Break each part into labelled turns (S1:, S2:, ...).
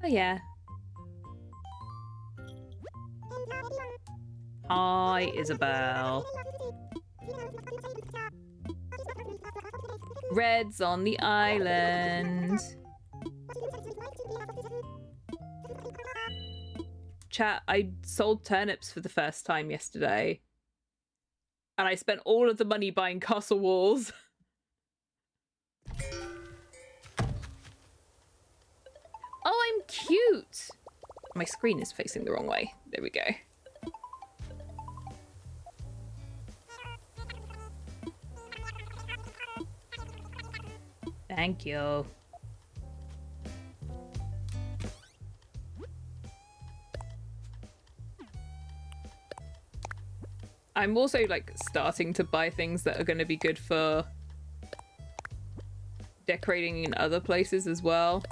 S1: Oh, yeah. Hi, Isabel. Red's on the island. Chat, I sold turnips for the first time yesterday. And I spent all of the money buying castle walls. Oh, I'm cute. My screen is facing the wrong way. There we go. Thank you. I'm also like starting to buy things that are going to be good for decorating in other places as well.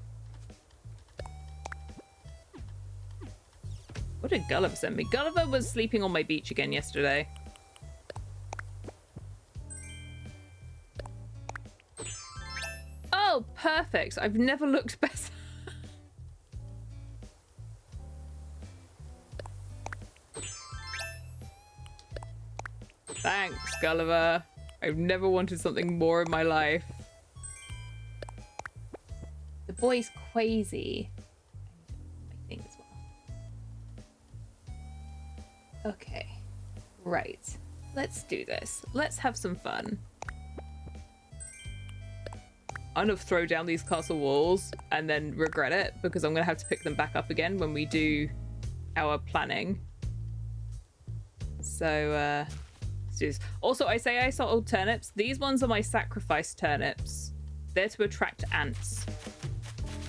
S1: What did Gulliver send me? Gulliver was sleeping on my beach again yesterday. Oh, perfect. I've never looked better. Thanks, Gulliver. I've never wanted something more in my life. The boy's crazy. I think as well. Okay. Right. Let's do this. Let's have some fun. I'm gonna throw down these castle walls and then regret it because I'm gonna have to pick them back up again when we do our planning. So, also, I say I sold turnips. These ones are my sacrifice turnips. They're to attract ants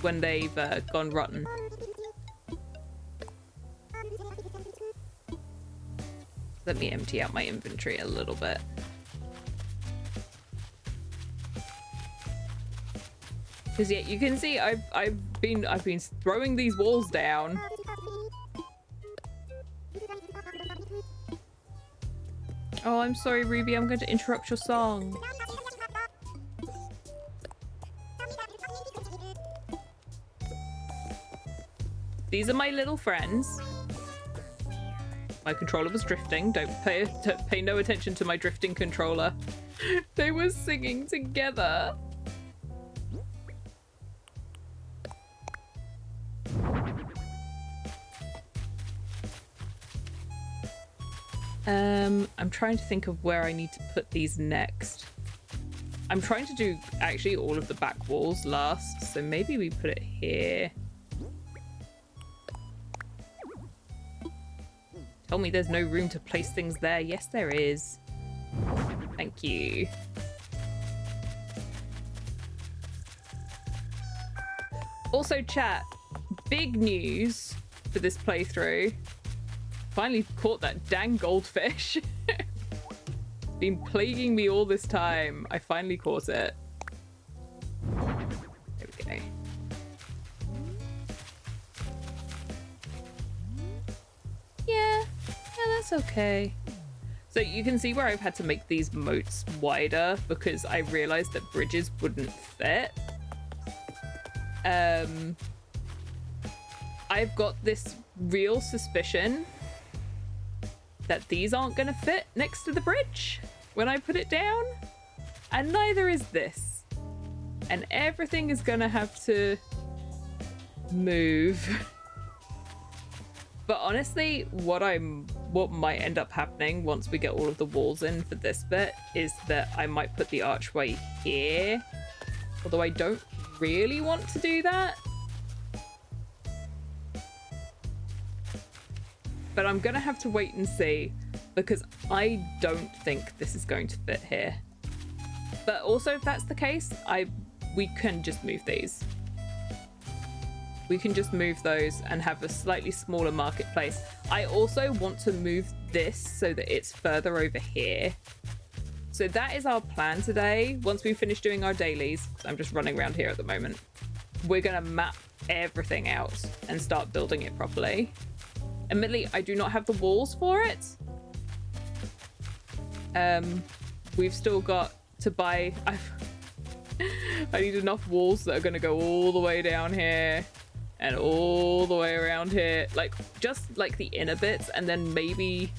S1: when they've gone rotten. Let me empty out my inventory a little bit. Because yeah, you can see I've been throwing these walls down. Oh, I'm sorry, Ruby. I'm going to interrupt your song. These are my little friends. My controller was drifting. Don't pay no attention to my drifting controller. They were singing together. I'm trying to think of where I need to put these next. I'm trying to do actually all of the back walls last, so maybe we put it here. Tell me there's no room to place things there. Yes, there is. Thank you. Also, chat, big news for this playthrough. Finally caught that dang goldfish. Been plaguing me all this time. I finally caught it. There we go. Yeah, that's okay. So you can see where I've had to make these moats wider because I realized that bridges wouldn't fit. I've got this real suspicion that these aren't going to fit next to the bridge when I put it down, and neither is this, and everything is going to have to move. But honestly, what might end up happening once we get all of the walls in for this bit is that I might put the archway here, although I don't really want to do that. But I'm gonna have to wait and see because I don't think this is going to fit here. But also, if that's the case, we can just move these. We can just move those and have a slightly smaller marketplace. I also want to move this so that it's further over here. So that is our plan today. Once we finish doing our dailies, I'm just running around here at the moment. We're gonna map everything out and start building it properly. Admittedly, I do not have the walls for it. We've still got to buy... I need enough walls that are going to go all the way down here. and all the way around here, like just like the inner bits, and then maybe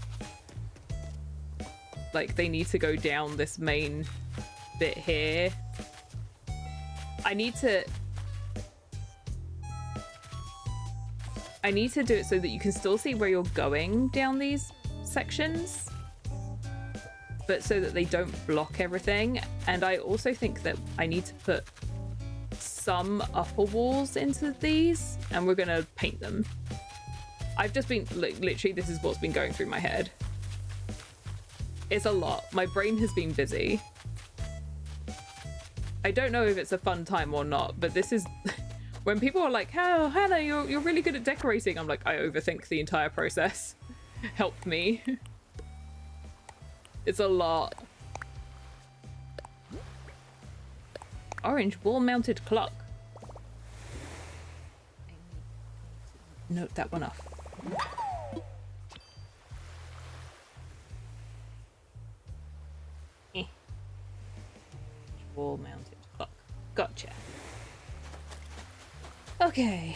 S1: like they need to go down this main bit here. I need to do it so that you can still see where you're going down these sections, but so that they don't block everything. And I also think that I need to put some upper walls into these, and we're gonna paint them. I've just been literally, this is what's been going through my head. It's a lot. My brain has been busy. I don't know if it's a fun time or not, but this is when people are like, "Oh, Hannah, you're really good at decorating." I'm like, I overthink the entire process. Help me. It's a lot. Orange wall-mounted clock. Note that one off. Wall-mounted clock. Gotcha. Okay.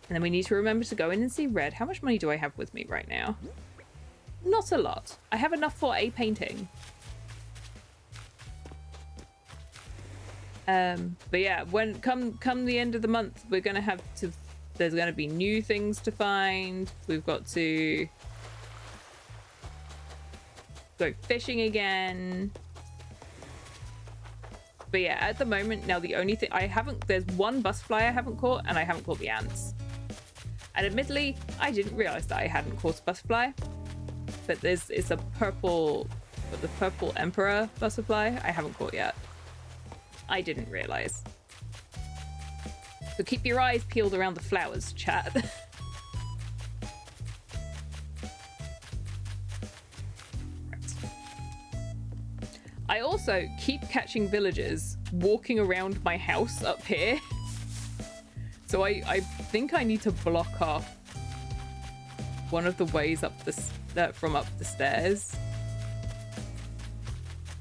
S1: And then we need to remember to go in and see red. How much money do I have with me right now? Not a lot. I have enough for a painting. But yeah, when come the end of the month, we're gonna have to, there's gonna be new things to find. We've got to go fishing again. But yeah, at the moment now, the only thing I haven't, there's one butterfly I haven't caught, and I haven't caught the ants. And admittedly, I didn't realize that I hadn't caught a butterfly. But it's a purple, the purple emperor butterfly I haven't caught yet. I didn't realize. So keep your eyes peeled around the flowers, chat. Right. I also keep catching villagers walking around my house up here. So I think I need to block off one of the ways up from up the stairs,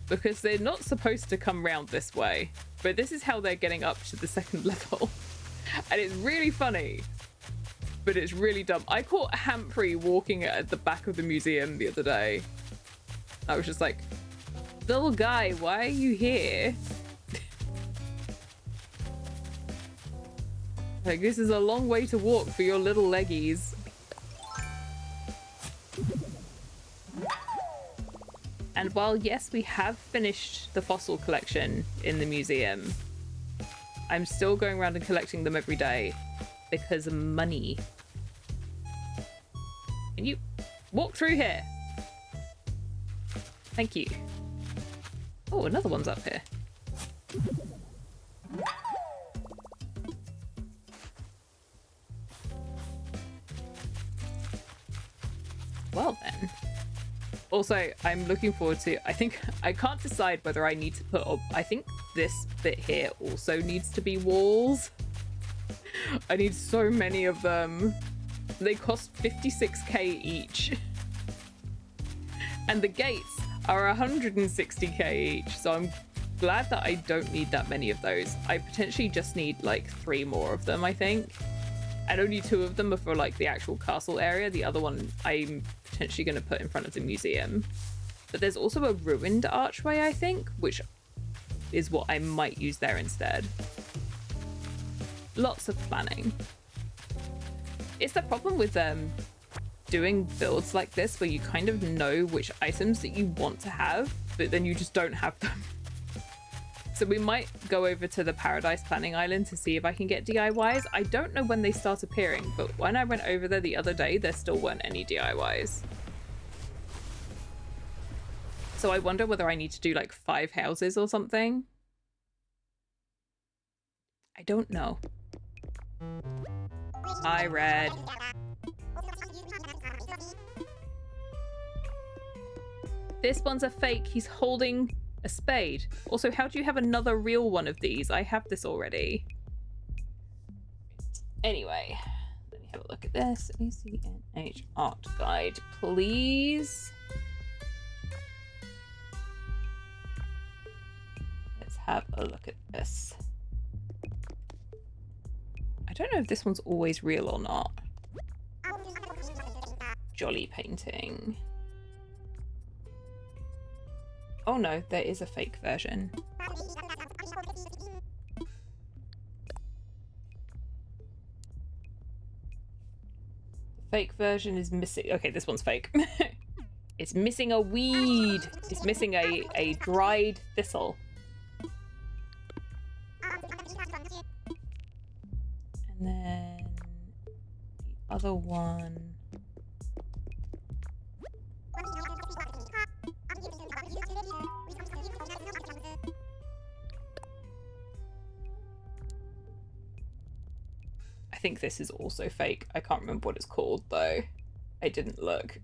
S1: because they're not supposed to come round this way, but this is how they're getting up to the second level. And it's really funny, but it's really dumb. I caught Humphrey walking at the back of the museum the other day. I was just like, little guy, why are you here? Like, this is a long way to walk for your little leggies. And while, yes, we have finished the fossil collection in the museum, I'm still going around and collecting them every day because of money. Can you walk through here? Thank you. Oh, another one's up here. Well then. Also, I'm looking forward to, I think, I can't decide whether I need to put up, I think this bit here also needs to be walls. I need so many of them. They cost 56k each. And the gates are 160k each, so I'm glad that I don't need that many of those. I potentially just need like 3 more of them, I think. And only 2 of them are for like the actual castle area. The other one I'm potentially going to put in front of the museum. But there's also a ruined archway, I think, which is what I might use there instead. Lots of planning. It's the problem with doing builds like this where you kind of know which items that you want to have, but then you just don't have them. So we might go over to the Paradise Planning Island to see if I can get DIYs. I don't know when they start appearing, but when I went over there the other day, there still weren't any DIYs. So I wonder whether I need to do like 5 houses or something. I don't know. Hi, Red. This one's a fake. He's holding a spade. Also, how do you have another real one of these? I have this already. Anyway, let me have a look at this. acnh art guide, please. Let's have a look at this. I don't know if this one's always real or not. Jolly painting. Oh no, there is a fake version. The fake version is missing. Okay, this one's fake. It's missing a weed. It's missing a dried thistle. And then the other one. I think this is also fake. I can't remember what it's called though. I didn't look.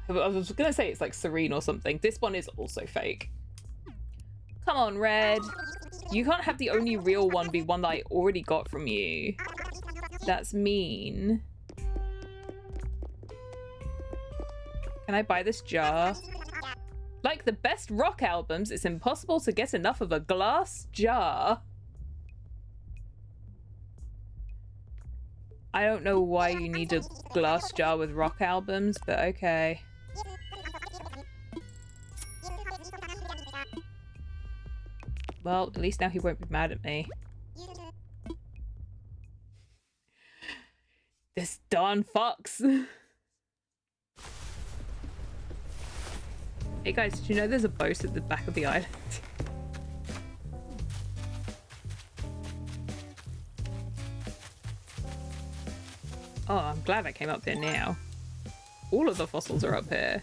S1: I was gonna say it's like Serene or something. This one is also fake. Come on, Red. You can't have the only real one be one that I already got from you. That's mean. Can I buy this jar? Like the best rock albums, it's impossible to get enough of a glass jar. I don't know why you need a glass jar with rock albums, but okay. Well, at least now he won't be mad at me. This darn fox. Hey guys, did you know there's a boat at the back of the island? Oh, I'm glad I came up here now. All of the fossils are up here.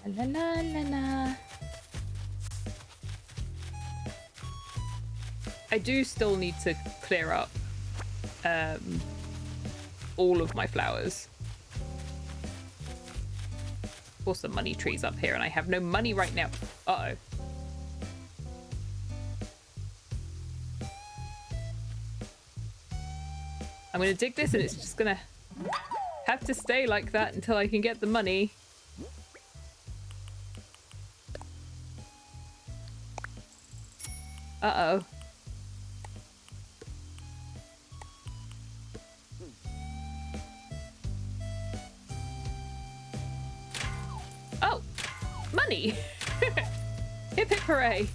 S1: La la la la. I do still need to clear up all of my flowers. Of course, the money tree's up here, and I have no money right now. Uh-oh. I'm gonna dig this, and it's just gonna have to stay like that until I can get the money. Uh-oh. Oh! Money! Hip hip hooray!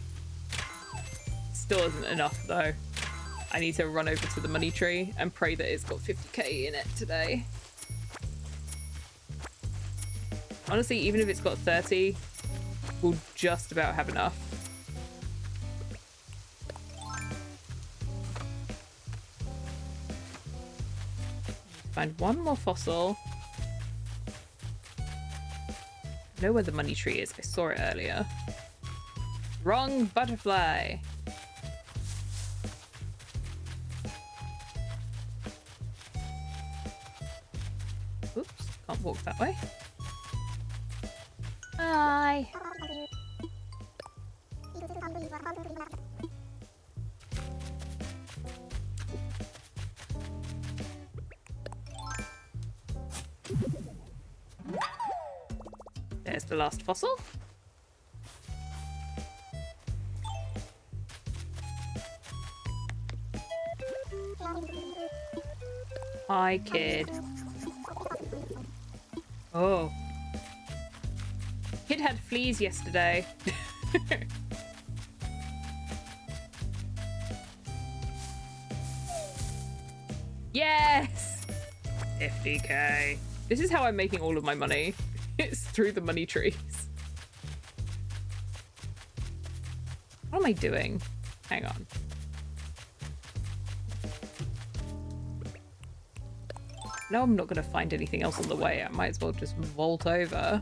S1: Still isn't enough, though. I need to run over to the money tree and pray that it's got 50k in it today. Honestly, even if it's got 30, we'll just about have enough. Find one more fossil. I know where the money tree is. I saw it earlier. Wrong butterfly. Oops, can't walk that way. Hi. There's the last fossil. Hi, kid. Oh. Kid had fleas yesterday. Yes! 50k. This is how I'm making all of my money. It's through the money trees. What am I doing? Hang on. No, I'm not going to find anything else on the way. I might as well just vault over.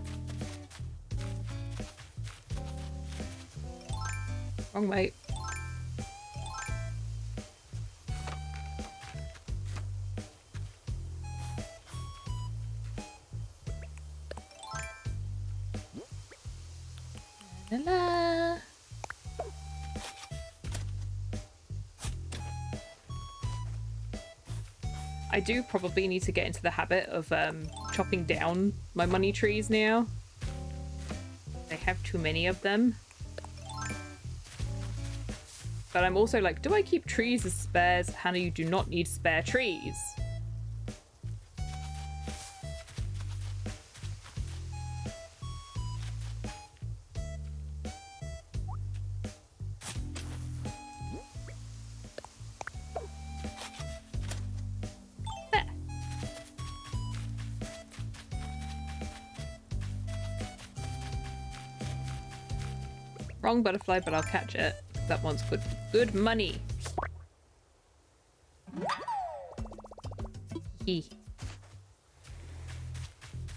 S1: Wrong way. La la. I do probably need to get into the habit of chopping down my money trees now. I have too many of them. But I'm also like, do I keep trees as spares? Hannah, you do not need spare trees. There. Wrong butterfly, but I'll catch it. That one's good money.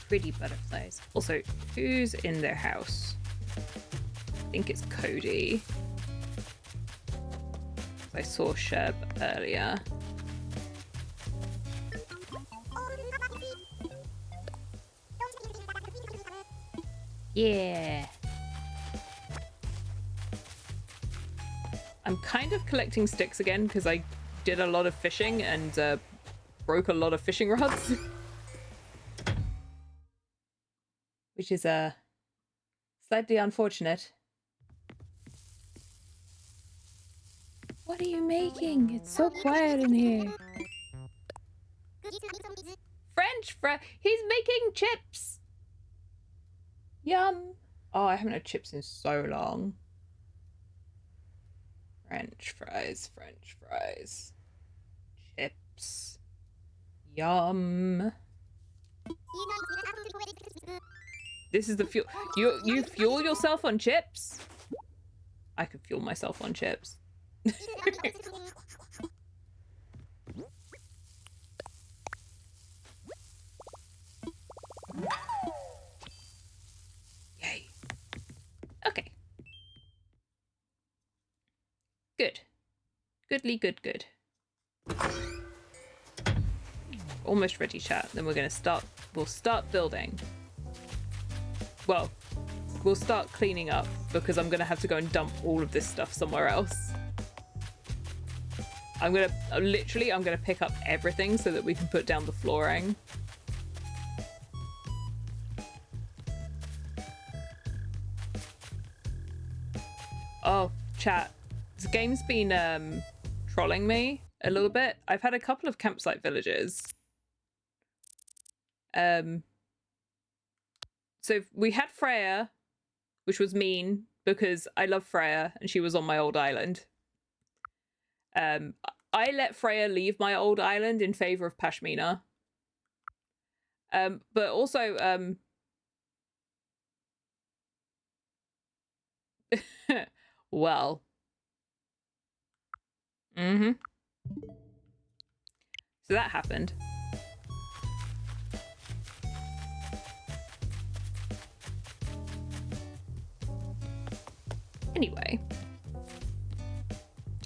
S1: Pretty butterflies. Also, who's in their house? I think it's Cody. I saw Sherb earlier. Yeah. I'm kind of collecting sticks again because I did a lot of fishing and broke a lot of fishing rods. Which is slightly unfortunate. What are you making? It's so quiet in here. French fry. He's making chips. Yum. Oh, I haven't had chips in so long. French fries, French fries. Chips. Yum. This is the fuel. You fuel yourself on chips? I could fuel myself on chips. Yay. Okay. Good. Goodly good. Almost ready, chat. Then we're gonna start. We'll start building. Well, we'll start cleaning up because I'm gonna have to go and dump all of this stuff somewhere else. I'm gonna pick up everything so that we can put down the flooring. Oh, chat. This game's been trolling me a little bit. I've had a couple of campsite villages. So we had Freya, which was mean because I love Freya and she was on my old island. I let Freya leave my old island in favor of Pashmina. But also, well. So that happened. Anyway.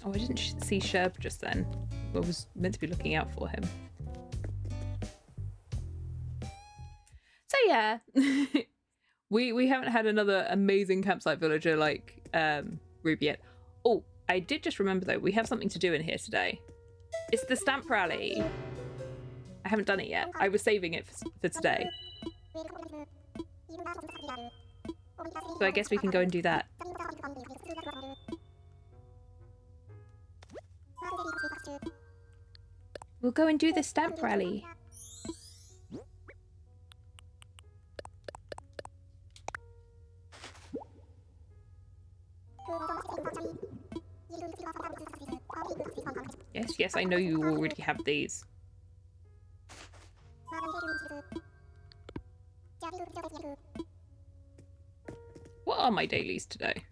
S1: Oh, I didn't see Sherb just then. I was meant to be looking out for him. So yeah. we haven't had another amazing campsite villager like Ruby yet. Oh, I did just remember though, we have something to do in here today. It's the stamp rally. I haven't done it yet. I was saving it for today. So I guess we can go and do that. We'll go and do the stamp rally. Yes, I know you already have these. What are my dailies today?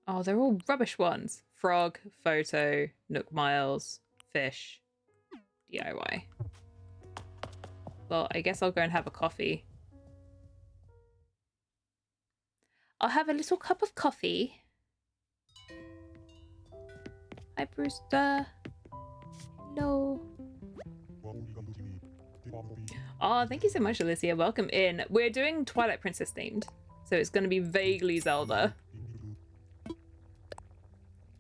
S1: Oh, they're all rubbish ones. Frog, photo, Nook Miles, fish, DIY. Well, I guess I'll go and have a coffee. I'll have a little cup of coffee. Hi, Brewster. Hello. Oh, thank you so much, Alicia. Welcome in. We're doing Twilight Princess themed, so it's going to be vaguely Zelda.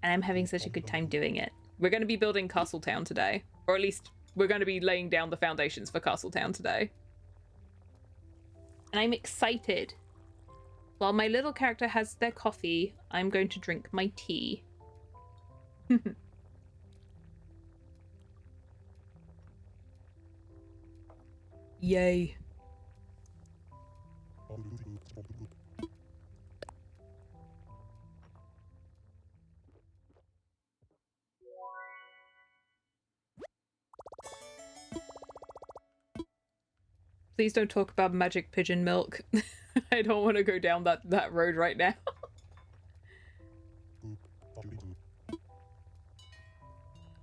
S1: And I'm having such a good time doing it. We're going to be building Castletown today. Or at least we're going to be laying down the foundations for Castletown today. And I'm excited. While my little character has their coffee, I'm going to drink my tea. Yay. Please don't talk about magic pigeon milk. I don't want to go down that road right now.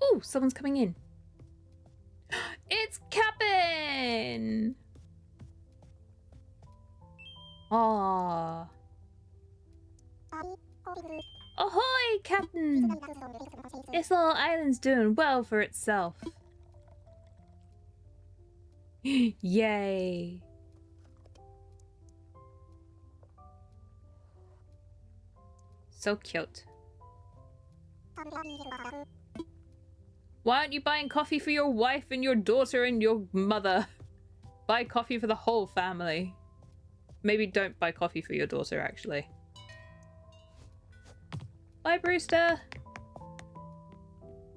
S1: Oh, someone's coming in. It's Cap'n! Aww. Ahoy, Captain! This little island's doing well for itself. Yay. So cute. Why aren't you buying coffee for your wife and your daughter and your mother? Buy coffee for the whole family. Maybe don't buy coffee for your daughter, actually. Bye, Brewster.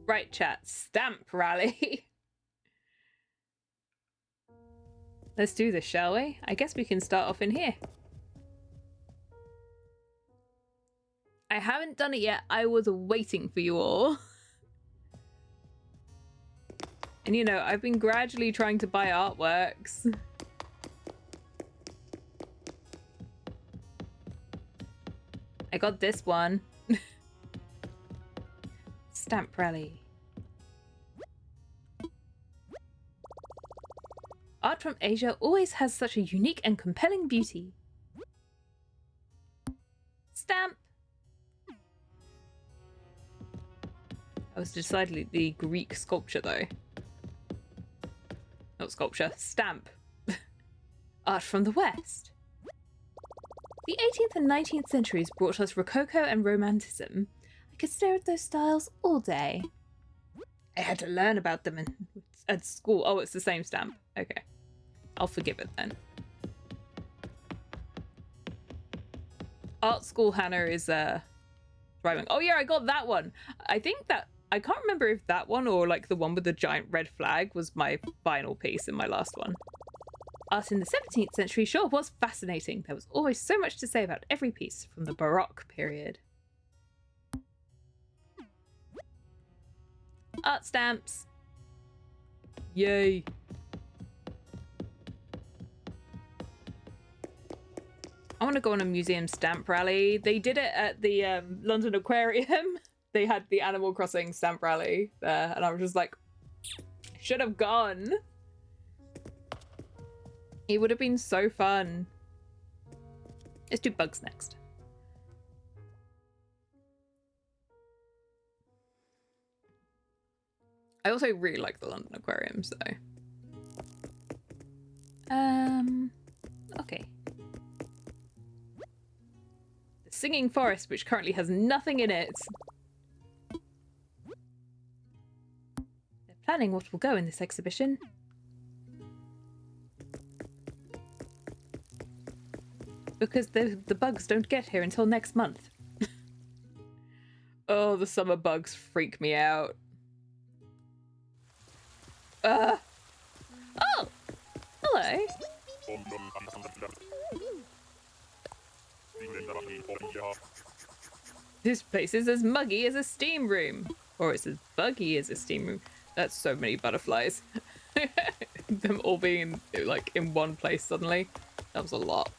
S1: Right, chat. Stamp rally. Let's do this, shall we? I guess we can start off in here. I haven't done it yet. I was waiting for you all. And you know, I've been gradually trying to buy artworks. I got this one. Stamp rally. Art from Asia always has such a unique and compelling beauty. Stamp! That was decidedly the Greek sculpture, though. Not sculpture, stamp. Art from the West. The 18th and 19th centuries brought us Rococo and Romanticism. I could stare at those styles all day. I had to learn about them at school. Oh, it's the same stamp. Okay. I'll forgive it then. Art School Hannah is driving. Oh yeah, I got that one. I think that I can't remember if that one or like the one with the giant red flag was my final piece in my last one. Art in the 17th century sure was fascinating. There was always so much to say about every piece from the Baroque period. Art stamps. Yay. I want to go on a museum stamp rally. They did it at the London Aquarium. They had the Animal Crossing stamp rally there, and I was just like, should have gone. It would have been so fun. Let's do bugs next. I also really like the London Aquarium, so. Okay. The Singing Forest, which currently has nothing in it. They're planning what will go in this exhibition. Because the bugs don't get here until next month. Oh, the summer bugs freak me out. Oh! Hello. This place is as muggy as a steam room. Or it's as buggy as a steam room. That's so many butterflies. Them all being like in one place suddenly. That was a lot.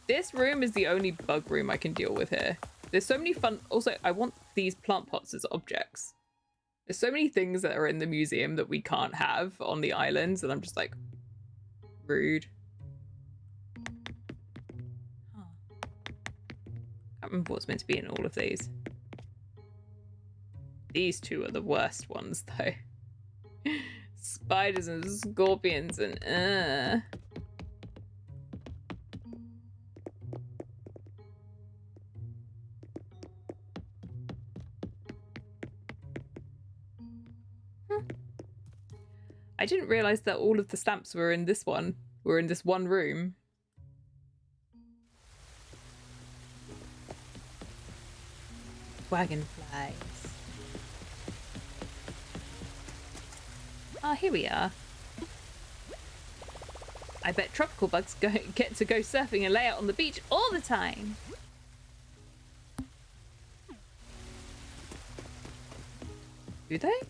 S1: This room is the only bug room I can deal with here. There's so many fun... Also, I want these plant pots as objects. There's so many things that are in the museum that we can't have on the islands, and I'm just like... Rude. Huh. Can't remember what's meant to be in all of these. These two are the worst ones, though. Spiders and scorpions and... I didn't realize that all of the stamps were in this one. Were in this one room. Dragonflies. Ah, here we are. I bet tropical bugs get to go surfing and lay out on the beach all the time. Do they?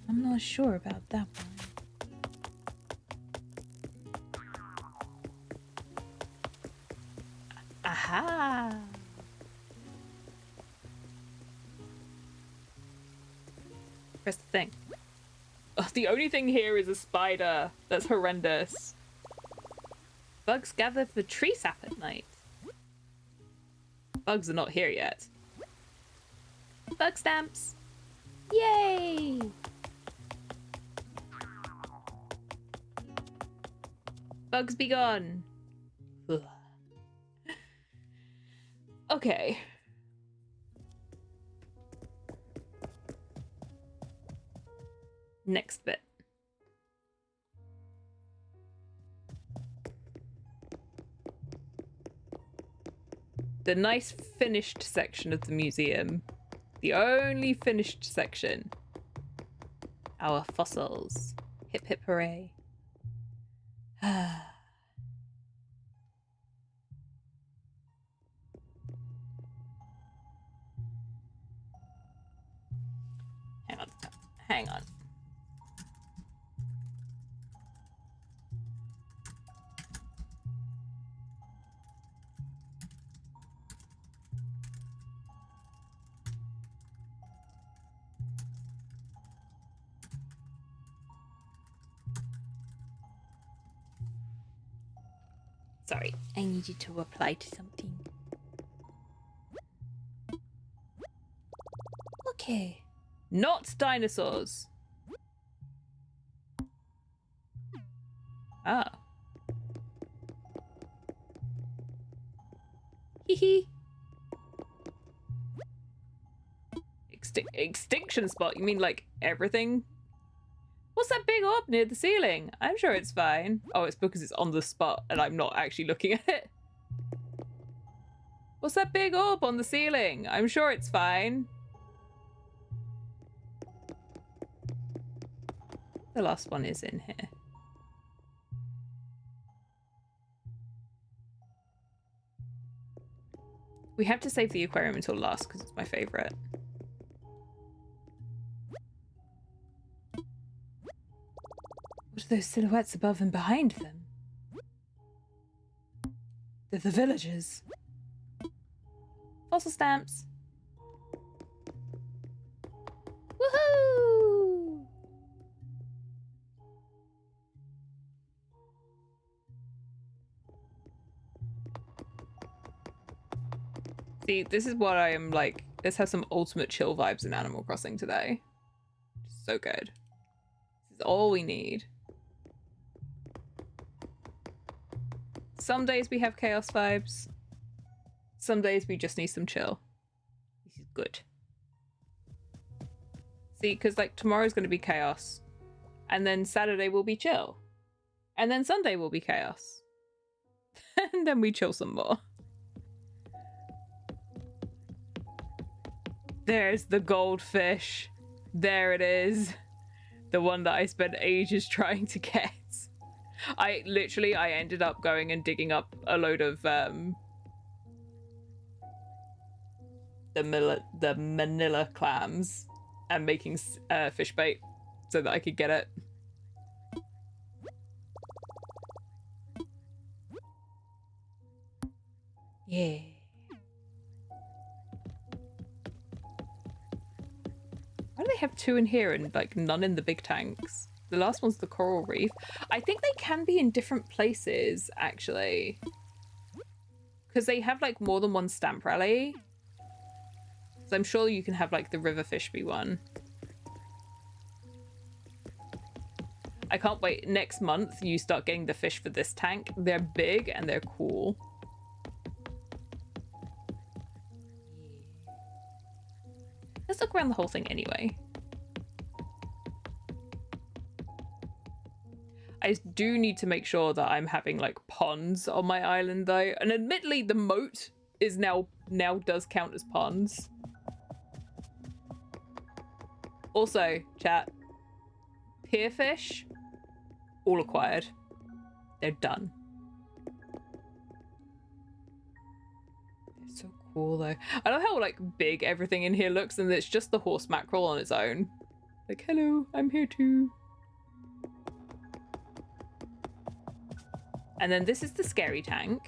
S1: I'm not sure about that one. Aha! Press the thing. Oh, the only thing here is a spider. That's horrendous. Bugs gather for tree sap at night. Bugs are not here yet. Bug stamps! Yay! Bugs be gone. Ugh. Okay. Next bit. The nice finished section of the museum. The only finished section. Our fossils. Hip hip hooray. Hang on. Hang on. Sorry, I need you to reply to something. Okay. Not dinosaurs. Ah. Hee. Extinction spot? You mean like everything? What's that big orb near the ceiling? I'm sure it's fine. Oh, it's because it's on the spot and I'm not actually looking at it. What's that big orb on the ceiling? I'm sure it's fine. The last one is in here. We have to save the aquarium until last because it's my favorite. What are those silhouettes above and behind them? They're the villagers. Fossil stamps. Woohoo! See, this is what I am like. Let's have some ultimate chill vibes in Animal Crossing today. So good. This is all we need. Some days we have chaos vibes. Some days we just need some chill. This is good. See, because like tomorrow's going to be chaos. And then Saturday will be chill. And then Sunday will be chaos. And then we chill some more. There's the goldfish. There it is. The one that I spent ages trying to get. I ended up going and digging up a load of the manila clams and making fish bait so that I could get it. Yeah. Why do they have two in here and like none in the big tanks? The last one's the coral reef. I think they can be in different places, actually. Because they have, like, more than one stamp rally. So I'm sure you can have, like, the river fish be one. I can't wait. Next month, you start getting the fish for this tank. They're big and they're cool. Let's look around the whole thing anyway. I do need to make sure that I'm having like ponds on my island though. And admittedly the moat is now does count as ponds. Also, chat, pierfish, all acquired. They're done. They're so cool though. I love how like big everything in here looks, and it's just the horse mackerel on its own. Like, hello, I'm here too. And then this is the scary tank.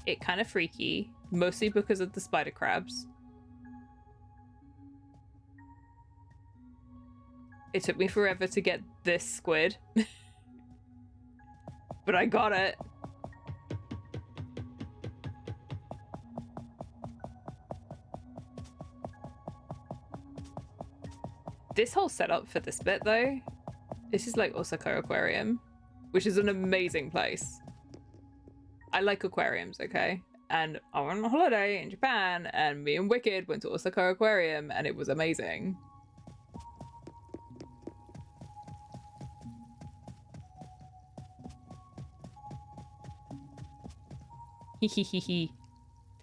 S1: It kind of freaky, mostly because of the spider crabs. It took me forever to get this squid. But I got it. This whole setup for this bit though, this is like Osaka Aquarium, which is an amazing place. I like aquariums, okay? And I went on holiday in Japan and me and Wicked went to Osaka Aquarium and it was amazing. Hehehehe.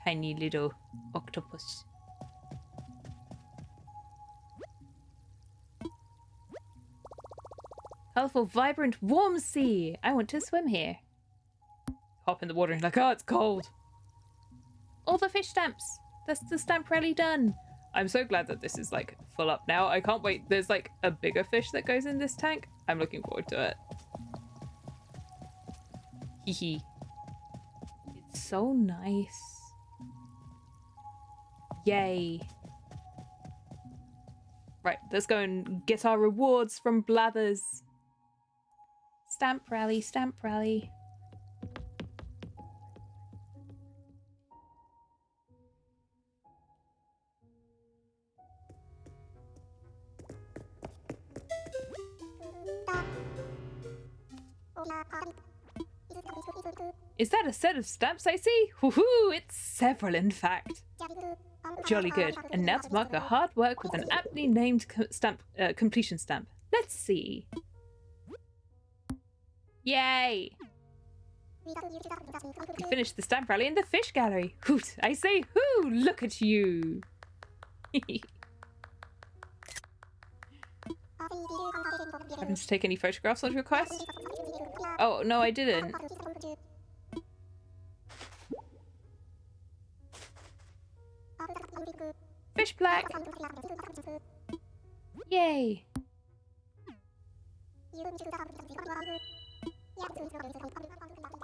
S1: Tiny little octopus. Colorful, vibrant, warm sea. I want to swim here. Hop in the water and like, oh, it's cold. All the fish stamps. That's the stamp rally done. I'm so glad that this is like full up now. I can't wait. There's like a bigger fish that goes in this tank. I'm looking forward to it. Hee. It's so nice. Yay. Right, let's go and get our rewards from Blathers. Stamp rally, stamp rally. Is that a set of stamps I see? Woohoo! It's several, in fact. Jolly good. And now to mark our hard work with an aptly named completion stamp. Let's see. Yay! We finished the stamp rally in the fish gallery. Hoot! I say hoo! Look at you! Happen to take any photographs on request? Oh, no, I didn't. Fish black! Yay!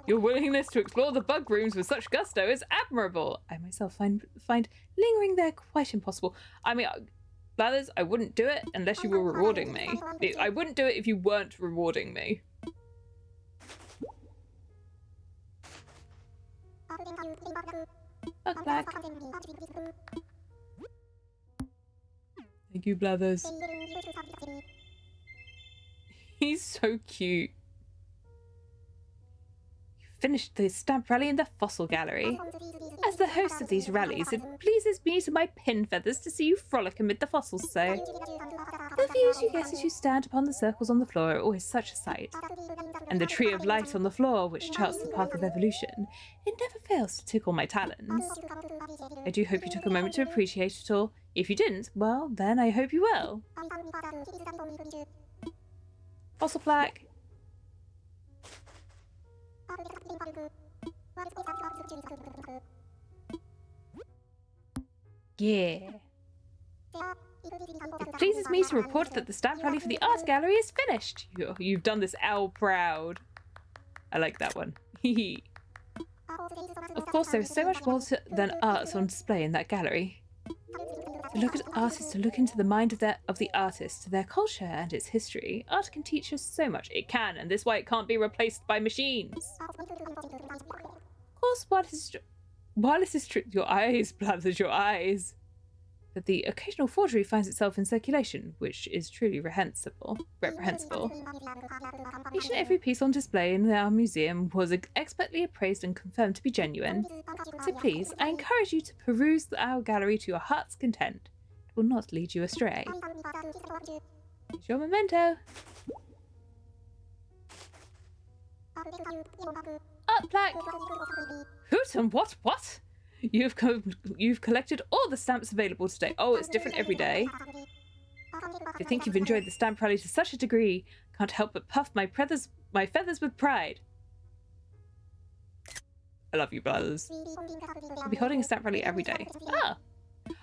S1: Your willingness to explore the bug rooms with such gusto is admirable. I myself find lingering there quite impossible. I mean, Blathers, I wouldn't do it unless you were rewarding me. I wouldn't do it if you weren't rewarding me. Bug black. Thank you, Blathers. He's so cute. You finished the stamp rally in the fossil gallery. As the host of these rallies, it pleases me to my pin feathers to see you frolic amid the fossils so. The views you get as you stand upon the circles on the floor are always such a sight. And the tree of light on the floor, which charts the path of evolution, it never fails to tickle my talons. I do hope you took a moment to appreciate it all. If you didn't, well, then I hope you will. Fossil plaque. Yeah. It pleases me to report that the stamp rally for the art gallery is finished. You've done this owl proud. I like that one. Of course, there is so much more than art on display in that gallery. To look at art is to look into the mind of the artist, their culture and its history. Art can teach us so much. It can, and this is why it can't be replaced by machines. Of course, while this is true, your eyes, Blathers, your eyes. But the occasional forgery finds itself in circulation, which is truly reprehensible. Each and every piece on display in our museum was expertly appraised and confirmed to be genuine. So please, I encourage you to peruse our gallery to your heart's content. It will not lead you astray. Here's your memento. Art plaque. Hoot and what? You've collected all the stamps available today. Oh, it's different every day. I think you've enjoyed the stamp rally to such a degree. Can't help but puff my feathers with pride. I love you, brothers. We'll be holding a stamp rally every day. Ah.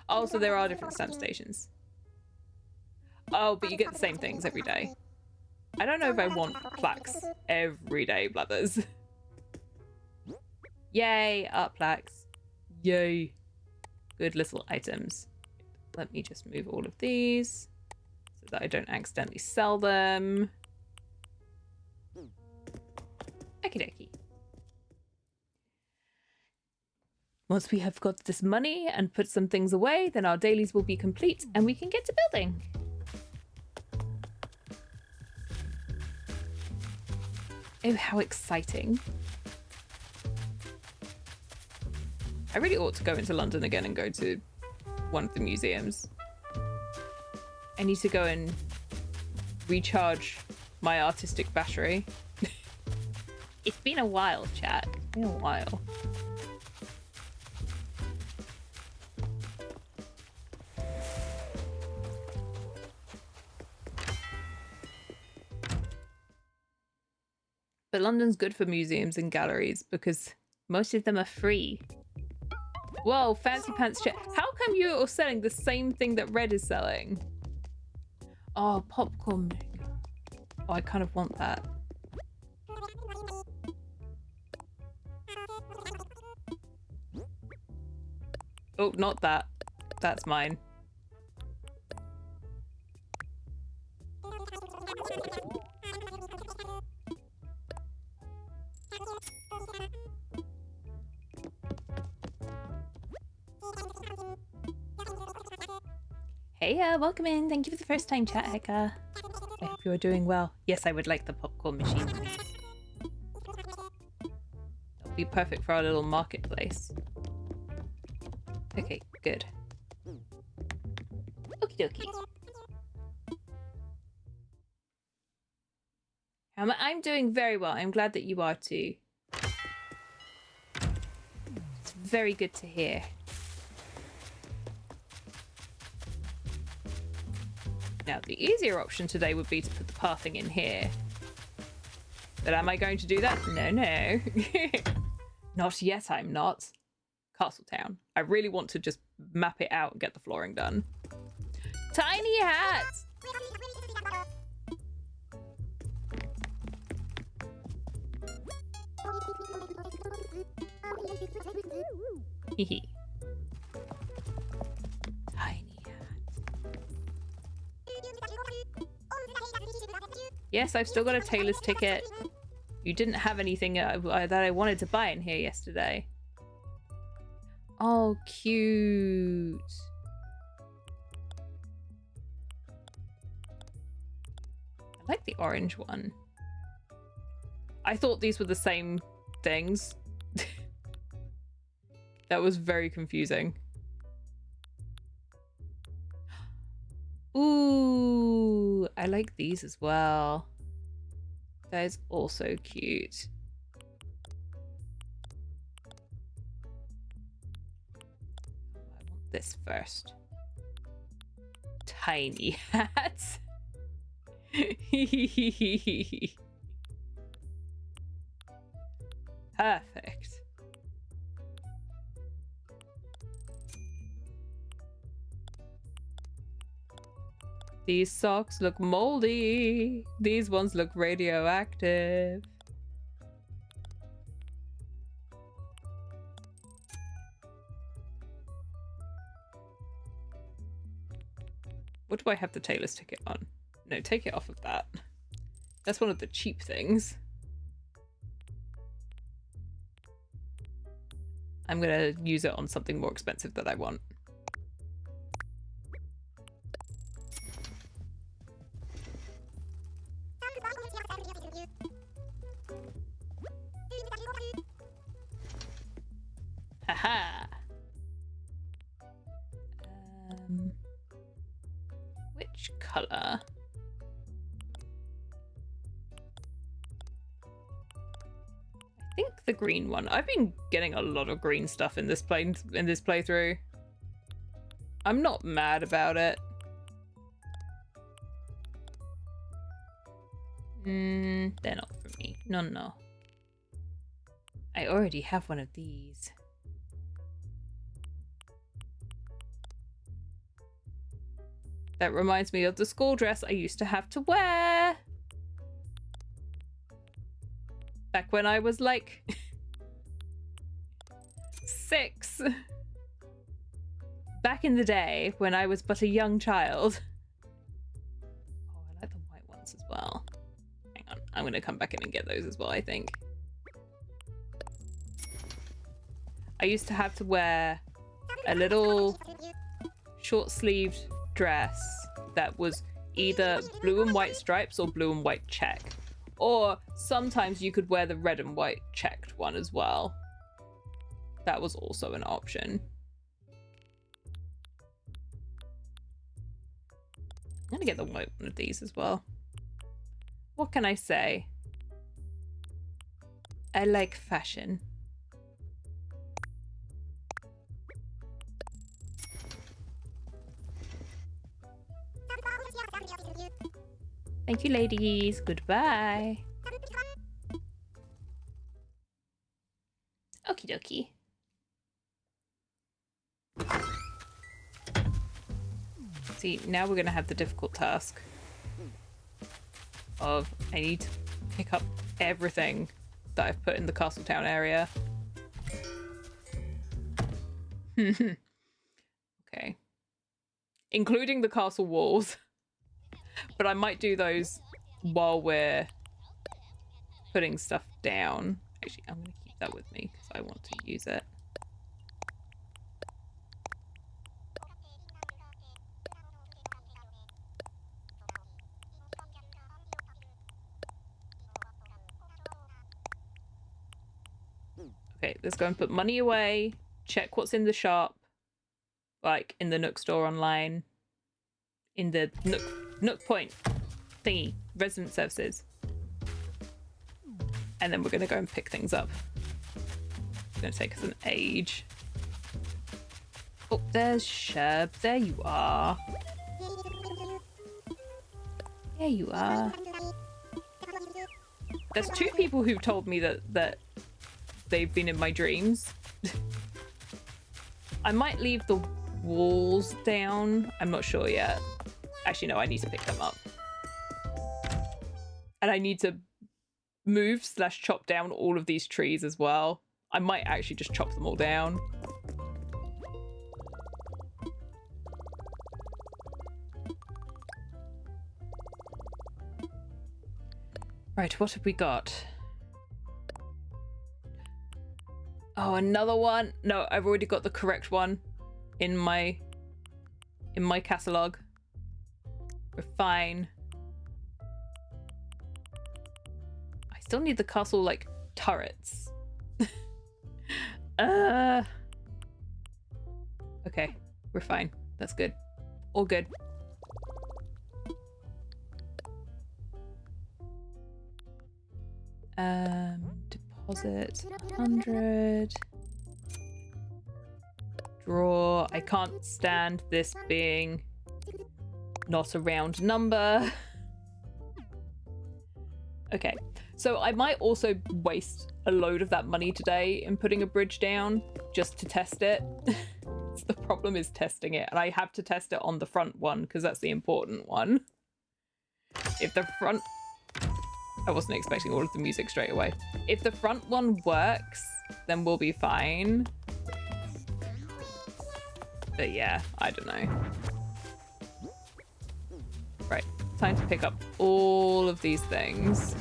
S1: Oh, so there are different stamp stations. Oh, but you get the same things every day. I don't know if I want plaques every day, brothers. Yay, art plaques. Yay. Good little items. Let me just move all of these so that I don't accidentally sell them. Okie dokie. Once we have got this money and put some things away, then our dailies will be complete and we can get to building. Oh, how exciting. I really ought to go into London again and go to one of the museums. I need to go and recharge my artistic battery. It's been a while, chat. It's been a while. But London's good for museums and galleries because most of them are free. Whoa, fancy pants chat. How come you're selling the same thing that Red is selling? Oh, popcorn maker. Oh, I kind of want that. Oh, not that. That's mine. Hey, welcome in. Thank you for the first time chat, Heka. I hope you are doing well. Yes, I would like the popcorn machine. That'll be perfect for our little marketplace. Okay, good. Okie dokie. I'm doing very well. I'm glad that you are too. It's very good to hear. Now, the easier option today would be to put the pathing in here. But am I going to do that? No, no. Not yet, I'm not. Castletown. I really want to just map it out and get the flooring done. Tiny hats! Hehe. Tiny hat. Yes, I've still got a tailor's ticket. You didn't have anything that I wanted to buy in here yesterday. Oh, cute. I like the orange one. I thought these were the same things. That was very confusing. Ooh, I like these as well. That is also cute. I want this first. Tiny hats. Perfect. These socks look moldy. These ones look radioactive. What do I have the tailor's ticket on? No, take it off of that. That's one of the cheap things. I'm gonna use it on something more expensive that I want. Haha. Which color? the green one. I've been getting a lot of green stuff in this playthrough. I'm not mad about it. They're not for me. No. I already have one of these. That reminds me of the school dress I used to have to wear. Back when I was like 6. Back in the day when I was but a young child. Oh, I like the white ones as well. Hang on, I'm gonna come back in and get those as well, I think. I used to have to wear a little short-sleeved dress that was either blue and white stripes or blue and white check. Or sometimes you could wear the red and white checked one as well. That was also an option. I'm gonna get the white one of these as well. What can I say? I like fashion. Thank you, ladies. Goodbye. Okie dokie. See, now we're going to have the difficult task of I need to pick up everything that I've put in the Castletown area. Okay. Including the castle walls. But I might do those while we're putting stuff down. Actually, I'm going to keep that with me because I want to use it. Okay, let's go and put money away. Check what's in the shop. Like in the Nook store online. In the Nook Point thingy, resident services. And then we're going to go and pick things up. It's going to take us an age. Oh, there's Sherb. There you are. There you are. There's 2 people who've told me that they've been in my dreams. I might leave the walls down. I'm not sure yet. Actually, no, I need to pick them up. And I need to move/chop down all of these trees as well. I might actually just chop them all down. Right, what have we got? Oh, another one. No, I've already got the correct one in my catalogue. We're fine. I still need the castle, like, turrets. Okay, we're fine. That's good. All good. Deposit 100. Draw. I can't stand this being not a round number. Okay, so I might also waste a load of that money today in putting a bridge down just to test it. The problem is testing it, and I have to test it on the front one because that's the important one. If the front... I wasn't expecting all of the music straight away. If the front one works, then we'll be fine. But yeah, I don't know. Right, time to pick up all of these things.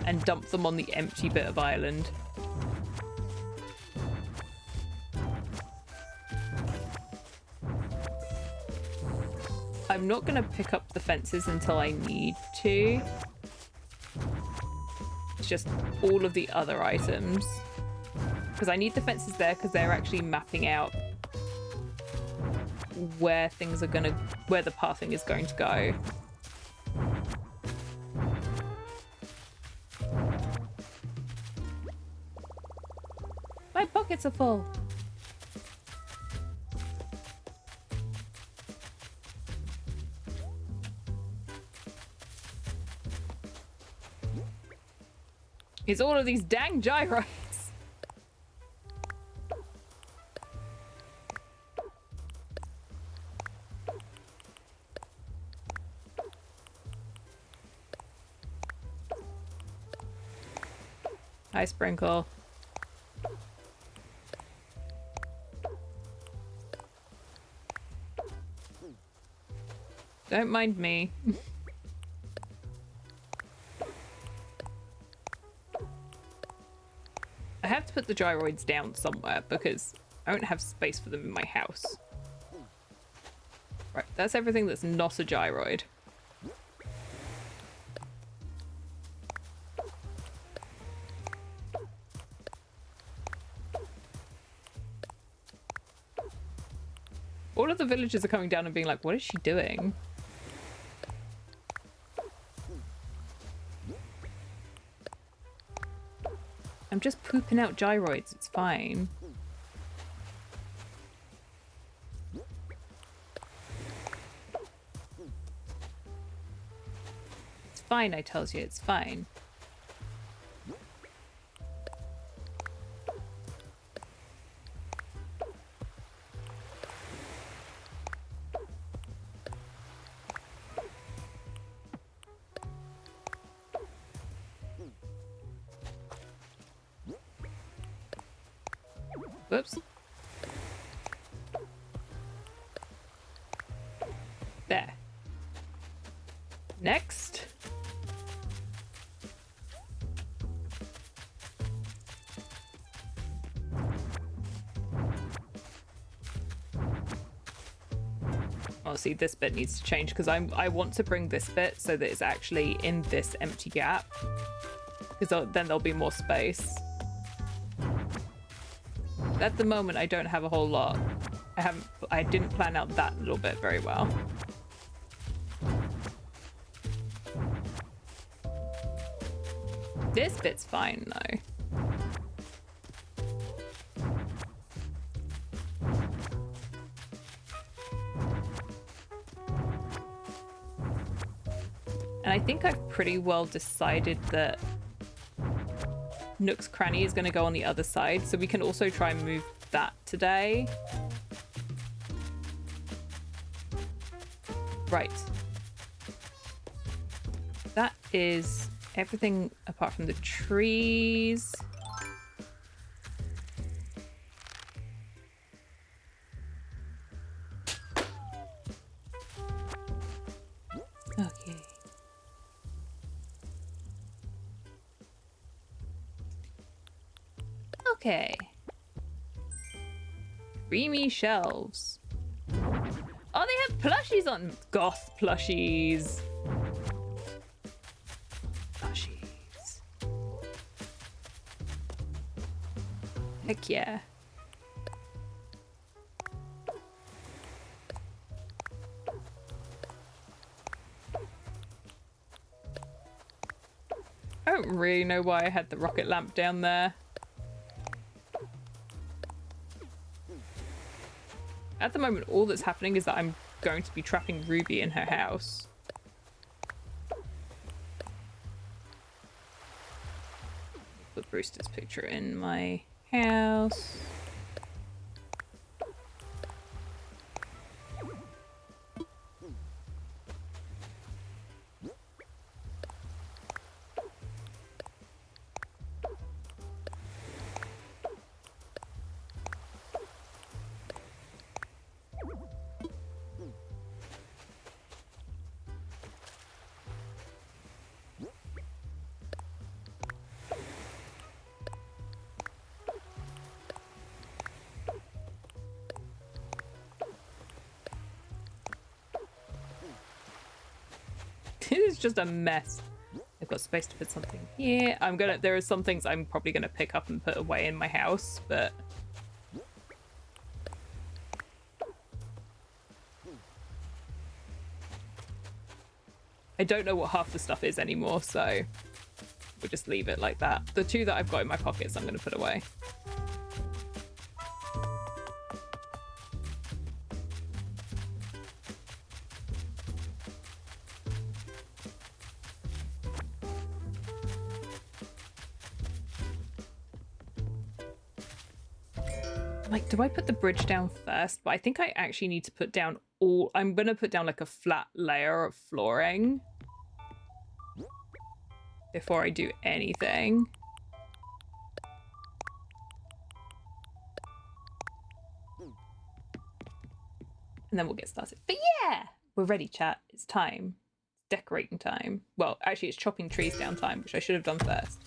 S1: And dump them on the empty bit of island. I'm not going to pick up the fences until I need to. It's just all of the other items. Because I need the fences there because they're actually mapping out where things are going to... where the pathing is going to go. pockets are full. It's all of these dang gyroids. Hi, Sprinkle. Don't mind me. I have to put the gyroids down somewhere because I don't have space for them in my house. Right, that's everything that's not a gyroid. All of the villagers are coming down and being like, what is she doing? I'm just pooping out gyroids, it's fine. It's fine, I tells you, it's fine. Whoops. There. Next. Oh, see, this bit needs to change because I want to bring this bit so that it's actually in this empty gap, because then there'll be more space. At the moment, I don't have a whole lot. I didn't plan out that little bit very well. This bit's fine though. And I think I've pretty well decided that Nook's Cranny is going to go on the other side, so we can also try and move that today. Right. That is everything apart from the trees. Okay. Okay. Creamy shelves. Oh, they have plushies on. Goth plushies. Plushies. Heck yeah. I don't really know why I had the rocket lamp down there. At the moment, all that's happening is that I'm going to be trapping Ruby in her house. Put Brewster's picture in my house. This is just a mess. I've got space to put something here. There are some things I'm probably gonna pick up and put away in my house, but I don't know what half the stuff is anymore, so we'll just leave it like that. The two that I've got in my pockets I'm gonna put away. like, do I put the bridge down first? But I think I actually need to put down I'm going to put down like a flat layer of flooring before I do anything. And then we'll get started. But yeah, we're ready, chat. It's time. It's decorating time. Well, actually, it's chopping trees down time, which I should have done first.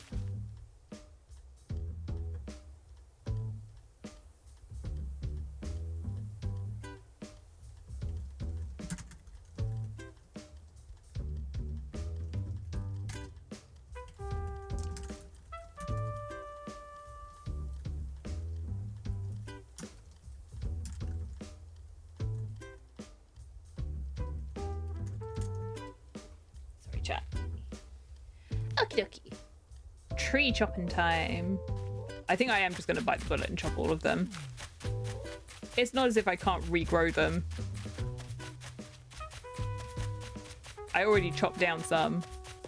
S1: Okie dokie. Tree chopping time. I think I am just going to bite the bullet and chop all of them. It's not as if I can't regrow them. I already chopped down some.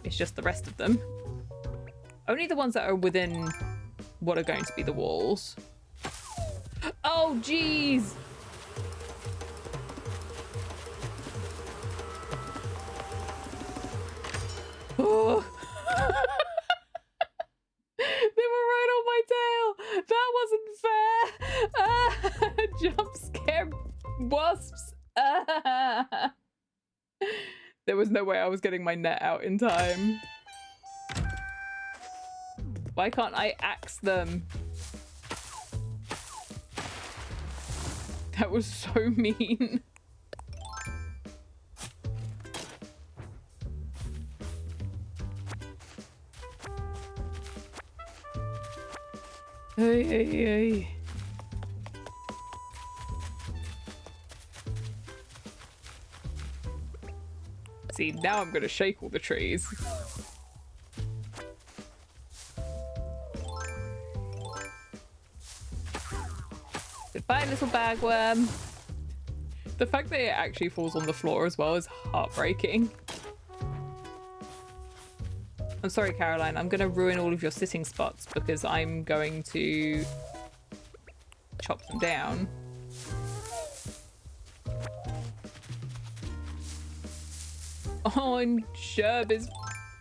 S1: It's just the rest of them. Only the ones that are within what are going to be the walls. Oh, jeez! Oh. They were right on my tail. That wasn't fair. Jump scare wasps. There was no way I was getting my net out in time. Why can't I axe them? That was so mean. Hey, hey, hey. See, now I'm gonna shake all the trees. Goodbye, little bagworm. The fact that it actually falls on the floor as well is heartbreaking. I'm sorry, Caroline. I'm going to ruin all of your sitting spots because I'm going to chop them down. Oh, and Sherb is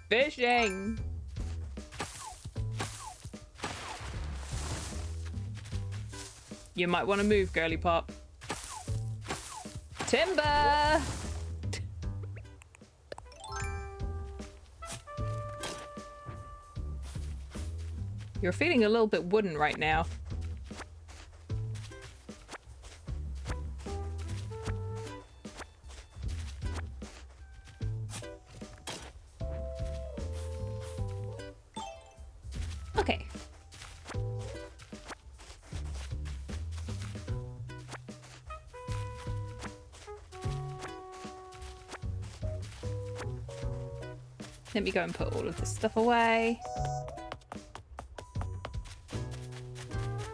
S1: fishing. You might want to move, girly pop. Timber! You're feeling a little bit wooden right now. Okay. Let me go and put all of this stuff away.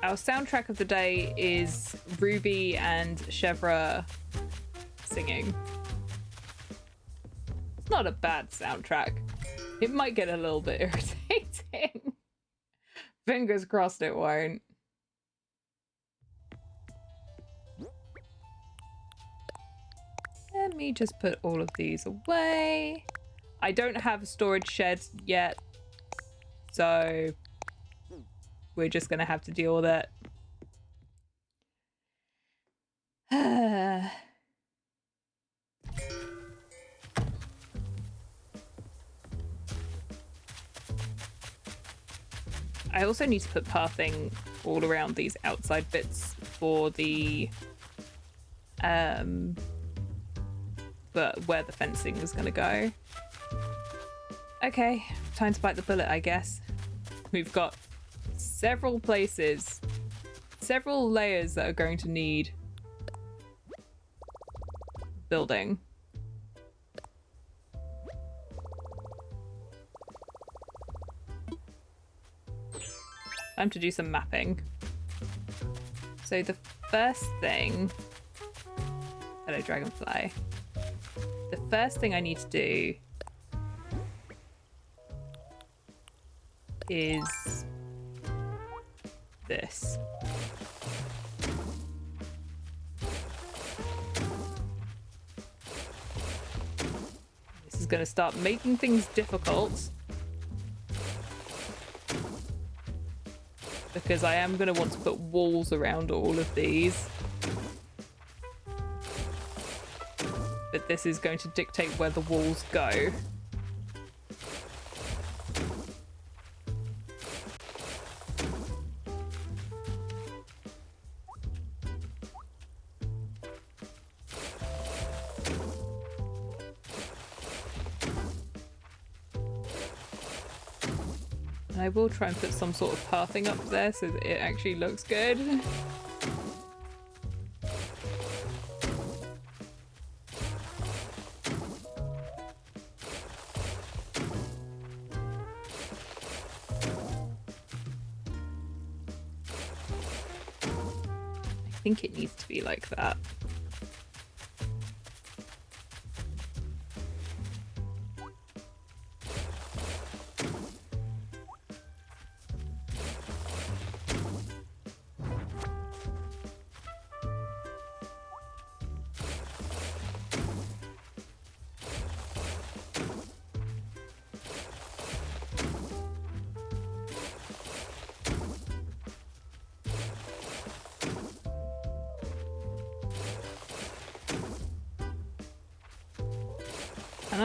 S1: Our soundtrack of the day is Ruby and Chevra singing. It's not a bad soundtrack. It might get a little bit irritating. Fingers crossed it won't. Let me just put all of these away. I don't have a storage shed yet, so we're just gonna have to deal with it. I also need to put pathing all around these outside bits for the but where the fencing is gonna go. Okay, time to bite the bullet, I guess. We've got several places, several layers that are going to need building. Time to do some mapping. So the first thing... Hello, dragonfly. The first thing I need to do is this. going to start making things difficult. Because I am going to want to put walls around all of these. But this is going to dictate where the walls go. I will try and put some sort of pathing up there so that it actually looks good. I think it needs to be like that. And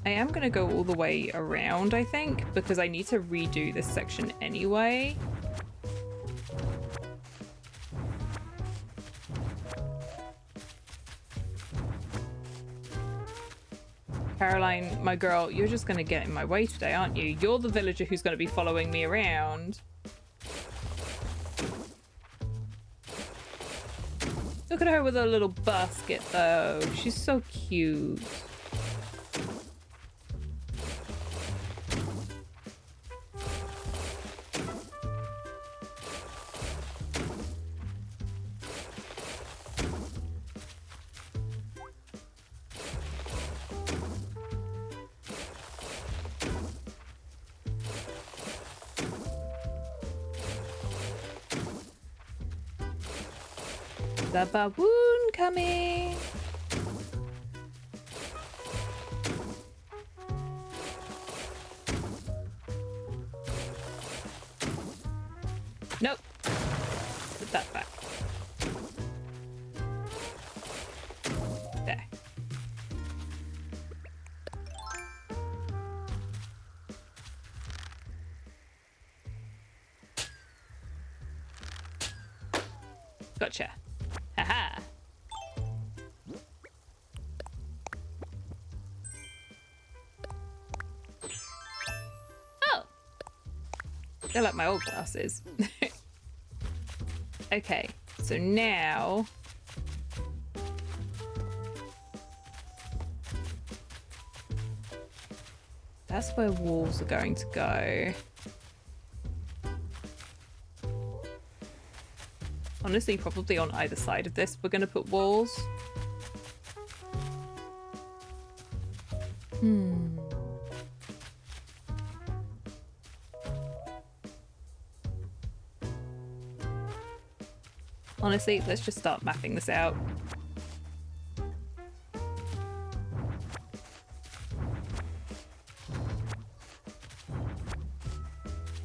S1: I am gonna go all the way around, I think, because I need to redo this section anyway. Caroline, my girl, you're just gonna get in my way today, aren't you? You're the villager who's gonna be following me around. Look at her with her little basket, though. She's so cute. The baboon coming. Nope. Put that back. There. Gotcha. Haha. Oh. They're like my old glasses. Okay, so now that's where walls are going to go. Honestly, probably on either side of this, we're going to put walls. Honestly, let's just start mapping this out.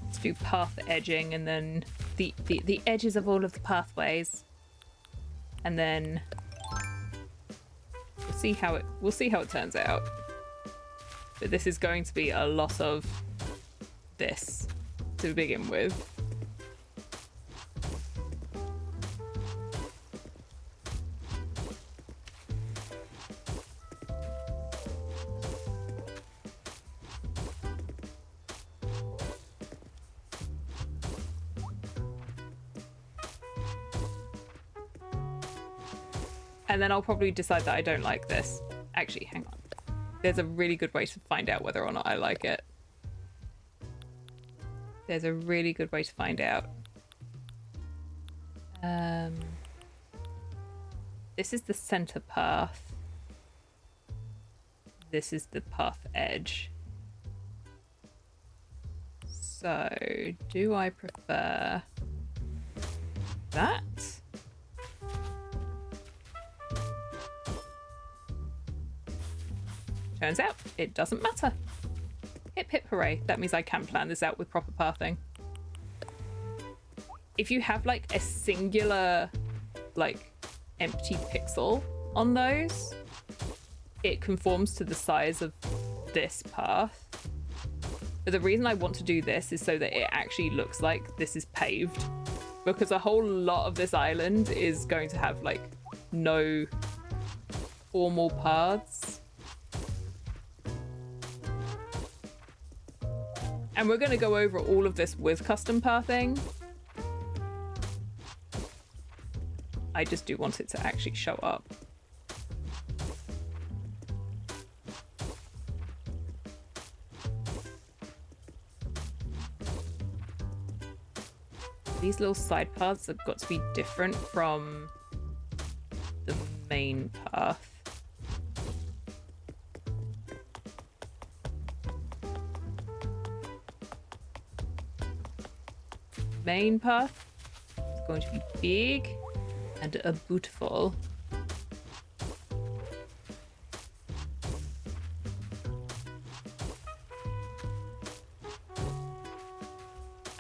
S1: Let's do path edging and then the edges of all of the pathways, and then we'll see how it turns out. But this is going to be a lot of this to begin with. And then I'll probably decide that I don't like this. Actually, hang on. There's a really good way to find out whether or not I like it. There's a really good way to find out. This is the center path. This is the path edge. So, do I prefer that? Turns out it doesn't matter. Hip hip hooray. That means I can plan this out with proper pathing. If you have like a singular like empty pixel on those, it conforms to the size of this path. But the reason I want to do this is so that it actually looks like this is paved, because a whole lot of this island is going to have like no formal paths. And we're going to go over all of this with custom pathing. I just do want it to actually show up. These little side paths have got to be different from the main path. Main path is going to be big and beautiful.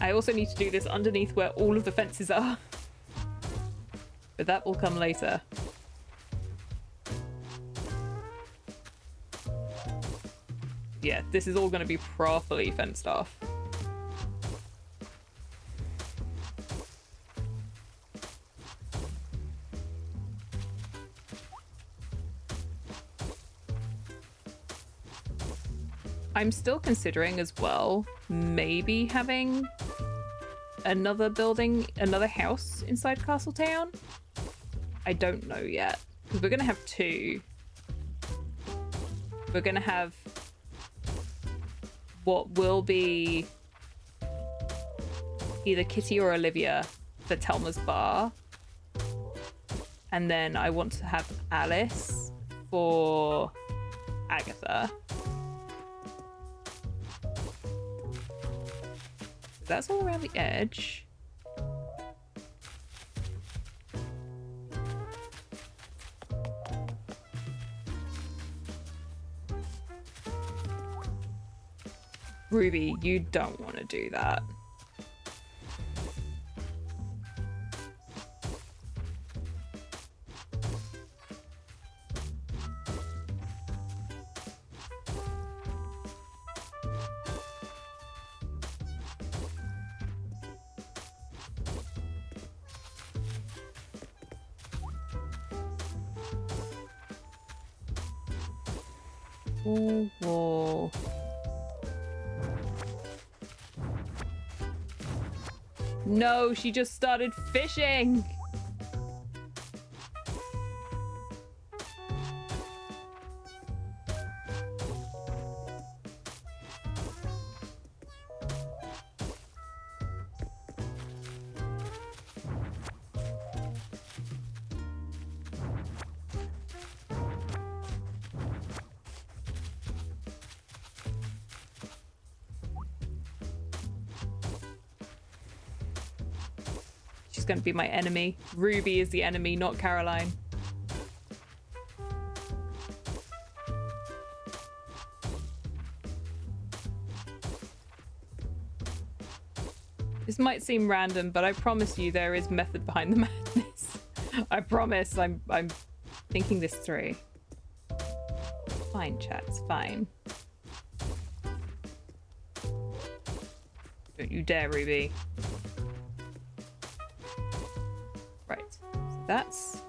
S1: I also need to do this underneath where all of the fences are, but that will come later. Yeah, this is all going to be properly fenced off. I'm still considering as well, maybe having another building, another house inside Castletown. I don't know yet, because we're going to have two. We're going to have what will be either Kitty or Olivia for Telma's bar. And then I want to have Alice for Agatha. That's all around the edge. Ruby, you don't want to do that. Whoa. No, she just started fishing. She's going to be my enemy. Ruby is the enemy, not Caroline. This might seem random, but I promise you there is method behind the madness. I promise. I'm thinking this through. Fine, chat. It's fine. Don't you dare, Ruby. Right, so that's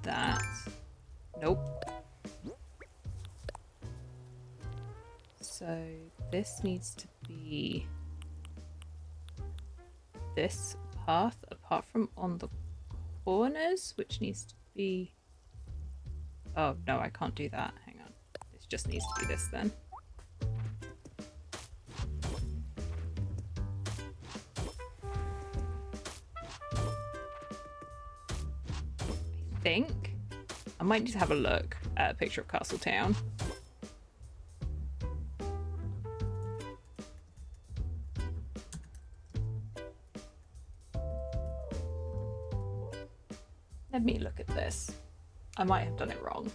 S1: that. Nope. So this needs to be this path apart from on the corners, which needs to be... Oh, no, I can't do that. Hang on. This just needs to be this then. I think I might need to have a look at a picture of Castletown. Let me look at this. I might have done it wrong.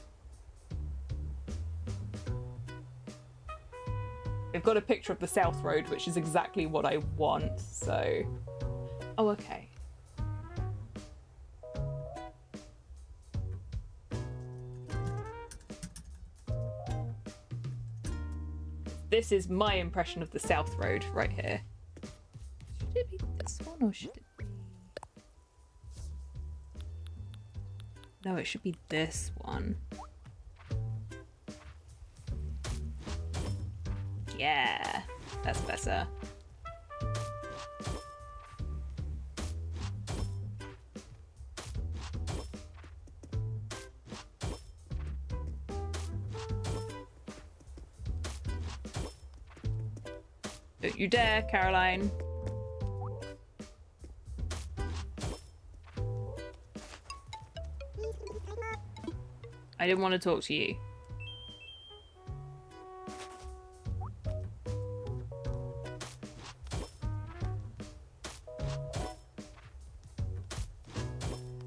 S1: They've got a picture of the South Road, which is exactly what I want, so... Oh, okay. This is my impression of the South Road right here. Should it be this one or should it be... No, it should be this one. Yeah, that's better. Don't you dare, Caroline. I didn't want to talk to you.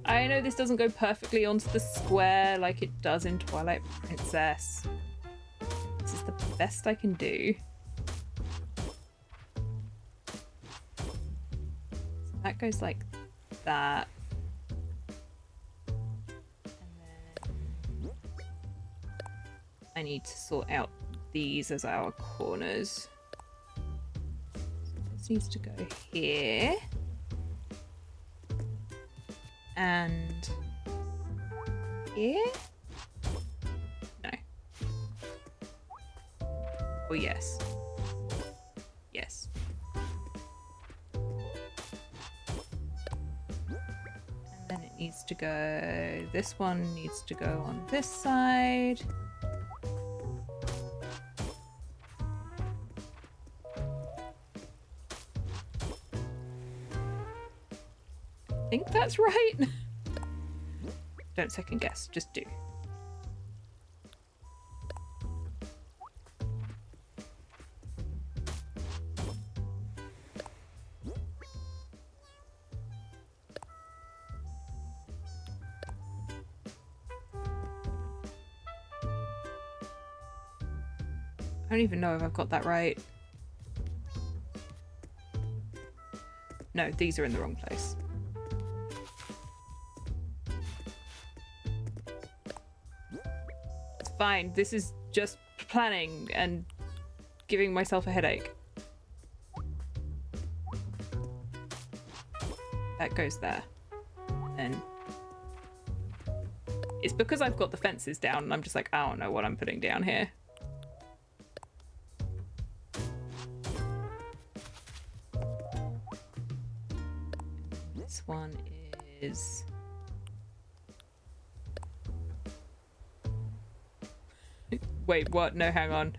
S1: I know this doesn't go perfectly onto the square like it does in Twilight Princess. This is the best I can do. So that goes like that. And then I need to sort out these as our corners. So this needs to go here. And here? No. Oh, yes. Yes. And then it needs to go... This one needs to go on this side. I think that's right. Don't second guess, just do. I don't even know if I've got that right. No, these are in the wrong place. Fine, this is just planning and giving myself a headache. That goes there. And it's because I've got the fences down and I'm just like, I don't know what I'm putting down here. This one is... Wait, what? No, hang on.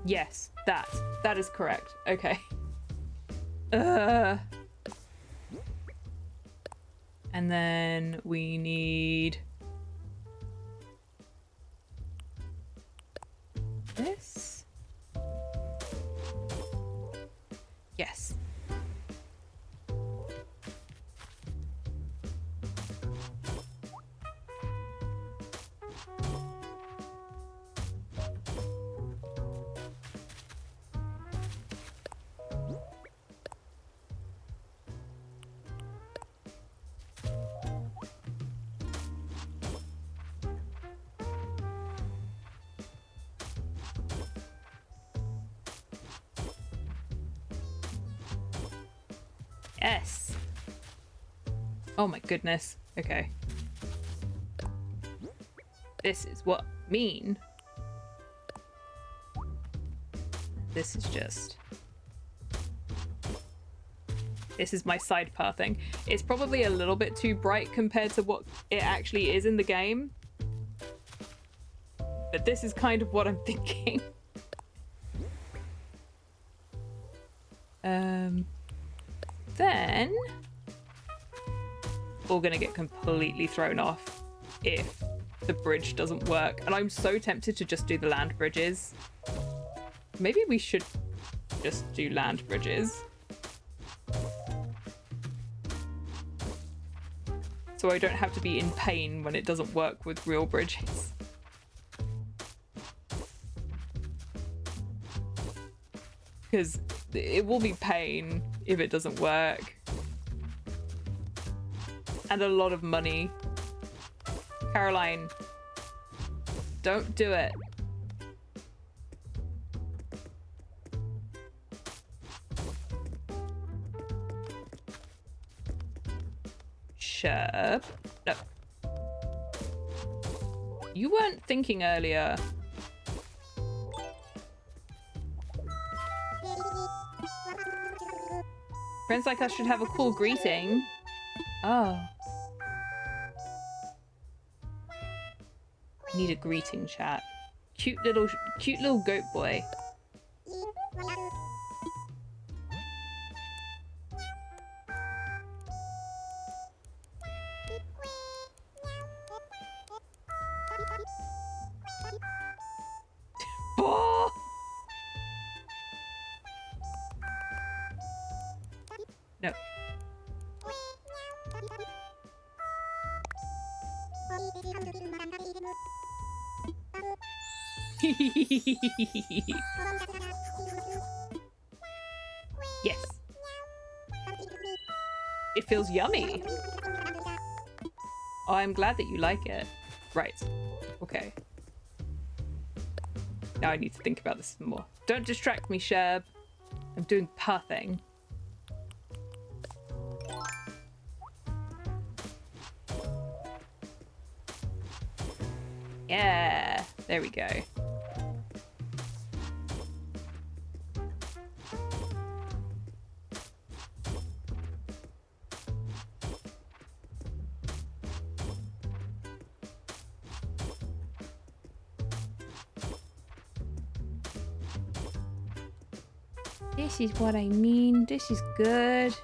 S1: Yes, that is correct. Okay. And then we need this. Yes. Yes. Oh my goodness. Okay. This is what I mean. This is just... This is my side pathing. It's probably a little bit too bright compared to what it actually is in the game. But this is kind of what I'm thinking. Then we're gonna get completely thrown off if the bridge doesn't work. And I'm so tempted to just do the land bridges. Maybe we should just do land bridges. So I don't have to be in pain when it doesn't work with real bridges. Because it will be pain if it doesn't work. And a lot of money. Caroline, don't do it. Sure. No. You weren't thinking earlier. Friends like us should have a cool greeting. Oh. Need a greeting chat. Cute little goat boy. Oh! No. Yes. It feels yummy. Oh, I'm glad that you like it. Right. Okay. Now I need to think about this some more. Don't distract me, Sherb. I'm doing pathing. Yeah, there we go. This is what I mean. This is good.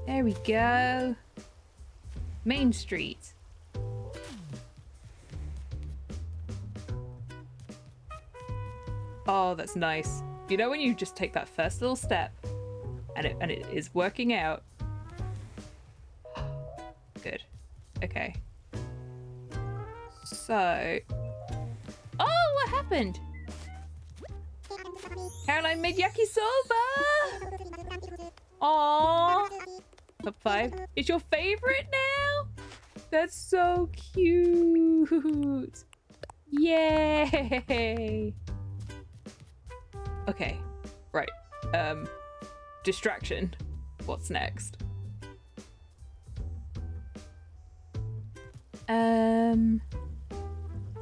S1: There we go. Main Street. Oh, that's nice. You know when you just take that first little step and it is working out. Good. Okay. So, oh, what happened? Caroline made yakisoba. Aww. Top 5. It's your favorite now? That's so cute. Yay. Okay. Right. Distraction. What's next?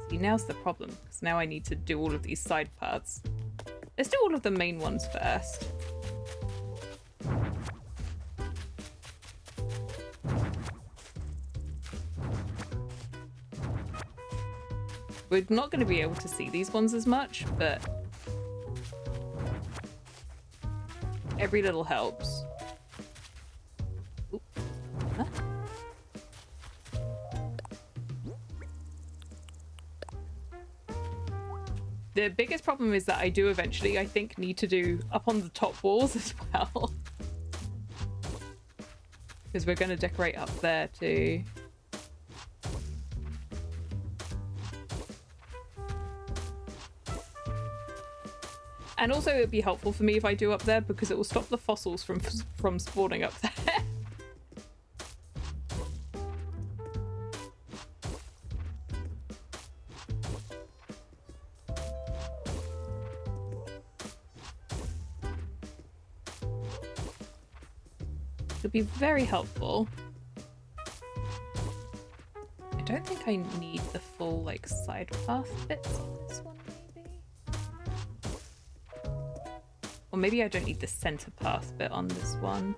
S1: See, now's the problem, because now I need to do all of these side paths. Let's do all of the main ones first. We're not going to be able to see these ones as much, but every little helps. Oop. Huh? The biggest problem is that I do eventually, I think, need to do up on the top walls as well. Because we're going to decorate up there too. And also it'd be helpful for me if I do up there because it will stop the fossils from spawning up there. It'll be very helpful. I don't think I need the full like side path bits on this one. Or maybe I don't need the center path bit on this one.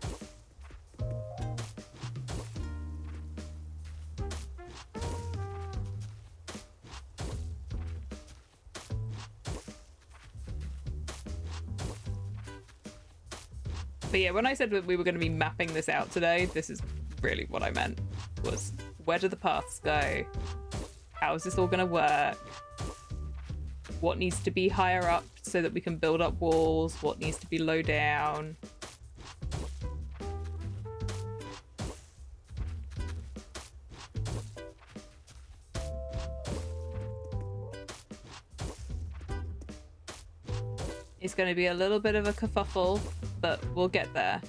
S1: But yeah, when I said that we were going to be mapping this out today, this is really what I meant, was where do the paths go? How is this all going to work? What needs to be higher up so that we can build up walls? What needs to be low down? It's going to be a little bit of a kerfuffle, but we'll get there.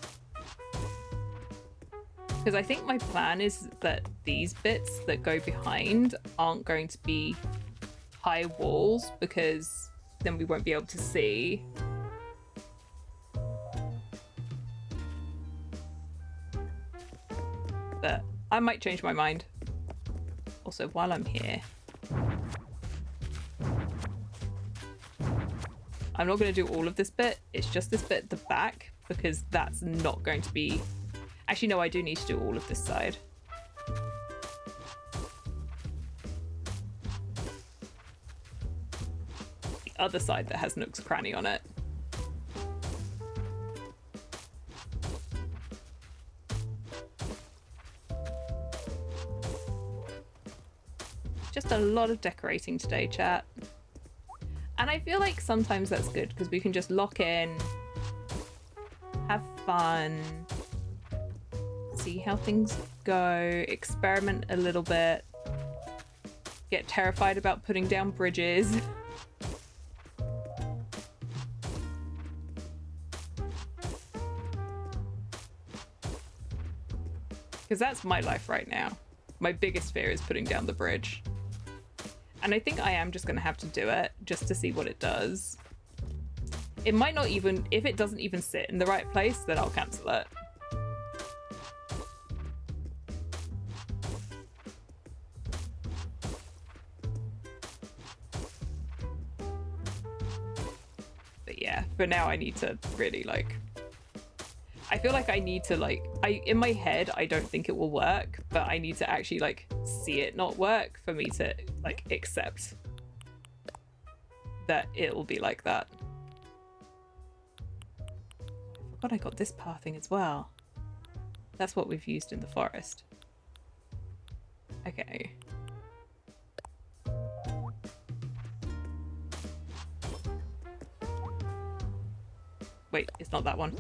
S1: Because I think my plan is that these bits that go behind aren't going to be high walls, because then we won't be able to see. But I might change my mind. Also, while I'm here, I'm not going to do all of this bit. It's just this bit at the back, because that's not going to be... Actually, no, I do need to do all of this side. The other side that has Nook's Cranny on it. Just a lot of decorating today, chat. And I feel like sometimes that's good, because we can just lock in, have fun, see how things go, experiment a little bit, get terrified about putting down bridges. Because that's my life right now. My biggest fear is putting down the bridge. And I think I am just going to have to do it just to see what it does. It might not even, if it doesn't even sit in the right place, then I'll cancel it. But yeah, for now I need to really I feel like I need to in my head, I don't think it will work, but I need to actually see it not work for me to accept that it will be like that. I forgot I got this pathing as well. That's what we've used in the forest. Okay. Wait, it's not that one.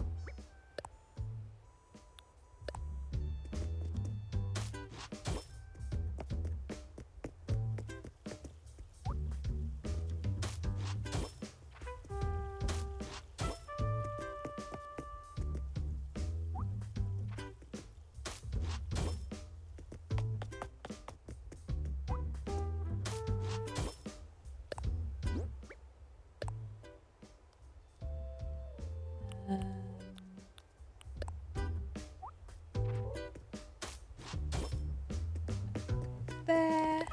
S1: There.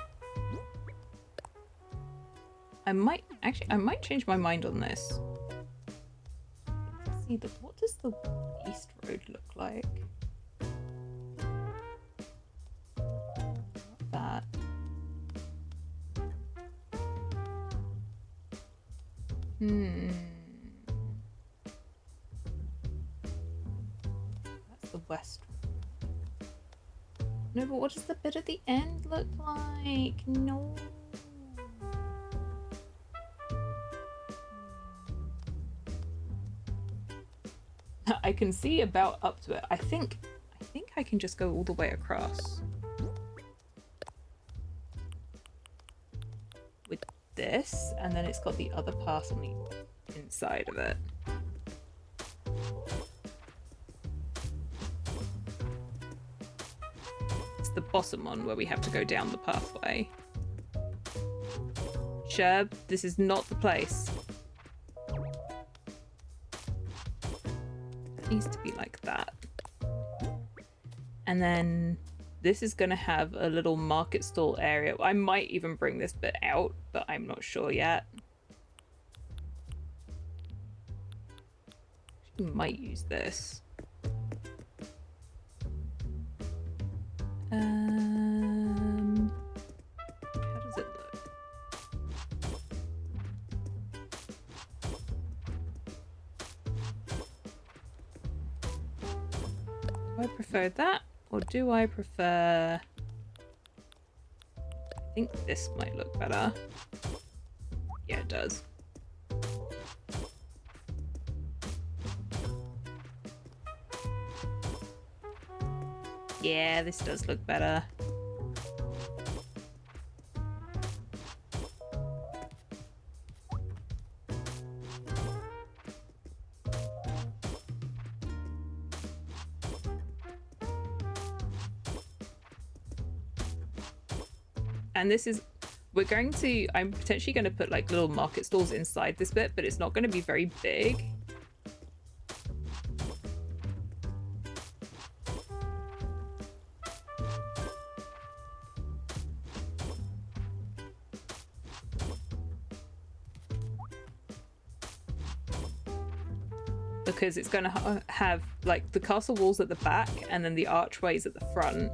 S1: I might change my mind on this. Let's see, what does the east road look like? Not that. That's the west. No, but what does the bit at the end look like? No. I can see about up to it. I think I can just go all the way across. With this, and then it's got the other path on the inside of it. The bottom one where we have to go down the pathway. Sherb, this is not the place. It needs to be like that. And then this is going to have a little market stall area. I might even bring this bit out, but I'm not sure yet. I might use this. How does it look? I prefer that, or do I prefer... I think this might look better. Yeah, it does. Yeah, this does look better. And this is, I'm potentially going to put like little market stalls inside this bit, but it's not going to be very big. Because it's going to have like the castle walls at the back and then the archways at the front.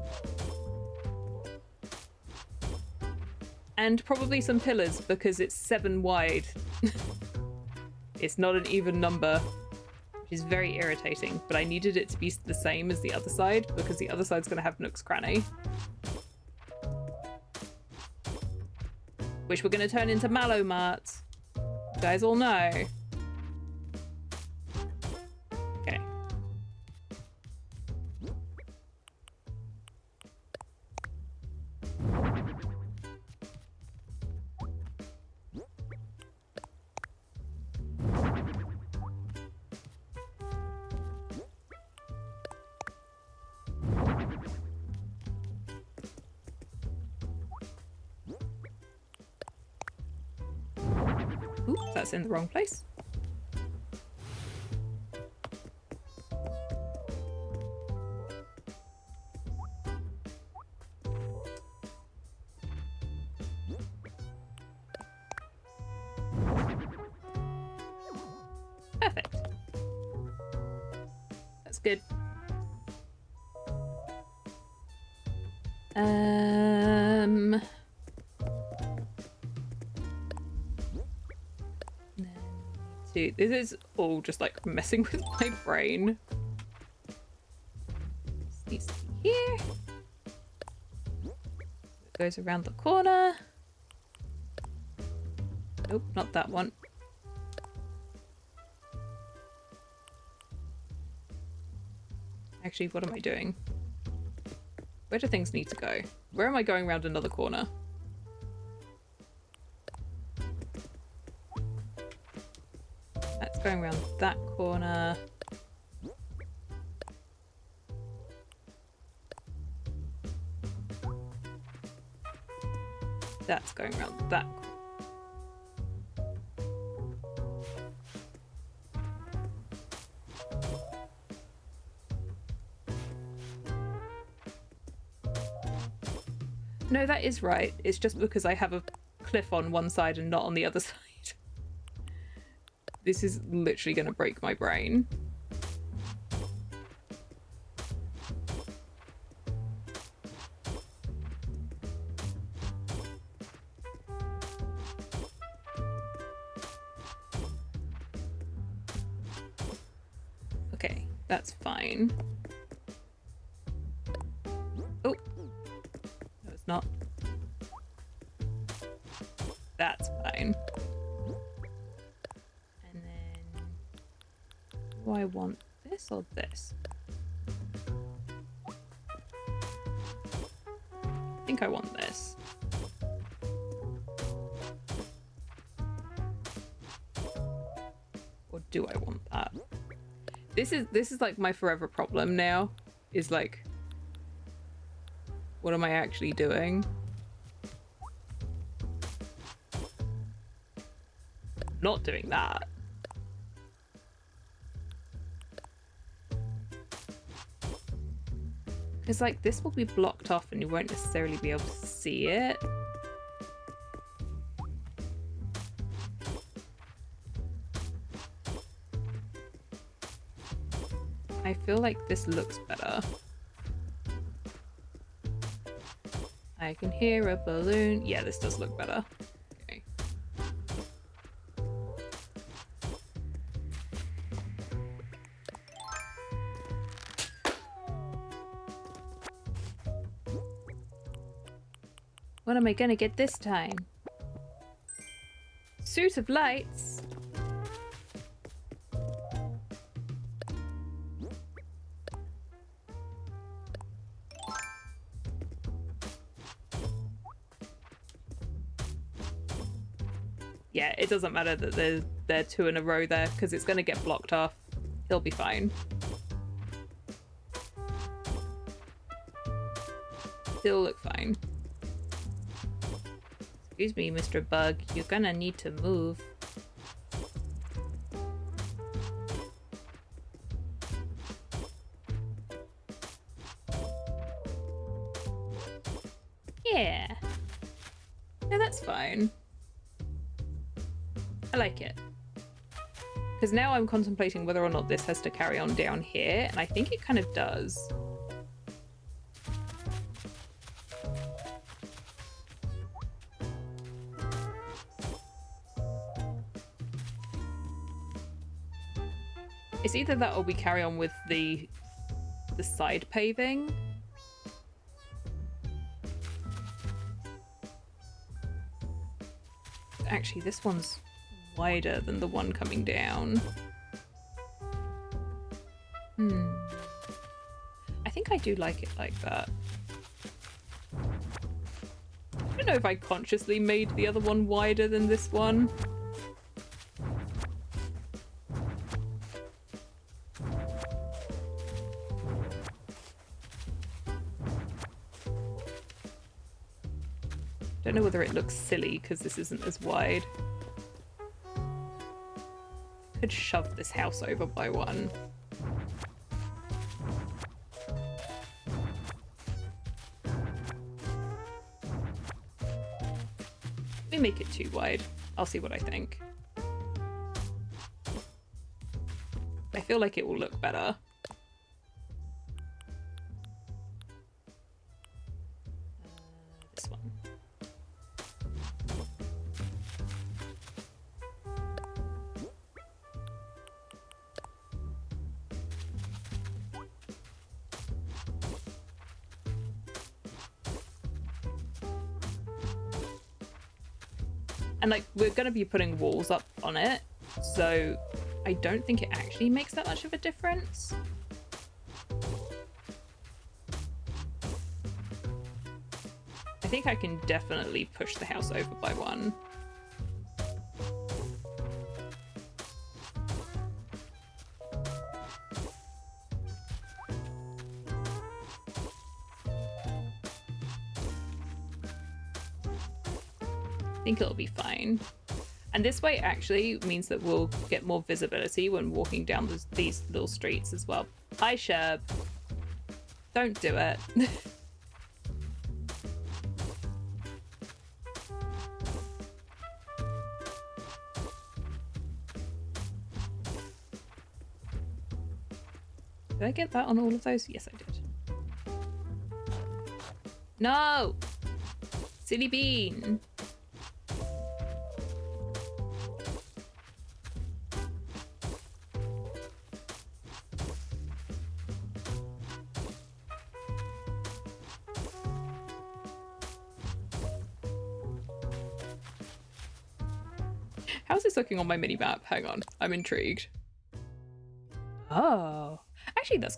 S1: And probably some pillars because it's 7 wide. It's not an even number, which is very irritating, but I needed it to be the same as the other side because the other side's going to have Nook's Cranny. Which we're going to turn into Mallow Marts. You guys all know. Okay. Oops, that's in the wrong place. Perfect. That's good. Dude, this is all just like messing with my brain. This needs to be here. It goes around the corner. Nope, not that one. Actually, what am I doing? Where do things need to go? Where am I going around another corner? That's going around that corner. That's going around that corner. No, that is right. It's just because I have a cliff on one side and not on the other side. This is literally going to break my brain. Okay, that's fine. Oh. No, it's not. That's fine. And then... do I want this or this? I think I want this. Or do I want that? This is like my forever problem now. Is like, what am I actually doing? Not doing that. Because like this will be blocked off and you won't necessarily be able to see it. I feel like this looks better. I can hear a balloon. Yeah, this does look better. Okay. What am I gonna get this time? Suit of lights. Yeah, it doesn't matter that they're 2 in a row there because it's gonna get blocked off. He'll be fine. He'll look fine. Excuse me, Mr. Bug. You're gonna need to move. Yeah. No, that's fine. I like it. Because now I'm contemplating whether or not this has to carry on down here, and I think it kind of does. It's either that or we carry on with the side paving. Actually, this one's wider than the one coming down. I think I do like it like that. I don't know if I consciously made the other one wider than this one. Don't know whether it looks silly because this isn't as wide. Could shove this house over by one. We make it too wide. I'll see what I think. I feel like it will look better. This one. And like, we're going to be putting walls up on it, so I don't think it actually makes that much of a difference. I think I can definitely push the house over by one. I think it'll be fine. And this way actually means that we'll get more visibility when walking down these little streets as well. Hi, Sherb. Don't do it. Did I get that on all of those? Yes, I did. No! Silly bean. How's this looking on my mini map? Hang on, I'm intrigued. Oh, actually that's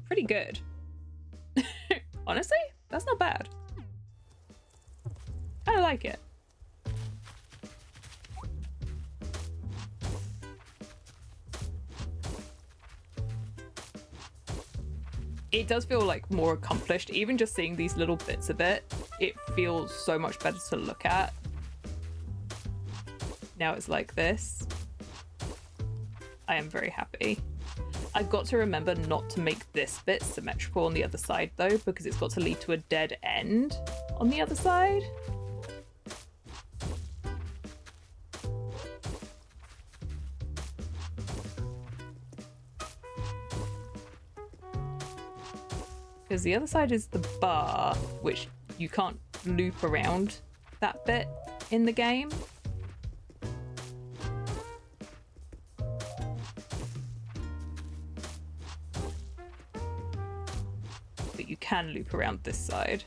S1: pretty good. Honestly, that's not bad. I like it. It does feel like more accomplished. Even just seeing these little bits of it, it feels so much better to look at. Now it's like this. I am very happy. I've got to remember not to make this bit symmetrical on the other side though, because it's got to lead to a dead end on the other side. Because the other side is the bar, which you can't loop around that bit in the game. But you can loop around this side.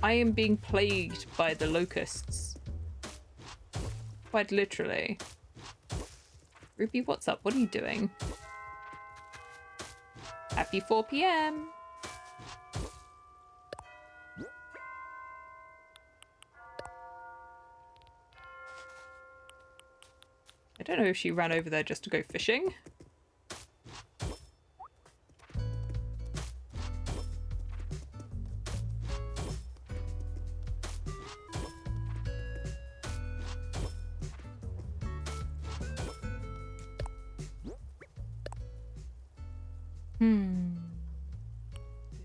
S1: I am being plagued by the locusts. Quite literally. Ruby, what's up? What are you doing? Happy 4 p.m. I don't know if she ran over there just to go fishing.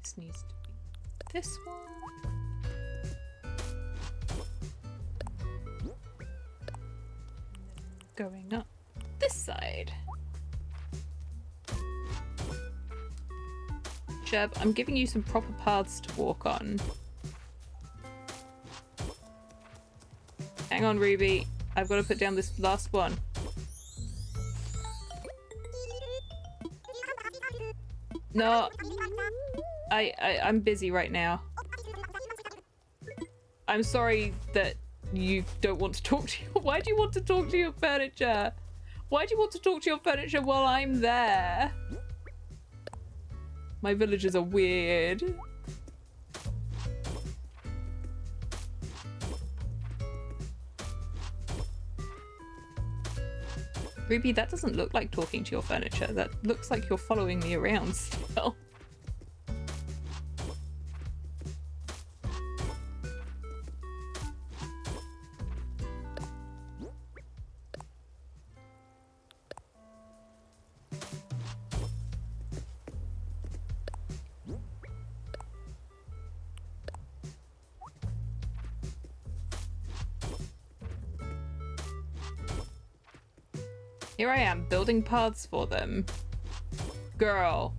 S1: This needs to be this one. Going up this side. Sheb, I'm giving you some proper paths to walk on. Hang on, Ruby. I've got to put down this last one. No. I'm busy right now. I'm sorry that you don't want to talk to your... Why do you want to talk to your furniture? Why do you want to talk to your furniture while I'm there? My villagers are weird. Ruby, that doesn't look like talking to your furniture. That looks like you're following me around still. Here I am, building paths for them. Girl.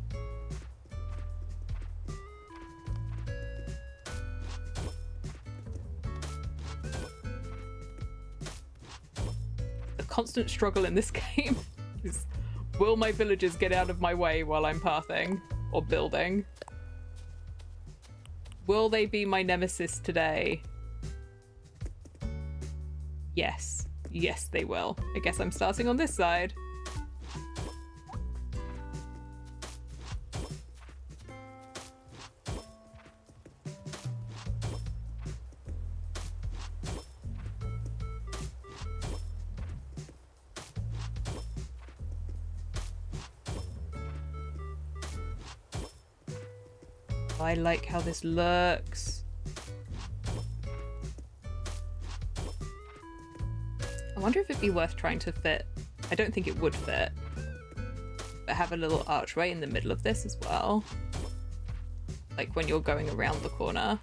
S1: The constant struggle in this game is, will my villagers get out of my way while I'm pathing or building? Will they be my nemesis today? Yes. Yes, they will. I guess I'm starting on this side. I like how this looks. I wonder if it'd be worth trying to fit. I don't think it would fit. But have a little archway in the middle of this as well. Like when you're going around the corner.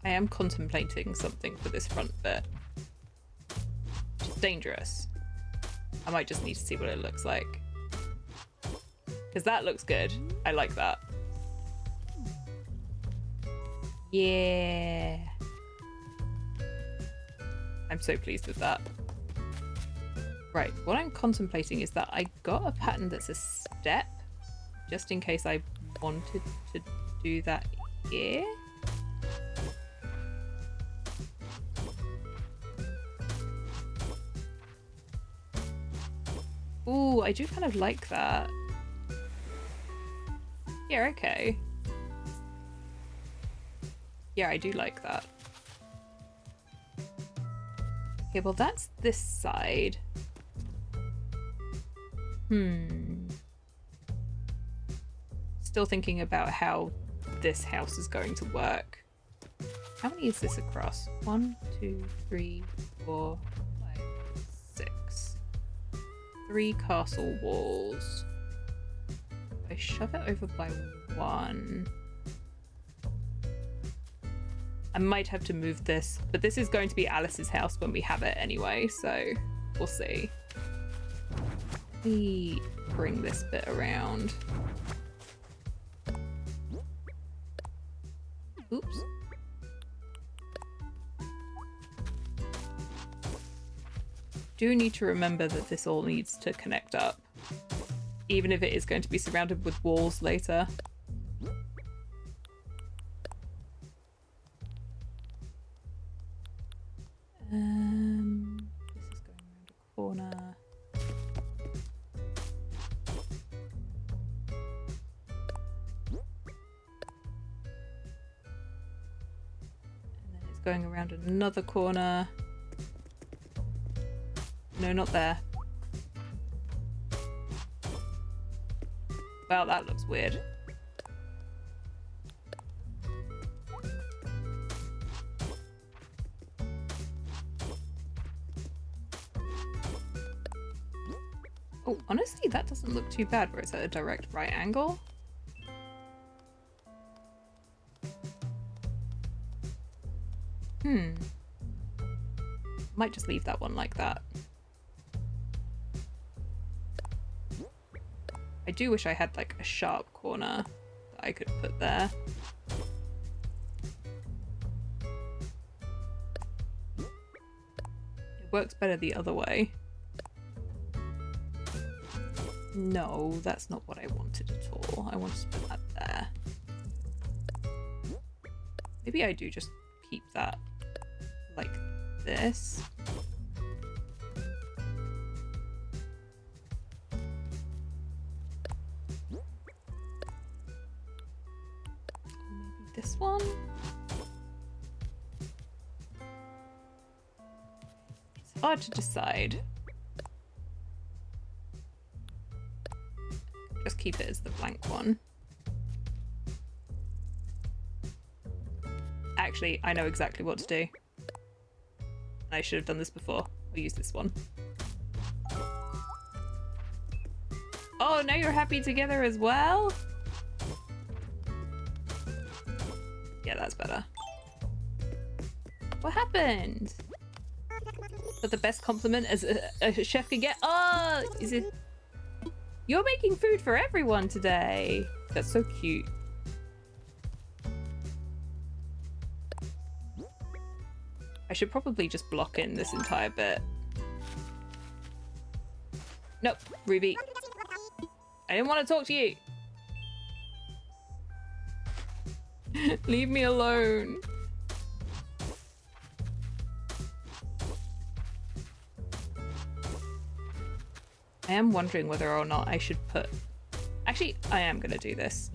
S1: I am contemplating something for this front bit. Which is dangerous. I might just need to see what it looks like. Because that looks good. I like that. Yeah. I'm so pleased with that. Right, what I'm contemplating is that I got a pattern that's a step, just in case I wanted to do that here. Ooh, I do kind of like that. Yeah, okay. Yeah, I do like that. Okay, well that's this side. Still thinking about how this house is going to work. How many is this across? 1, 2, 3, 4, 5, 6. 3 castle walls. I shove it over by 1. I might have to move this, but this is going to be Alice's house when we have it anyway, so we'll see. Let me bring this bit around. Oops. Do need to remember that this all needs to connect up, even if it is going to be surrounded with walls later. This is going around a corner. And then it's going around another corner. No, not there. Wow, that looks weird. Oh, honestly, that doesn't look too bad where it's at a direct right angle. Might just leave that one like that. I do wish I had like a sharp corner that I could put there. It works better the other way. No, that's not what I wanted at all. I wanted to put that there. Maybe I do just keep that like this. This one? It's hard to decide. Just keep it as the blank one. Actually, I know exactly what to do. I should have done this before. We'll use this one. Oh, now you're happy together as well? Yeah, that's better. What happened? But the best compliment as a chef can get. Oh, is it? You're making food for everyone today. That's so cute. I should probably just block in this entire bit. Nope, Ruby. I didn't want to talk to you. Leave me alone. I am wondering whether or not I should put... Actually, I am going to do this.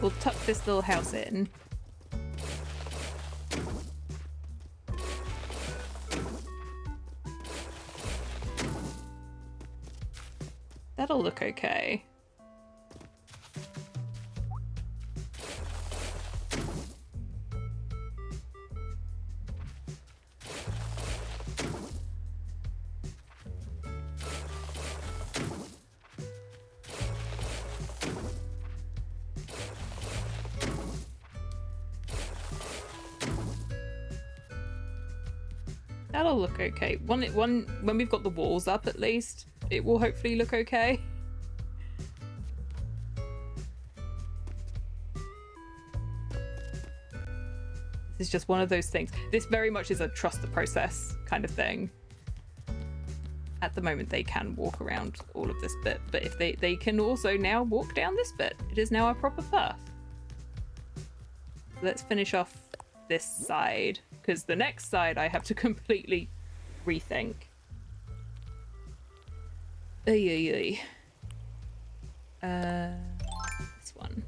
S1: We'll tuck this little house in. That'll look okay. That'll look okay. When we've got the walls up, at least, it will hopefully look okay. This is just one of those things. This very much is a trust the process kind of thing. At the moment, they can walk around all of this bit, but if they can also now walk down this bit. It is now a proper path. Let's finish off this side, because the next side I have to completely rethink. This one.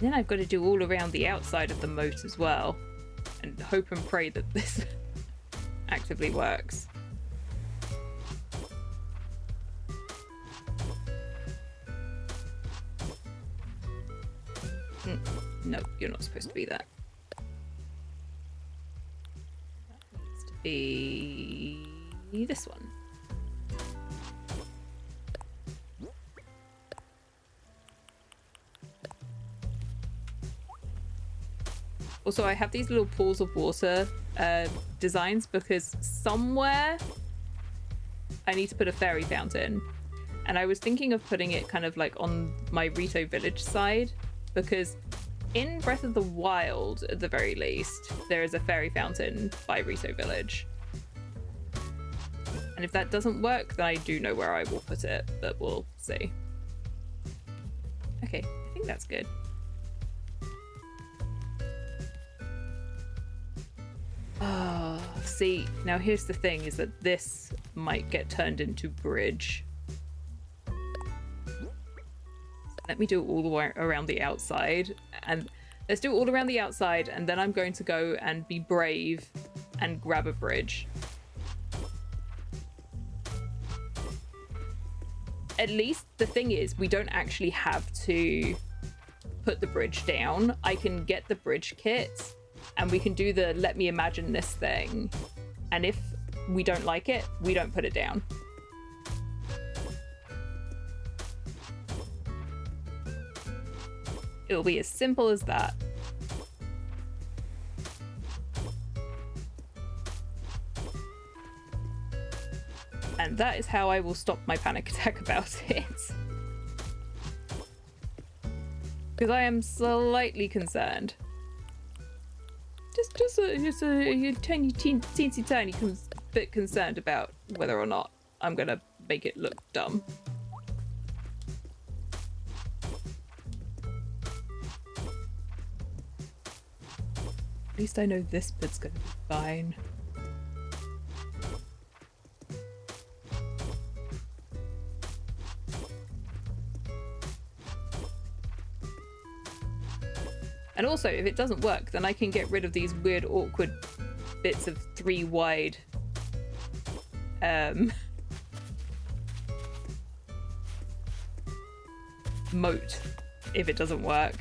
S1: Then I've got to do all around the outside of the moat as well, and hope and pray that this actively works. No, you're not supposed to be that. That needs to be this one. Also, I have these little pools of water designs because somewhere I need to put a fairy fountain. And I was thinking of putting it kind of like on my Rito village side, because in Breath of the Wild, at the very least, there is a fairy fountain by Rito village. And if that doesn't work, then I do know where I will put it, but we'll see. Okay, I think that's good. Oh, see, now here's the thing, is that this might get turned into bridge. Let me do it all the way around the outside, and let's do it all around the outside, and then I'm going to go and be brave and grab a bridge. At least the thing is, we don't actually have to put the bridge down. I can get the bridge kit, and we can do the let me imagine this thing. And if we don't like it, we don't put it down. It'll be as simple as that. And that is how I will stop my panic attack about it. Because I am slightly concerned. Just a tiny, teensy tiny bit concerned about whether or not I'm gonna make it look dumb. At least I know this bit's gonna be fine. And also, if it doesn't work, then I can get rid of these weird, awkward bits of 3 wide moat if it doesn't work,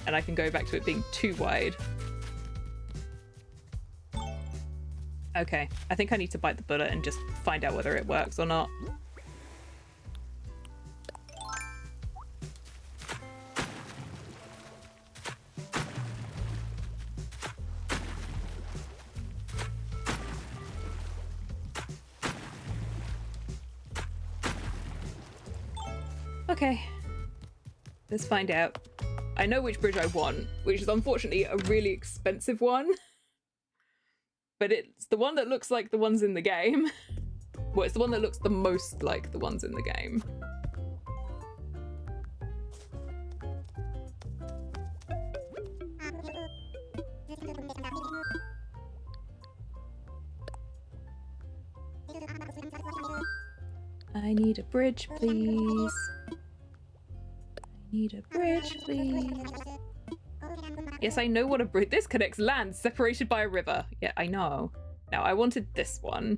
S1: and I can go back to it being 2 wide. Okay, I think I need to bite the bullet and just find out whether it works or not. Okay, let's find out. I know which bridge I want, which is unfortunately a really expensive one. But it's the one that looks like the ones in the game. Well, it's the one that looks the most like the ones in the game. I need a bridge, please. I need a bridge, please. Yes, I know what a bridge... This connects lands separated by a river. Yeah, I know. Now, I wanted this one.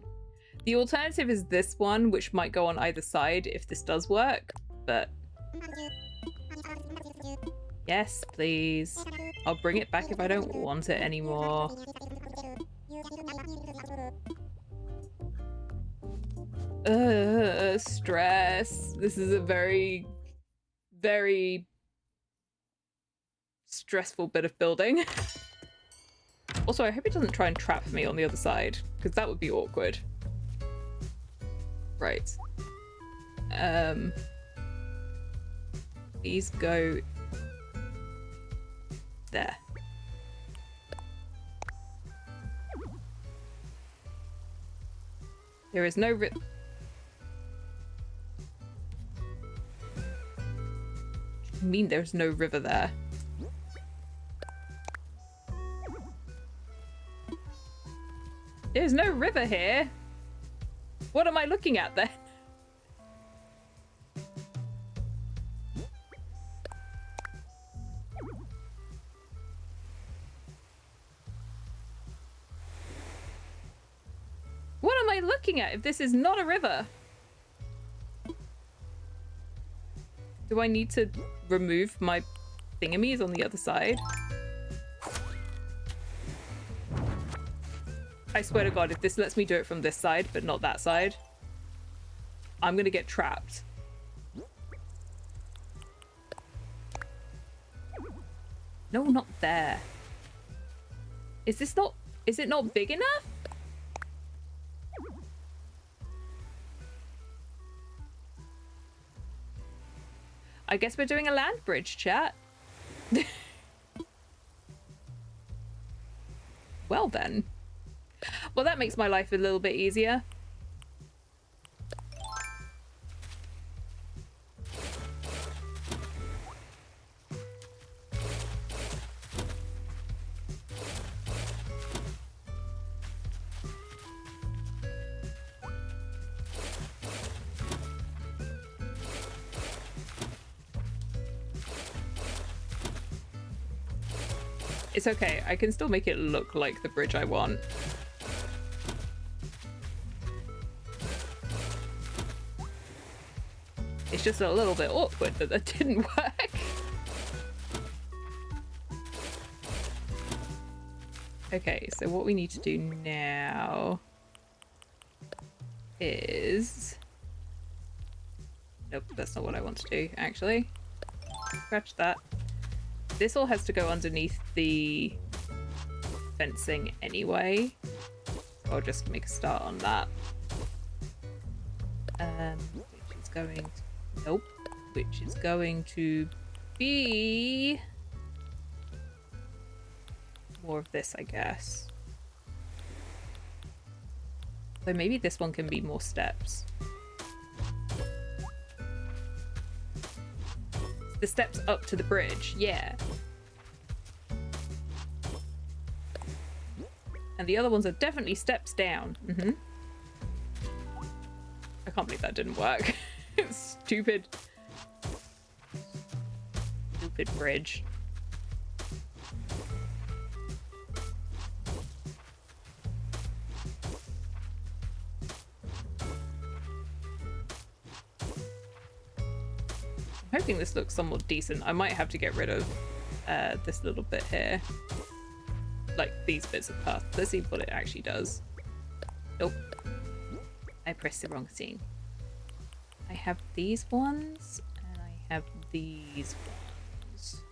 S1: The alternative is this one, which might go on either side if this does work, but... Yes, please. I'll bring it back if I don't want it anymore. Stress. This is a very, very stressful bit of building. Also, I hope it doesn't try and trap me on the other side, because that would be awkward. Right. Please go there. There is no I mean there's no river there. There's no river here. What am I looking at then? What am I looking at if this is not a river? Do I need to remove my thingamies on the other side. I swear to God, if this lets me do it from this side, but not that side, I'm gonna get trapped. No, not there. Is it not big enough? I guess we're doing a land bridge, chat. Well then. Well, that makes my life a little bit easier. It's okay, I can still make it look like the bridge I want. It's just a little bit awkward that that didn't work. Okay, so what we need to do now is... Nope, that's not what I want to do, actually. Scratch that. This all has to go underneath the fencing anyway. So I'll just make a start on that. Which is going to... Nope. Which is going to be... more of this, I guess. So maybe this one can be more steps. The steps up to the bridge, yeah. And the other ones are definitely steps down. I can't believe that didn't work. It's stupid. Stupid bridge. I'm hoping this looks somewhat decent. I might have to get rid of this little bit here. Like these bits of path. Let's see what it actually does. Nope. I pressed the wrong thing. I have these ones and I have these ones.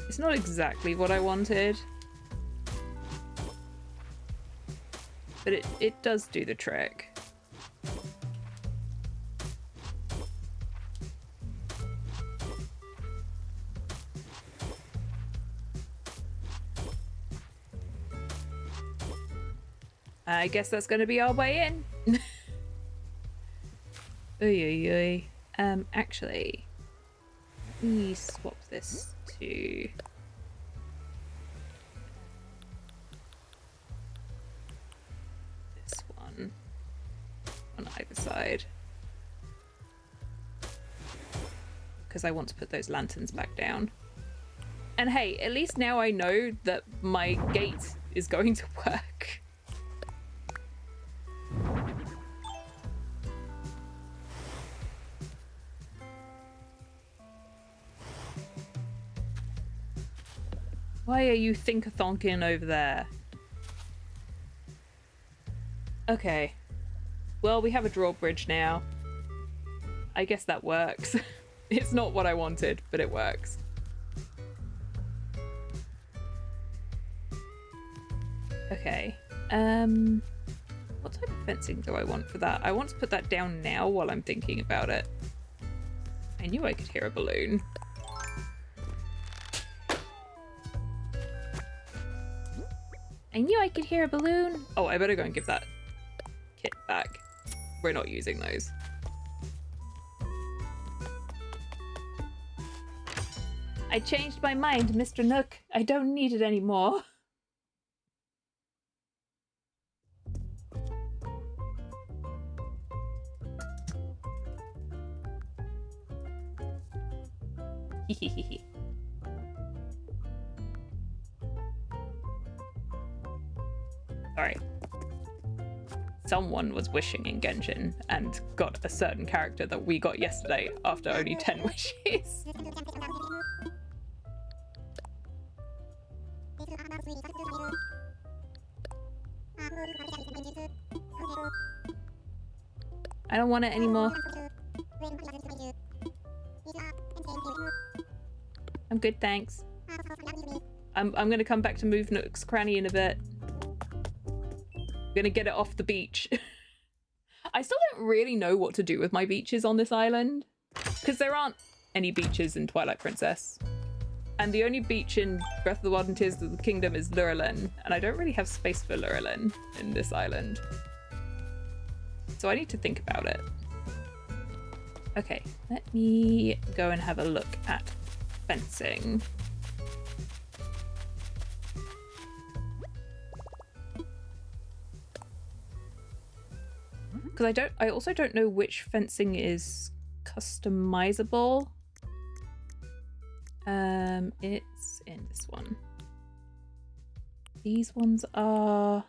S1: It's not exactly what I wanted, but it does do the trick. I guess that's going to be our way in. Oy, oy, oy. Actually, let me swap this to... this one on either side. Because I want to put those lanterns back down. And hey, at least now I know that my gate is going to work. Why are you think-a-thonking over there? Okay. Well, we have a drawbridge now. I guess that works. It's not what I wanted, but it works. Okay. What type of fencing do I want for that? I want to put that down now while I'm thinking about it. I knew I could hear a balloon. I knew I could hear a balloon. Oh, I better go and give that kit back. We're not using those. I changed my mind, Mr. Nook. I don't need it anymore. Hehehe. Sorry. Someone was wishing in Genshin and got a certain character that we got yesterday after only 10 wishes. I don't want it anymore. I'm good, thanks. I'm gonna come back to Move Nook's Cranny in a bit. I'm gonna get it off the beach. I still don't really know what to do with my beaches on this island, because there aren't any beaches in Twilight Princess. And the only beach in Breath of the Wild and Tears of the Kingdom is Lurelin, and I don't really have space for Lurelin in this island. So I need to think about it. Okay, let me go and have a look at fencing. Because I also don't know which fencing is customizable. It's in this one. These ones are...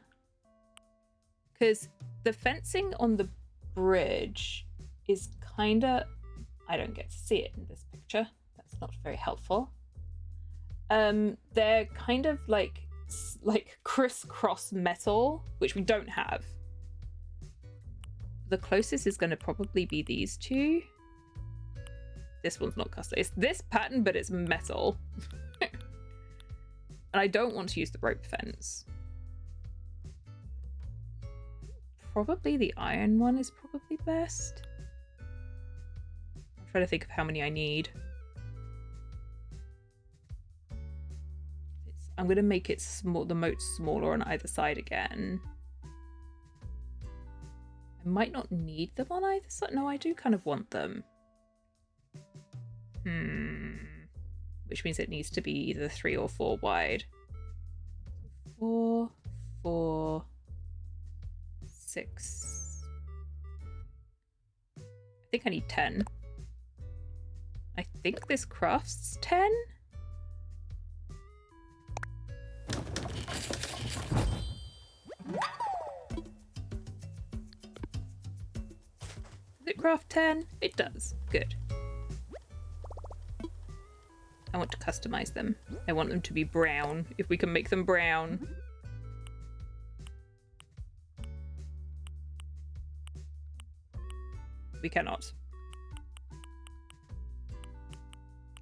S1: Because the fencing on the bridge is kinda... I don't get to see it in this picture. That's not very helpful. They're kind of like crisscross metal, which we don't have. The closest is going to probably be these two. This one's not custom. It's this pattern, but it's metal. And I don't want to use the rope fence. Probably the iron one is probably best. I'm trying to think of how many I need. I'm going to make it small, the moat smaller on either side again. I might not need them on either side. No, I do kind of want them. Which means it needs to be either 3 or 4 wide. 4, 4, 6. I think I need 10. I think this crafts 10? Does it craft 10? It does. Good. I want to customize them. I want them to be brown, if we can make them brown. We cannot.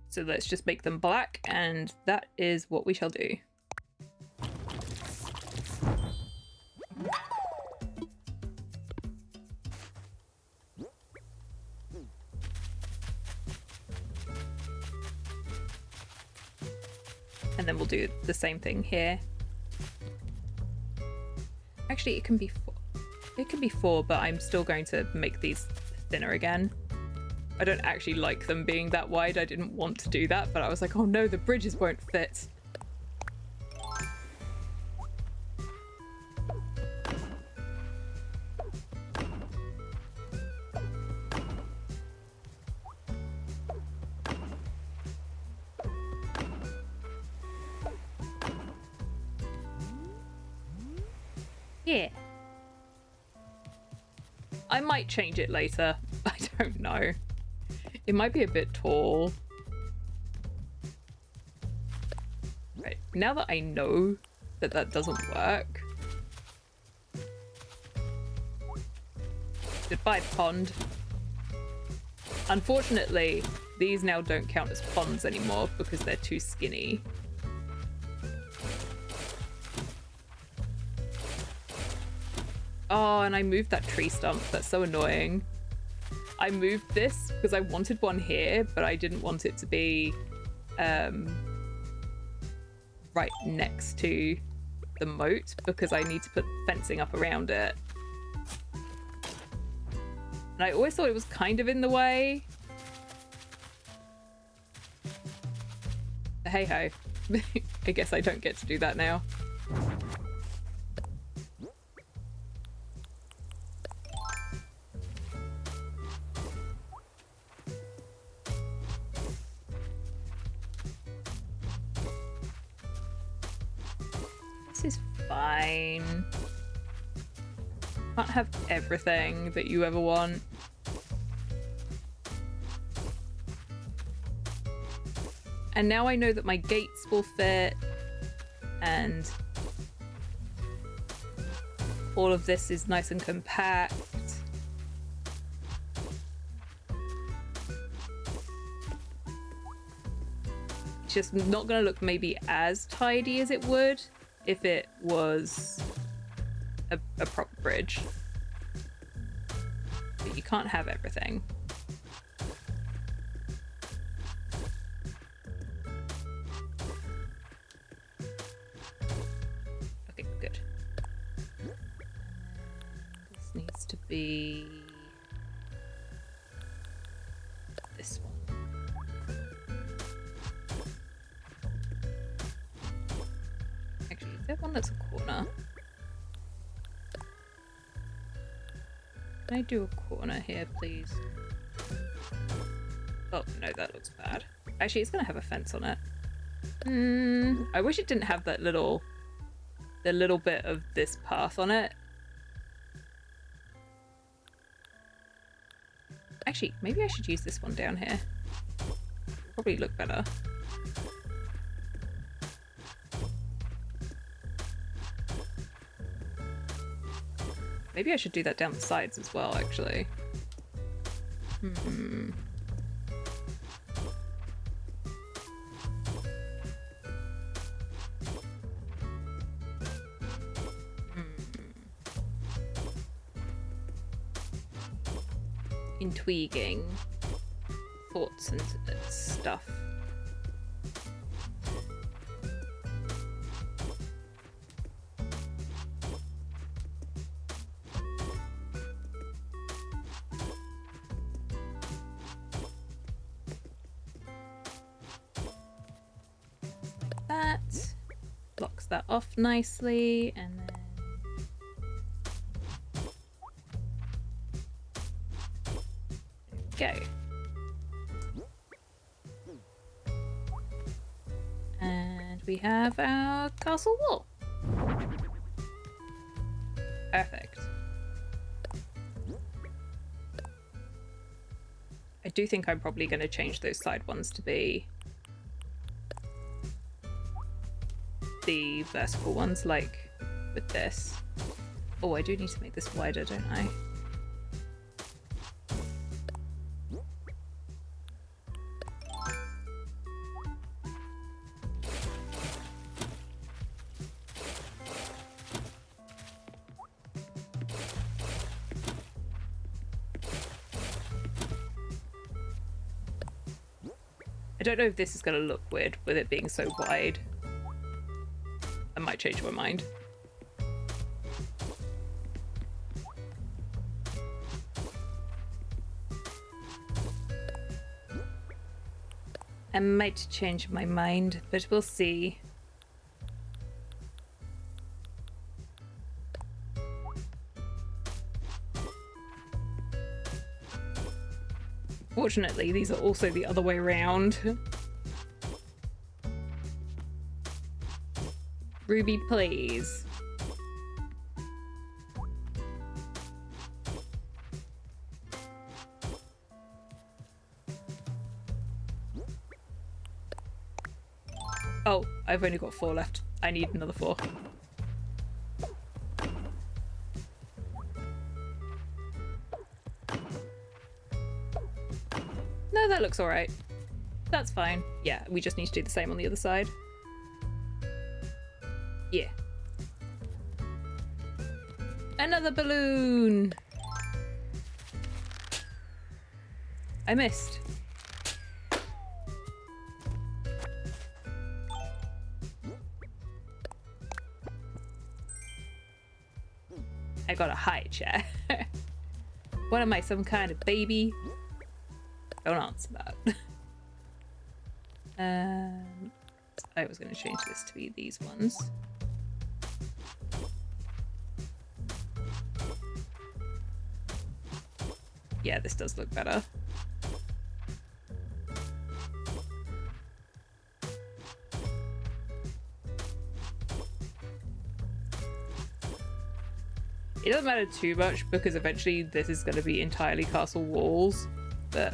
S1: So let's just make them black, and that is what we shall do. And then we'll do the same thing here. Actually, it can be 4. It can be 4, but I'm still going to make these thinner again. I don't actually like them being that wide. I didn't want to do that, but I was like, oh no, the bridges won't fit. Yeah. I might change it later. I don't know. It might be a bit tall. Right, now that I know that that doesn't work. Goodbye, pond. Unfortunately, these now don't count as ponds anymore because they're too skinny. Oh, and I moved that tree stump. That's so annoying. I moved this because I wanted one here, but I didn't want it to be right next to the moat because I need to put fencing up around it. And I always thought it was kind of in the way. Hey ho. I guess I don't get to do that now. This is fine. Can't have everything that you ever want. And now I know that my gates will fit, and all of this is nice and compact. It's just not gonna look maybe as tidy as it would if it was a proper bridge. But you can't have everything. Okay, good. This needs to be this one. Actually, is there one that's a corner? Can I do a corner here, please? Oh, no, that looks bad. Actually, it's gonna have a fence on it. I wish it didn't have that the little bit of this path on it. Actually, maybe I should use this one down here. It'll probably look better. Maybe I should do that down the sides as well, actually. Intriguing thoughts and stuff. That blocks that off nicely, and then there we go. And we have our castle wall. Perfect. I do think I'm probably going to change those side ones to be the vertical ones, like with this. Oh, I do need to make this wider, don't I? I don't know if this is going to look weird with it being so wide. I might change my mind. I might change my mind, but we'll see. Fortunately, these are also the other way around. Ruby, please. Oh, I've only got 4 left. I need another 4. No, that looks alright. That's fine. Yeah, we just need to do the same on the other side. Yeah. Another balloon! I missed. I got a high chair. What am I, some kind of baby? Don't answer that. I was going to change this to be these ones. Yeah, this does look better. It doesn't matter too much because eventually this is going to be entirely castle walls, but...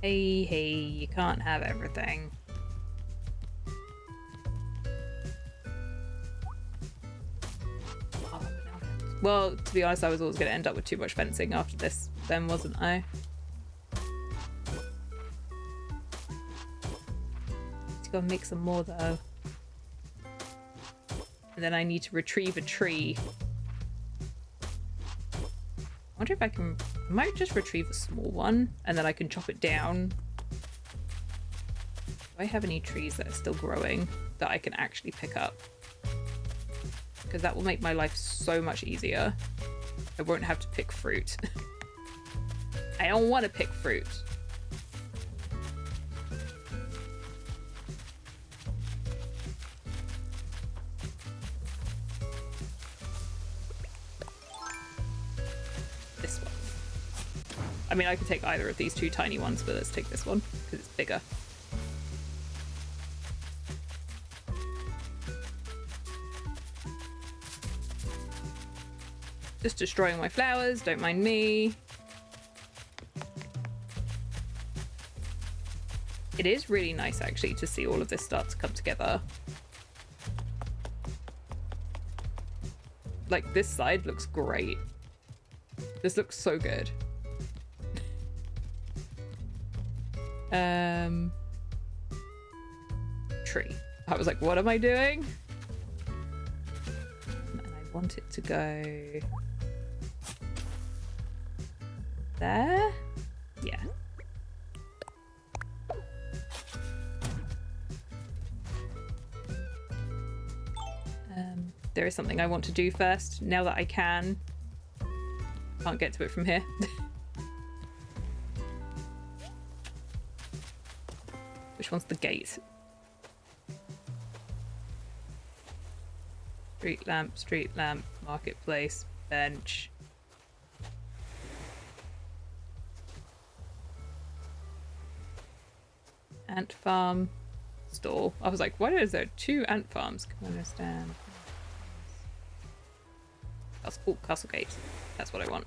S1: Hey, you can't have everything. Well, to be honest, I was always going to end up with too much fencing after this, then, wasn't I? Let's go and make some more, though. And then I need to retrieve a tree. I wonder if I can... I might just retrieve a small one, and then I can chop it down. Do I have any trees that are still growing that I can actually pick up? Because that will make my life so much easier. I won't have to pick fruit. I don't want to pick fruit. This one. I mean, I could take either of these two tiny ones, but let's take this one because it's bigger. Just destroying my flowers, don't mind me. It is really nice actually to see all of this start to come together. Like this side looks great. This looks so good. Tree. I was like, what am I doing? And I want it to go there? Yeah. There is something I want to do first, now that I can. Can't get to it from here. Which one's the gate? Street lamp, marketplace, bench. Ant farm, stall. I was like, why is there 2 ant farms? Can I understand? Castle gate. That's what I want.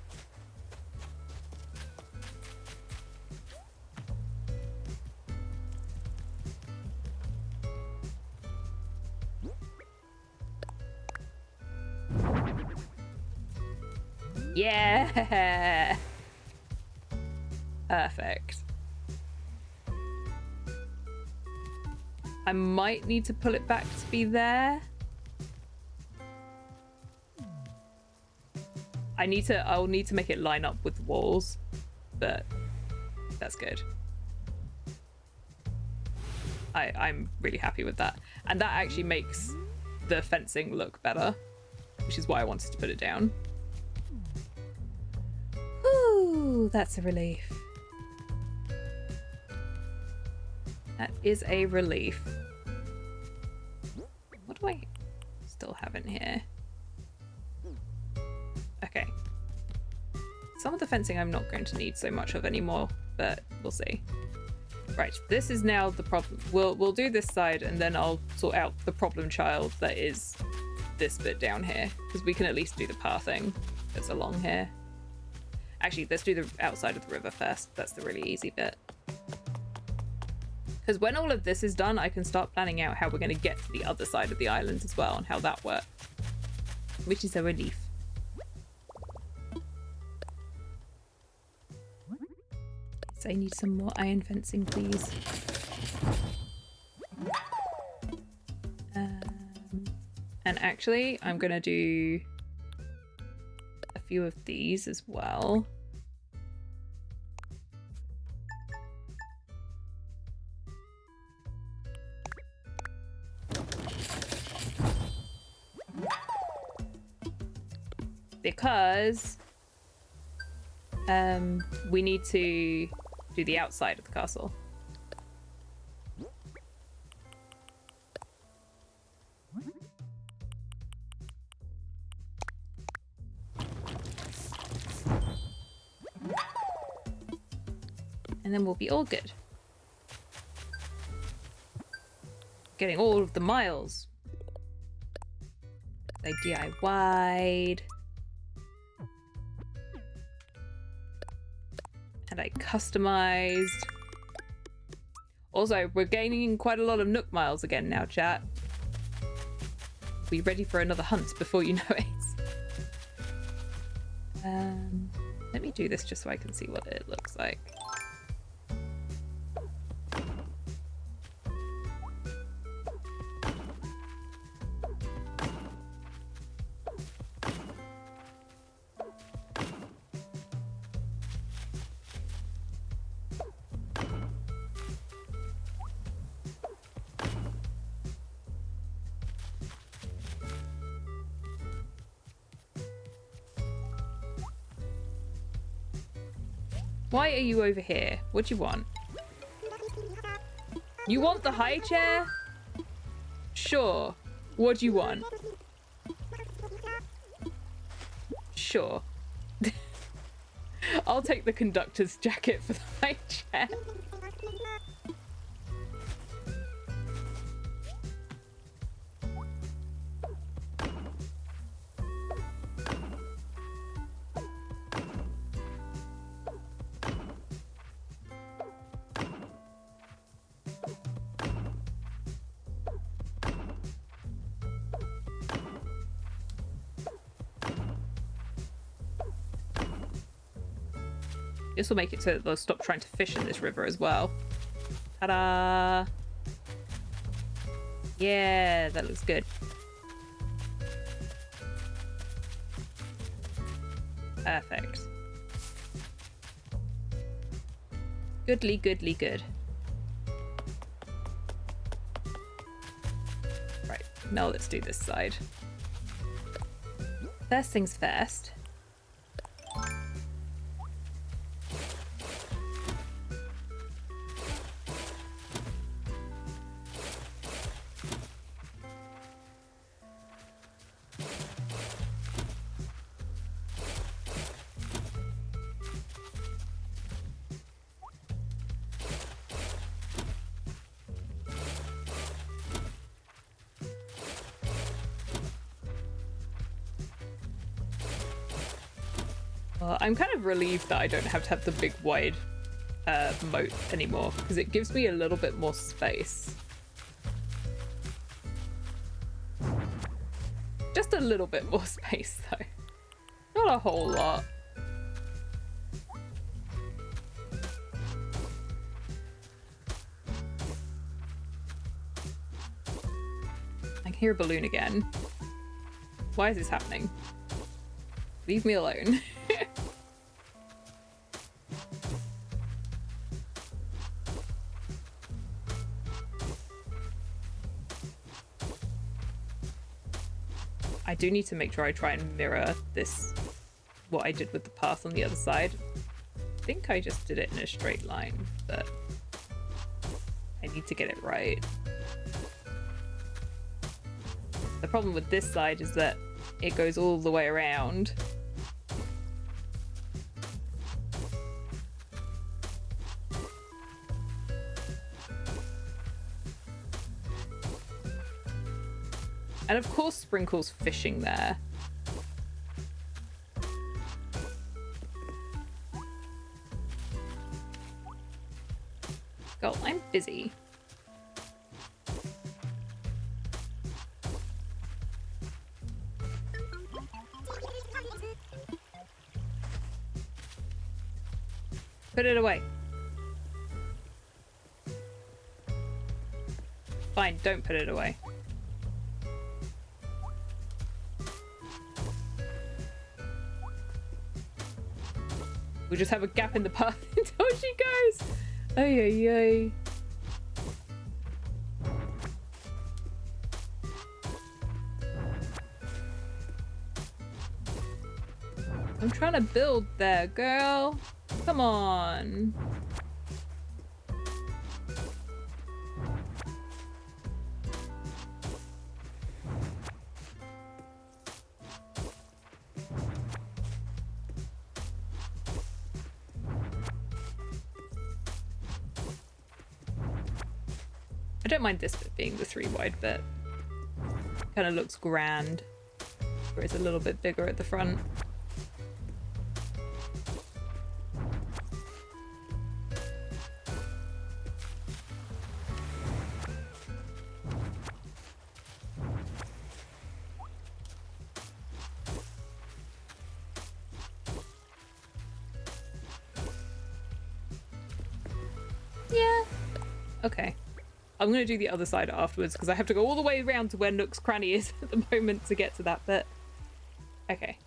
S1: Yeah! Perfect. I might need to pull it back to be there. I'll need to make it line up with the walls, but that's good. I'm really happy with that. And that actually makes the fencing look better, which is why I wanted to put it down. Ooh, that's a relief. That is a relief. What do I still have in here? Okay. Some of the fencing I'm not going to need so much of anymore, but we'll see. Right, this is now the problem. We'll do this side and then I'll sort out the problem child that is this bit down here, because we can at least do the pathing that's along here. Actually, let's do the outside of the river first. That's the really easy bit. Because when all of this is done, I can start planning out how we're going to get to the other side of the island as well and how that works. Which is a relief. So I need some more iron fencing, please. And actually, I'm going to do a few of these as well. Because we need to do the outside of the castle. And then we'll be all good. Getting all of the miles. I DIY'd. And I customized. Also, we're gaining quite a lot of Nook miles again now, chat. Be ready for another hunt before you know it. Let me do this just so I can see what it looks like. Why are you over here? What do you want? You want the high chair? Sure. What do you want? Sure. I'll take the conductor's jacket for the high chair. This will make it so that they'll stop trying to fish in this river as well. Ta-da! Yeah, that looks good. Perfect. Goodly, goodly, good. Right, now let's do this side. First things first. I'm kind of relieved that I don't have to have the big wide moat anymore, because it gives me a little bit more space. Just a little bit more space though. Not a whole lot. I can hear a balloon again. Why is this happening? Leave me alone. I do need to make sure I try and mirror this, what I did with the path on the other side. I think I just did it in a straight line, but I need to get it right. The problem with this side is that it goes all the way around. And of course Sprinkle's fishing there. Girl, I'm busy. Put it away. Fine, don't put it away. We just have a gap in the path until she goes. Ay, ay, ay. I'm trying to build there, girl. Come on. I don't mind this bit being the 3 wide bit. Kind of looks grand. Or it's a little bit bigger at the front. Yeah. Okay. I'm going to do the other side afterwards because I have to go all the way around to where Nook's Cranny is at the moment to get to that bit. Okay.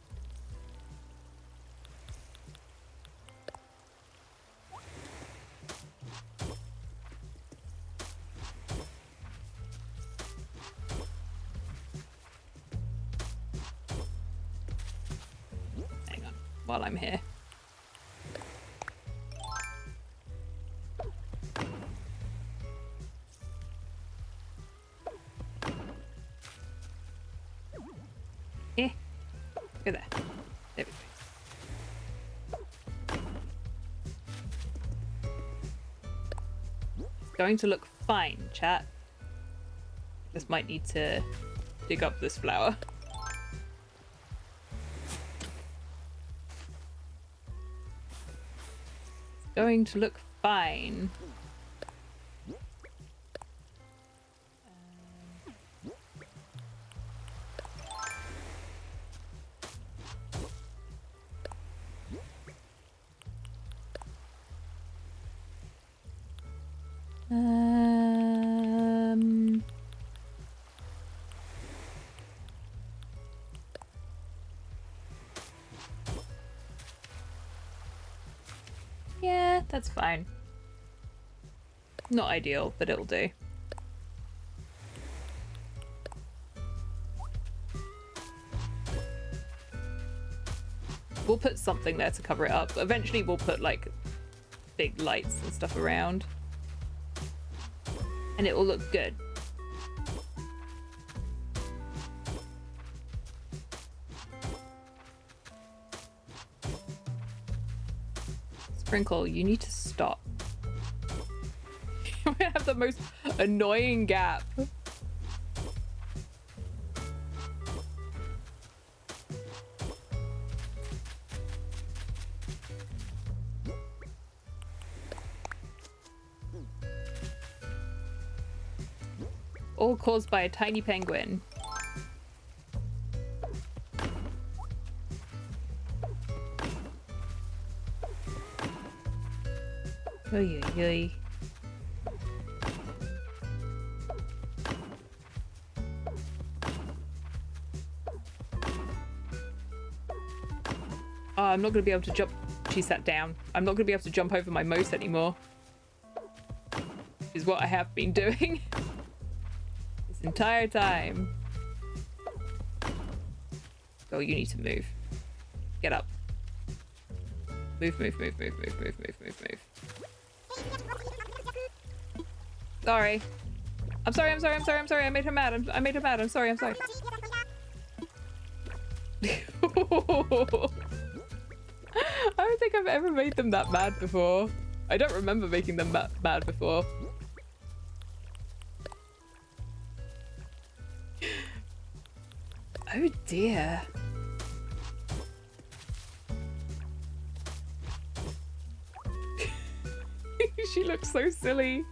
S1: Hang on, while I'm here. Go there. There we go. It's going to look fine, chat. This might need to dig up this flower. It's going to look fine. Yeah, that's fine. Not ideal, but it'll do. We'll put something there to cover it up. Eventually we'll put like big lights and stuff around. And it will look good. Sprinkle, you need to stop. We have the most annoying gap. All caused by a tiny penguin. Oy, oy, oy. Oh, I'm not going to be able to jump. She sat down. I'm not going to be able to jump over my moat anymore. Which is what I have been doing this entire time. Oh, you need to move. Get up. Move, move, move, move, move, move, move, move, move. Sorry. I'm sorry, I'm sorry, I'm sorry, I'm sorry. I made her mad. I made her mad. I'm sorry, I'm sorry. I don't think I've ever made them that mad before. I don't remember making them mad before. Oh dear. She looks so silly.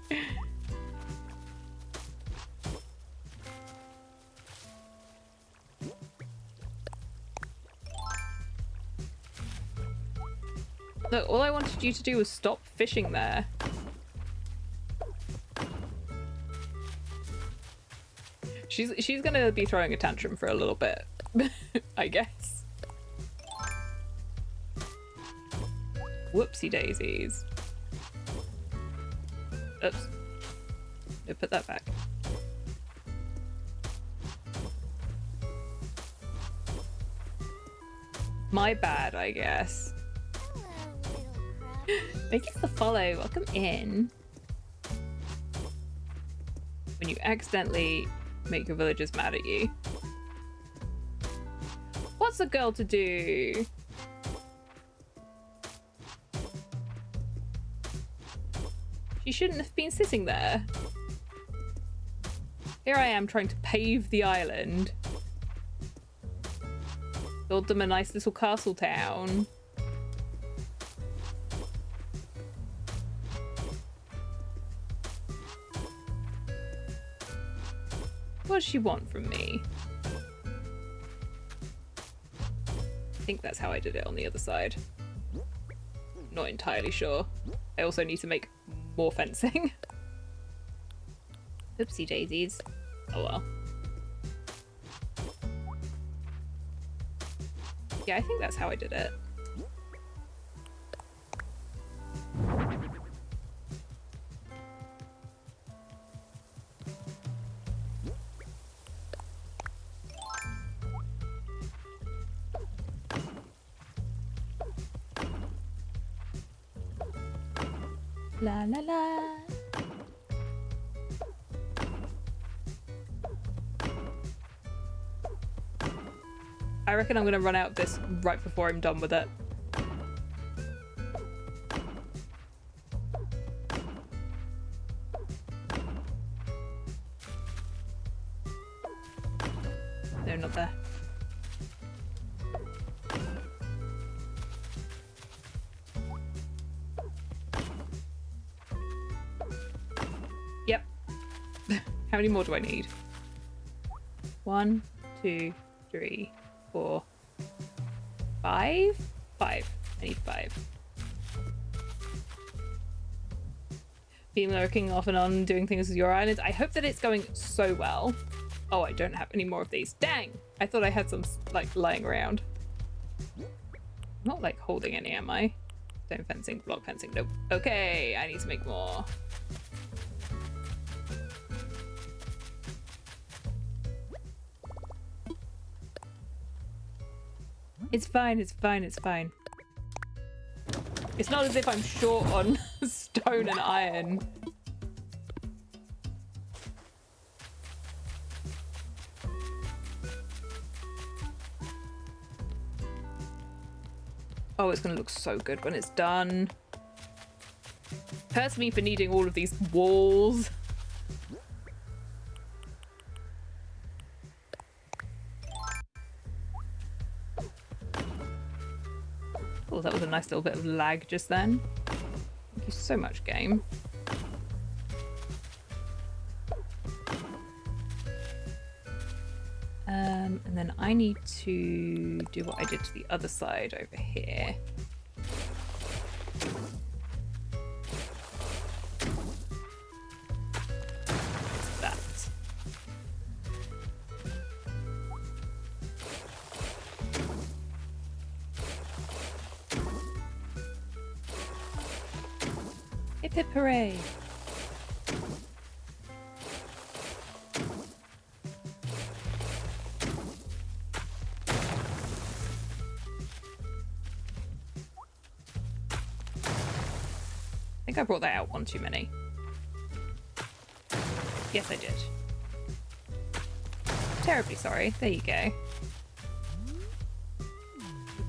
S1: Look, all I wanted you to do was stop fishing there. She's gonna be throwing a tantrum for a little bit, I guess. Whoopsie daisies. Oops. No, put that back. My bad, I guess. Thank you for the follow. Welcome in. When you accidentally make your villagers mad at you. What's a girl to do? She shouldn't have been sitting there. Here I am trying to pave the island. Build them a nice little castle town. What does she want from me? I think that's how I did it on the other side. Not entirely sure. I also need to make more fencing. Oopsie daisies. Oh well. Yeah, I think that's how I did it. La la la. I reckon I'm gonna run out of this right before I'm done with it. No, not there. Yep. How many more do I need? 1, 2, 3, 4, 5? 5. I need 5. Been lurking off and on doing things with your island. I hope that it's going so well. Oh, I don't have any more of these. Dang! I thought I had some, like, lying around. Not, like, holding any, am I? Stone fencing, block fencing. Nope. Okay, I need to make more. It's fine, it's fine, it's fine. It's not as if I'm short on stone and iron. Oh, it's gonna look so good when it's done. Curse me for needing all of these walls. Oh, that was a nice little bit of lag just then. Thank you so much, game. And then I need to do what I did to the other side over here. That. Hip hip hooray! I think I brought that out one too many. Yes, I did. Terribly sorry. There you go.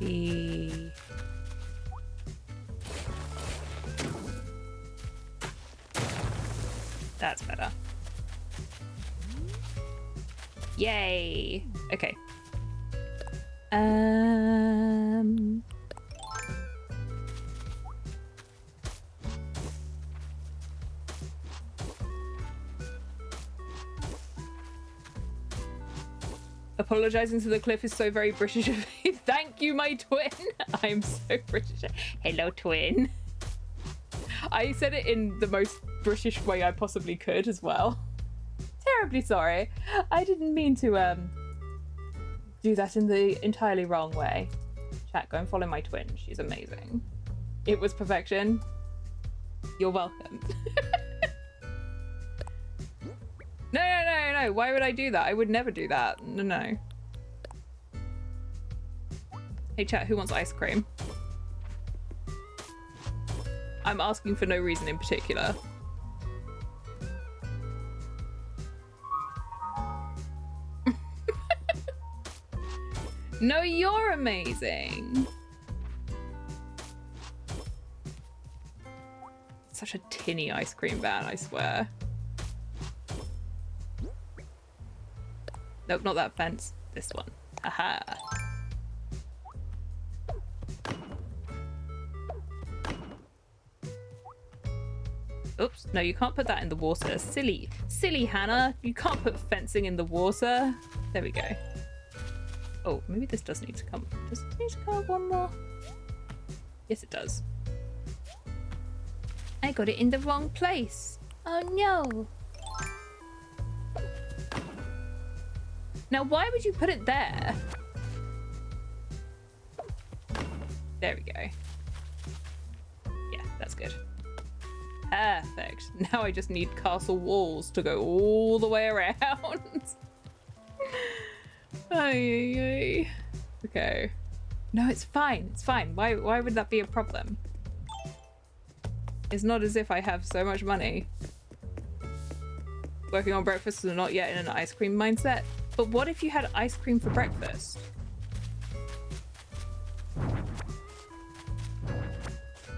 S1: Maybe... That's better. Yay! Okay. Apologizing to the cliff is so very British of me. Thank you, my twin. I'm so British. Hello, twin. I said it in the most British way I possibly could as well. Terribly sorry. I didn't mean to do that in the entirely wrong way. Chat, go and follow my twin. She's amazing. It was perfection. You're welcome. No. Why would I do that? I would never do that. No. Hey chat, who wants ice cream? I'm asking for no reason in particular. No, you're amazing. Such a tinny ice cream van, I swear. Nope, not that fence. This one. Aha. Oops, no, you can't put that in the water. Silly Hannah. You can't put fencing in the water. There we go. Oh, maybe this does need to come. Does it need to come one more? Yes, it does. I got it in the wrong place. Oh no. Now, why would you put it there? There we go. Yeah, that's good. Perfect. Now I just need castle walls to go all the way around. Ay. Okay. No, it's fine. It's fine. Why would that be a problem? It's not as if I have so much money. Working on breakfast is not yet in an ice cream mindset. But what if you had ice cream for breakfast?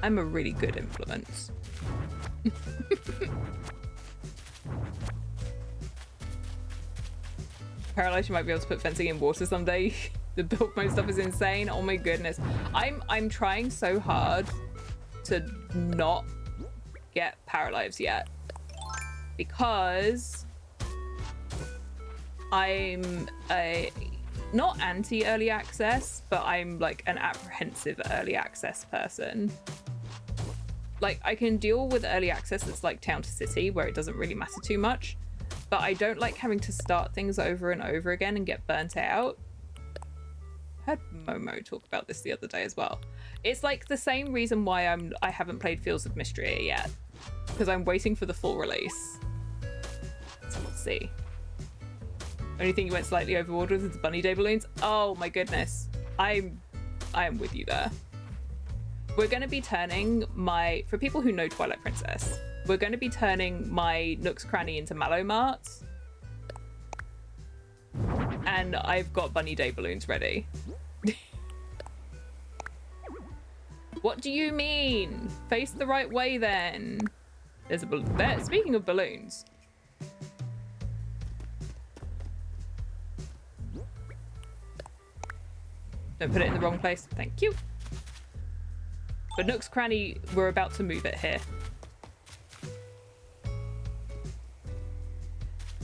S1: I'm a really good influence. Paralyzed, you might be able to put fencing in water someday. The build mode stuff is insane. Oh my goodness. I'm trying so hard to not get paralyzed yet. Because I'm not anti-early access, but I'm like an apprehensive early access person. Like, I can deal with early access that's like town to city, where it doesn't really matter too much, but I don't like having to start things over and over again and get burnt out. I heard Momo talk about this the other day as well. It's like the same reason why I haven't played Fields of Mystery yet, because I'm waiting for the full release. So let's see. Only thing you went slightly overboard with is the bunny day balloons. Oh my goodness. I am with you there. We're going to be turning for people who know Twilight Princess, we're going to be turning my Nook's Cranny into Mallow Mart. And I've got bunny day balloons ready. What do you mean? Face the right way then. There's a balloon there. Speaking of balloons. Don't put it in the wrong place. Thank you. But Nook's Cranny, we're about to move it here.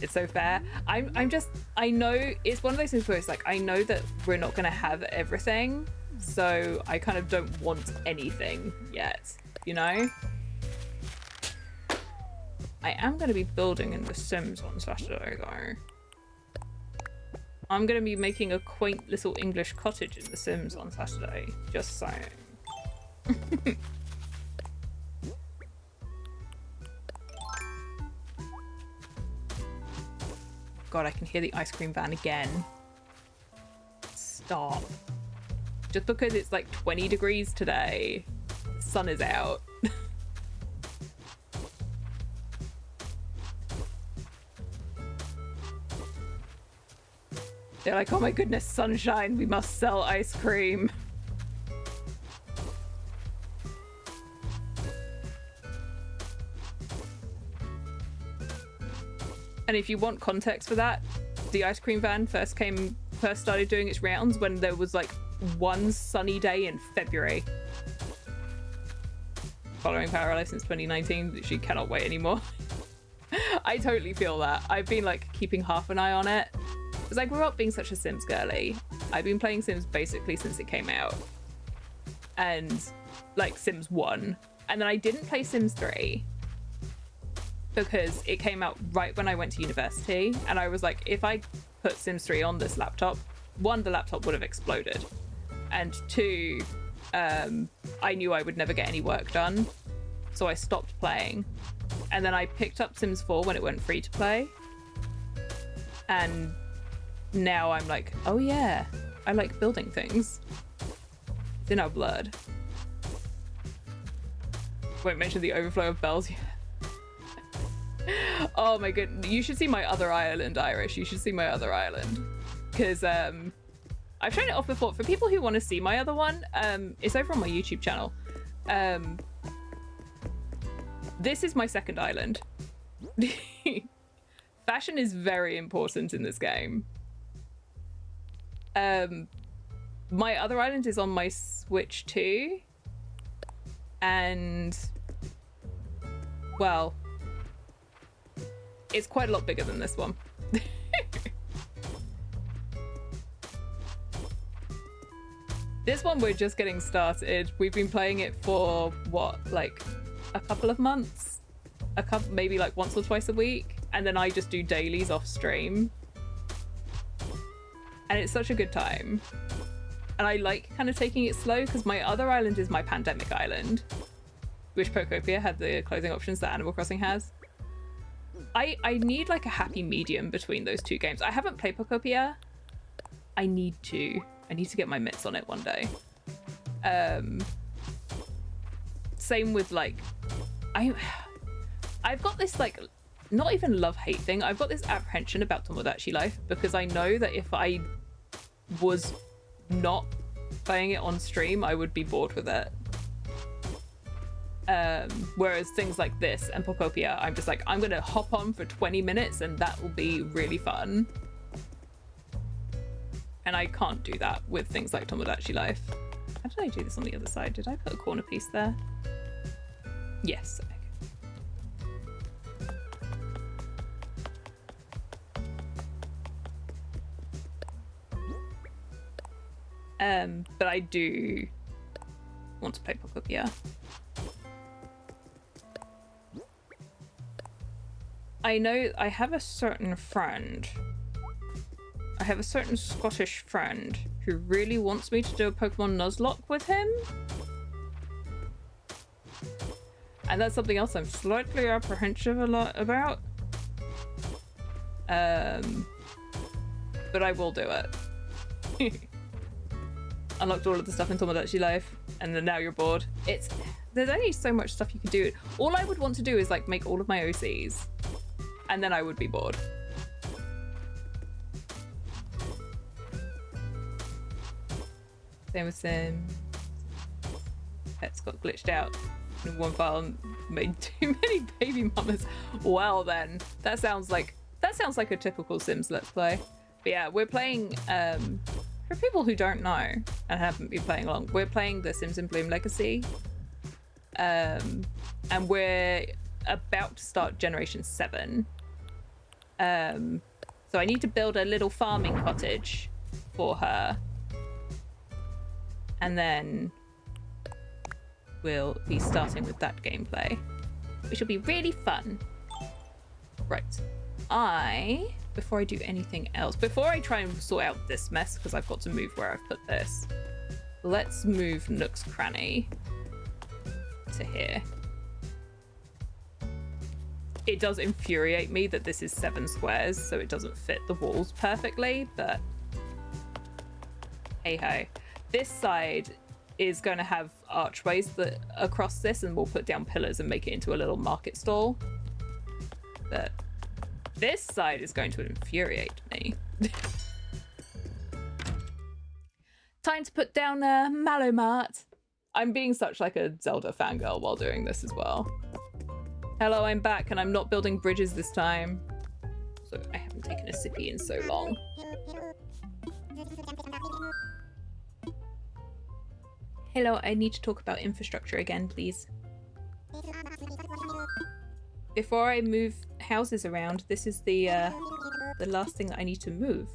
S1: It's so fair. I know it's one of those things where it's like, I know that we're not going to have everything. So I kind of don't want anything yet, you know? I am going to be building in The Sims on Saturday though. I'm going to be making a quaint little English cottage in The Sims on Saturday. Just saying. God, I can hear the ice cream van again. Stop. Just because it's like 20 degrees today, the sun is out. They're like, oh my goodness, sunshine, we must sell ice cream. And if you want context for that, the ice cream van first started doing its rounds when there was like one sunny day in February. Following Parallel since 2019, she cannot wait anymore. I totally feel that. I've been like keeping half an eye on it. Because I grew up being such a Sims girly. I've been playing Sims basically since it came out. And like Sims 1. And then I didn't play Sims 3. Because it came out right when I went to university, and I was like, if I put Sims 3 on this laptop, one, the laptop would have exploded, and two, I knew I would never get any work done, so I stopped playing. And then I picked up Sims 4 when it went free to play, and now I'm like, oh yeah, I like building things. It's in our blood. Won't mention the overflow of bells yet. Oh my goodness, you should see my other island, Irish. You should see my other island, because I've shown it off before. For people who want to see my other one, it's over on my YouTube channel. This is my second island. Fashion is very important in this game. My other island is on my Switch too, and well, it's quite a lot bigger than this one. This one we're just getting started. We've been playing it for what, like a couple of months? Maybe like once or twice a week, and then I just do dailies off stream. And it's such a good time. And I like kind of taking it slow because my other island is my pandemic island. Wish Pokopia had the clothing options that Animal Crossing has. I need like a happy medium between those two games. I haven't played Pokopia. I need to get my mitts on it one day. Same with like, I've got this like, not even love-hate thing. I've got this apprehension about Tomodachi Life because I know that if I was not playing it on stream, I would be bored with it. Whereas things like this and Pokopia, I'm just like, I'm gonna hop on for 20 minutes and that will be really fun. And I can't do that with things like Tomodachi Life. How did I do this on the other side? Did I put a corner piece there? Yes. Okay. But I do want to play Pokopia. I know I have a certain friend. I have a certain Scottish friend who really wants me to do a Pokemon Nuzlocke with him. And that's something else I'm slightly apprehensive about. But I will do it. Unlocked all of the stuff in Tomodachi Life, and then now you're bored. There's only so much stuff you can do. All I would want to do is like make all of my OCs, and then I would be bored. Same with Sim. Pets got glitched out in one file and made too many baby mamas. Well then, that sounds like a typical Sims Let's Play. But yeah, we're playing. For people who don't know and haven't been playing along, we're playing The Sims in Bloom Legacy. And we're about to start Generation 7. So I need to build a little farming cottage for her. And then we'll be starting with that gameplay, which will be really fun. Right. Before I do anything else, before I try and sort out this mess, because I've got to move where I've put this, let's move Nook's Cranny to here. It does infuriate me that this is 7 squares, so it doesn't fit the walls perfectly, but hey ho. This side is going to have archways that across this, and we'll put down pillars and make it into a little market stall. But this side is going to infuriate me. Time to put down a Malomart. I'm being such like a Zelda fangirl while doing this as well. Hello, I'm back, and I'm not building bridges this time. So I haven't taken a sippy in so long. Hello, I need to talk about infrastructure again, please. Before I move houses around, this is the last thing that I need to move.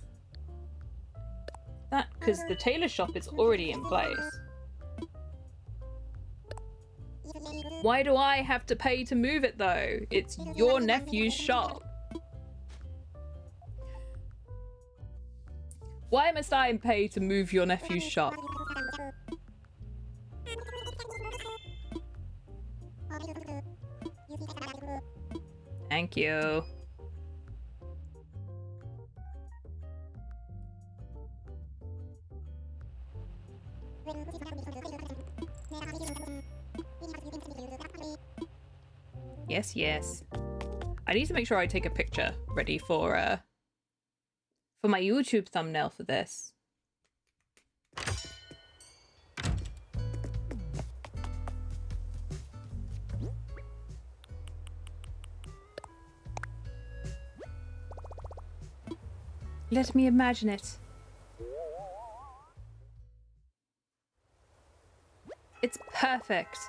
S1: That, because the tailor shop is already in place. Why do I have to pay to move it though? It's your nephew's shop. Why must I pay to move your nephew's shop? Thank you. Yes, yes. I need to make sure I take a picture ready for my YouTube thumbnail for this. Let me imagine it. It's perfect.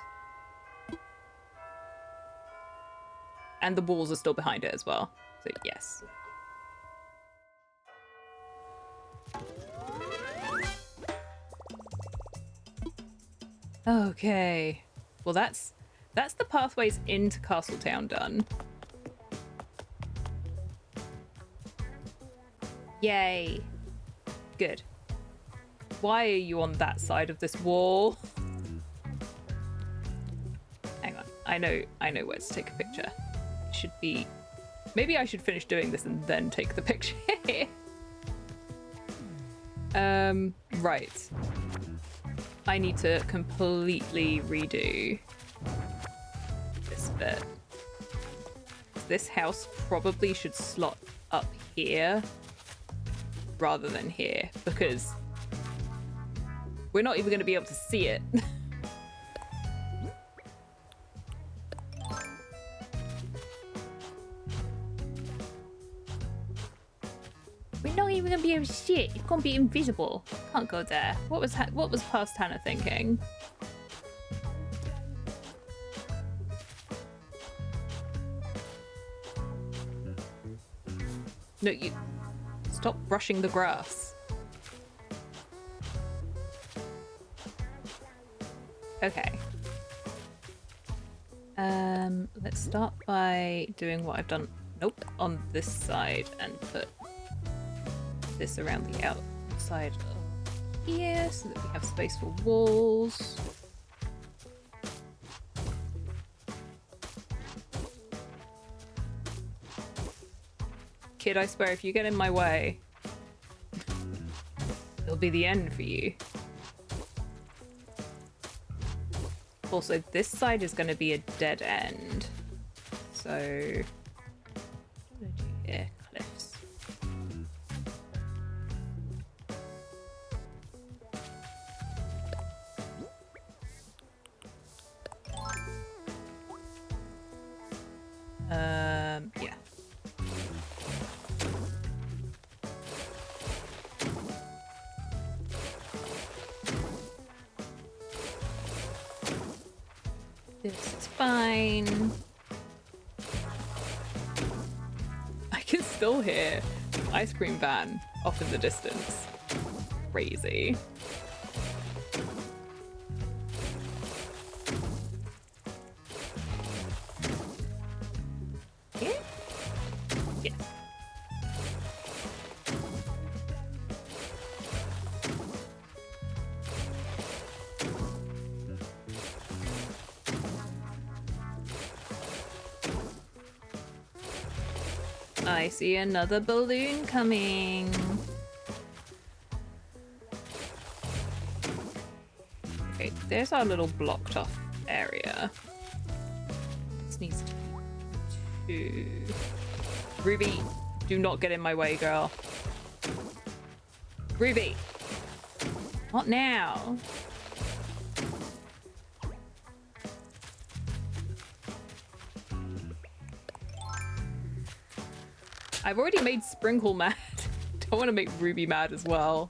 S1: And the walls are still behind it as well. So yes. Okay. Well, that's the pathways into Castletown done. Yay. Good. Why are you on that side of this wall? Hang on. I know where to take a picture. It should be... Maybe I should finish doing this and then take the picture. Right. I need to completely redo this bit. This house probably should slot up here rather than here, because we're not even going to be able to see it. We're not even going to be able to see it. It's going to be invisible. Can't go there. What was past Hannah thinking? No, you... Stop brushing the grass. Okay. Let's start by doing what I've done, nope, on this side and put this around the outside of here so that we have space for walls. Kid, I swear, if you get in my way, it'll be the end for you. Also, this side is going to be a dead end. So, what do I do here? Cliffs. Yeah. This is fine. I can still hear the ice cream van off in the distance. Crazy. Yeah? Yes. I see another balloon coming. Okay, there's our little blocked off area. This needs to be 2. Ruby, do not get in my way, girl. Ruby! Not now. I've already made Sprinkle mad. Don't want to make Ruby mad as well.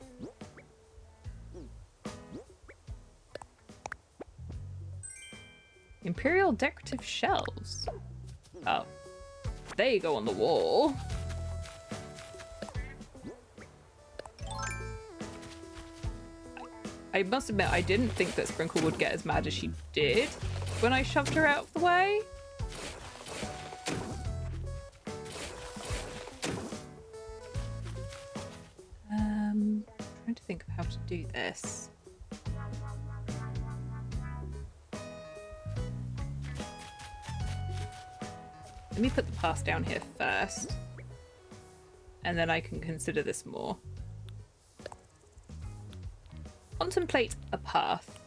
S1: Imperial decorative shelves. Oh. They go on the wall. I must admit, I didn't think that Sprinkle would get as mad as she did when I shoved her out of the way. Trying to think of how to do this. Let me put the path down here first, and then I can consider this more. Contemplate a path.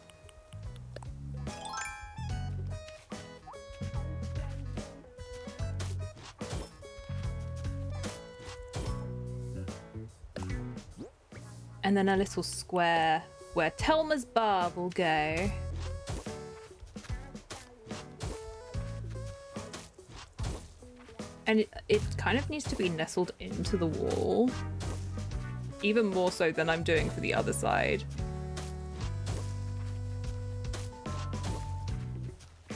S1: And then a little square where Telma's bar will go. And it kind of needs to be nestled into the wall. Even more so than I'm doing for the other side.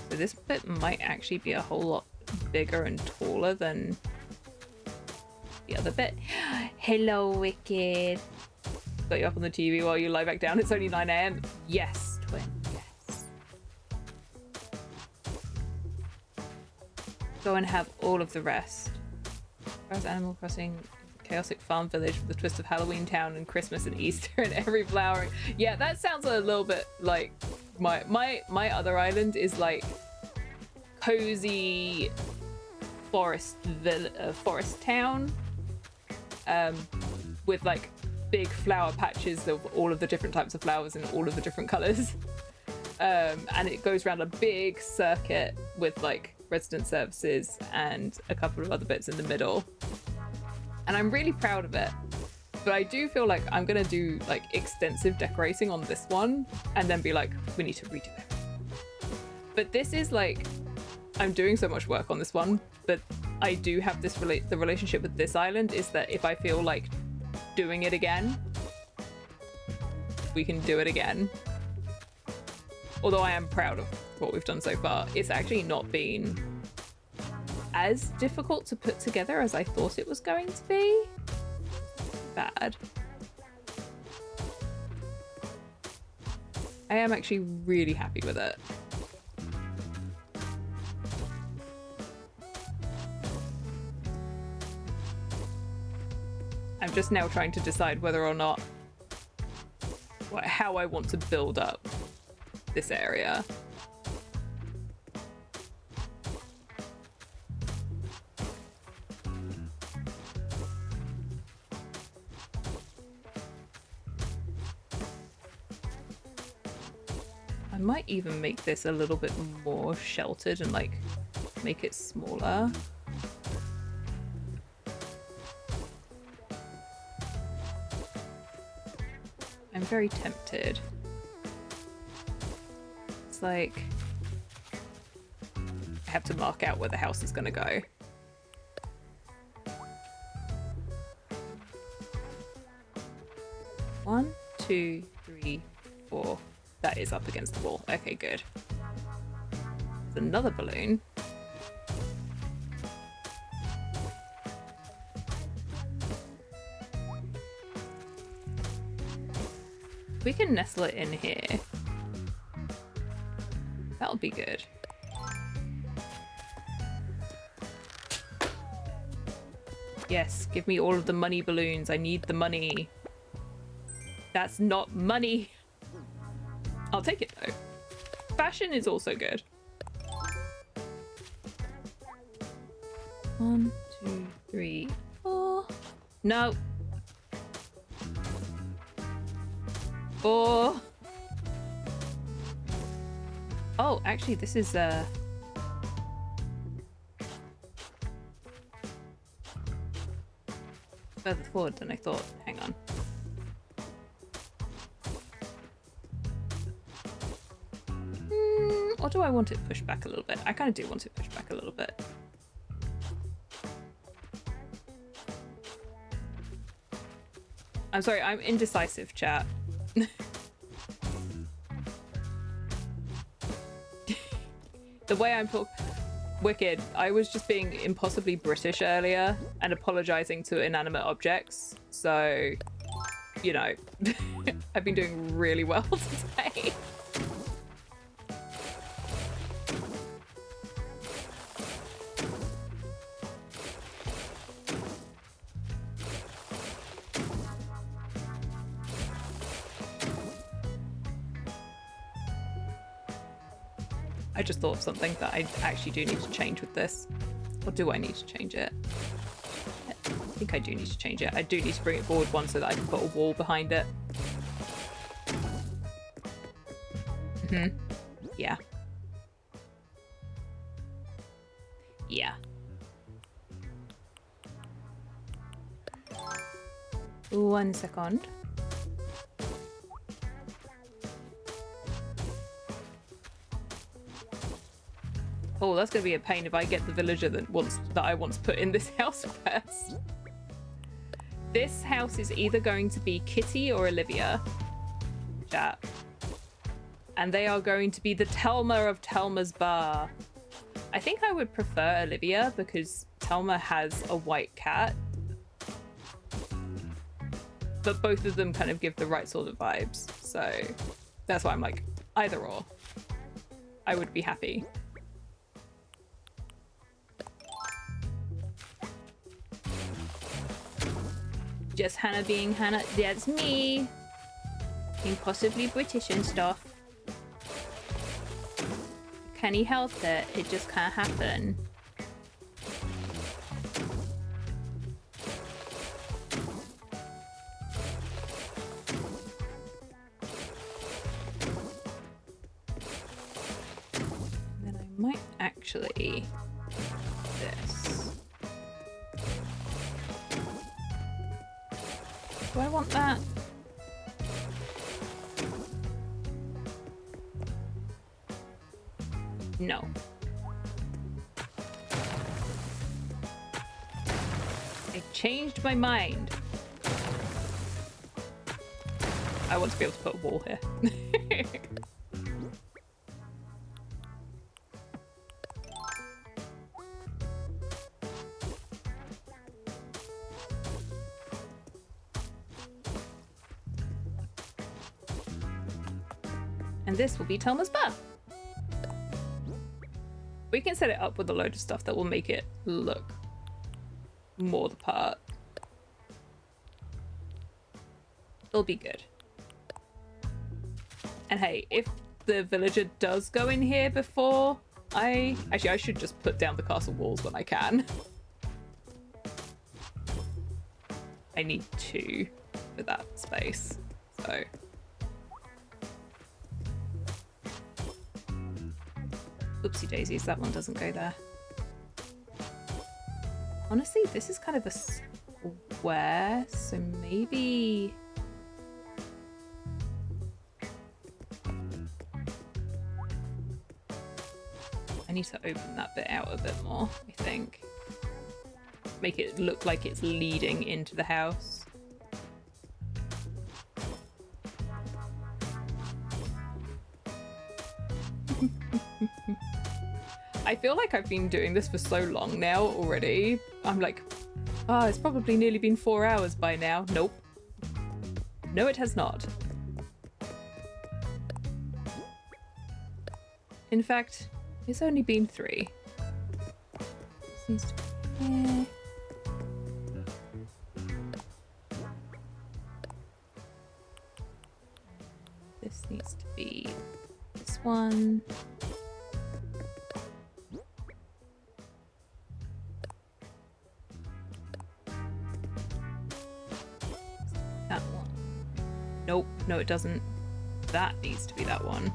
S1: So this bit might actually be a whole lot bigger and taller than the other bit. Hello, Wicked. Got you up on the TV while you lie back down. It's only 9 a.m. Yes, twin. Yes. Go and have all of the rest. Whereas Animal Crossing, chaotic farm village with a twist of Halloween town and Christmas and Easter and every flowering. Yeah, that sounds a little bit like my other island is like cozy forest town, with like big flower patches of all of the different types of flowers in all of the different colors, and it goes around a big circuit with like resident services and a couple of other bits in the middle, and I'm really proud of it. But I do feel like I'm gonna do like extensive decorating on this one and then be like, we need to redo it. But this is like, I'm doing so much work on this one, but I do have this the relationship with this island is that if I feel like doing it again, we can do it again. Although I am proud of what we've done so far, it's actually not been as difficult to put together as I thought it was going to be. Bad. I am actually really happy with it. I'm just now trying to decide whether or not how I want to build up this area. I might even make this a little bit more sheltered and like make it smaller. I'm very tempted. It's like I have to mark out where the house is gonna go. One, two, three, four. That is up against the wall. Okay, good. There's another balloon. We can nestle it in here. That'll be good. Yes, give me all of the money balloons. I need the money. That's not money. I'll take it though. Fashion is also good. 1, 2, 3, 4. No. 4. Oh, actually, this is further forward than I thought. Hang on. Or do I want it pushed back a little bit? I kind of do want it pushed back a little bit. I'm sorry, I'm indecisive, chat. The way I'm talking... Wicked. I was just being impossibly British earlier and apologising to inanimate objects. So, you know, I've been doing really well today. I just thought of something that I actually do need to change with this. Or do I need to change it? I think I do need to change it. I do need to bring it forward one so that I can put a wall behind it. Yeah. Yeah. One second. Oh, that's gonna be a pain if I get the villager that I want to put in this house first. This house is either going to be Kitty or Olivia, chat, and they are going to be the Telma of Telma's Bar. I think I would prefer Olivia because Telma has a white cat. But both of them kind of give the right sort of vibes. So that's why I'm like, either or. I would be happy. Just Hannah being Hannah. That's me. Being possibly British and stuff. Can he help it? It just can't happen. Then I might actually this. Do I want that? No. I changed my mind. I want to be able to put a wall here. And this will be Telma's bath. We can set it up with a load of stuff that will make it look more the part. It'll be good. And hey, if the villager does go in here before I should just put down the castle walls when I can. I need 2 for that space, so. Oopsie daisies, that one doesn't go there. Honestly, this is kind of a square, so maybe... I need to open that bit out a bit more, I think. Make it look like it's leading into the house. I feel like I've been doing this for so long now already. I'm like, oh, it's probably nearly been 4 hours by now. Nope. No, it has not. In fact, it's only been 3. This needs to be here. This needs to be this one. That one. Nope, no it doesn't. That needs to be that one.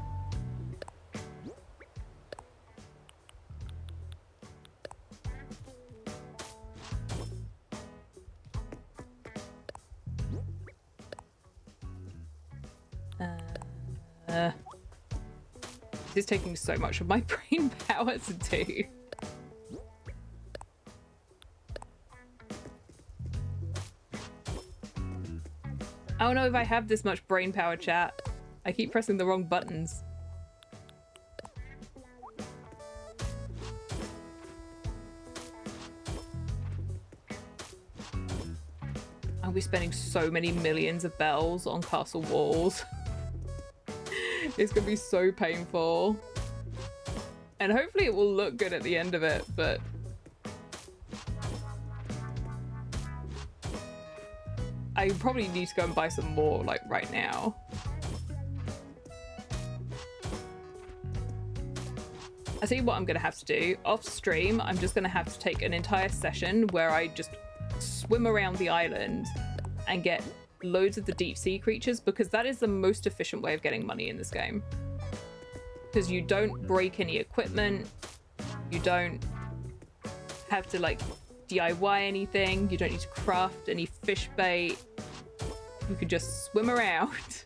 S1: This is taking so much of my brain power to do. I don't know if I have this much brain power, chat. I keep pressing the wrong buttons. I'll be spending so many millions of bells on castle walls. It's gonna be so painful. And hopefully it will look good at the end of it, but... I probably need to go and buy some more, like, right now. I see what I'm gonna have to do. Off stream, I'm just gonna have to take an entire session where I just swim around the island and get loads of the deep sea creatures, because that is the most efficient way of getting money in this game. Because you don't break any equipment, you don't have to like DIY anything, you don't need to craft any fish bait. You can just swim around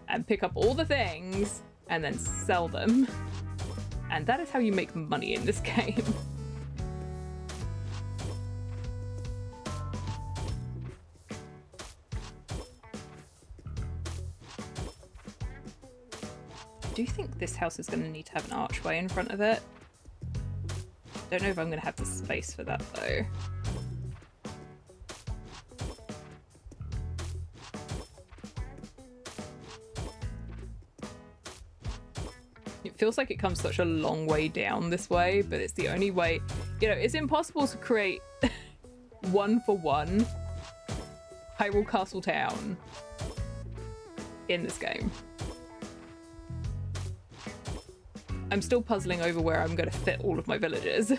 S1: and pick up all the things and then sell them. And that is how you make money in this game. I do think this house is going to need to have an archway in front of it. Don't know if I'm gonna have the space for that though. It feels like it comes such a long way down this way, but it's the only way. You know, it's impossible to create one-for-one Hyrule Castle Town in this game. I'm still puzzling over where I'm going to fit all of my villages.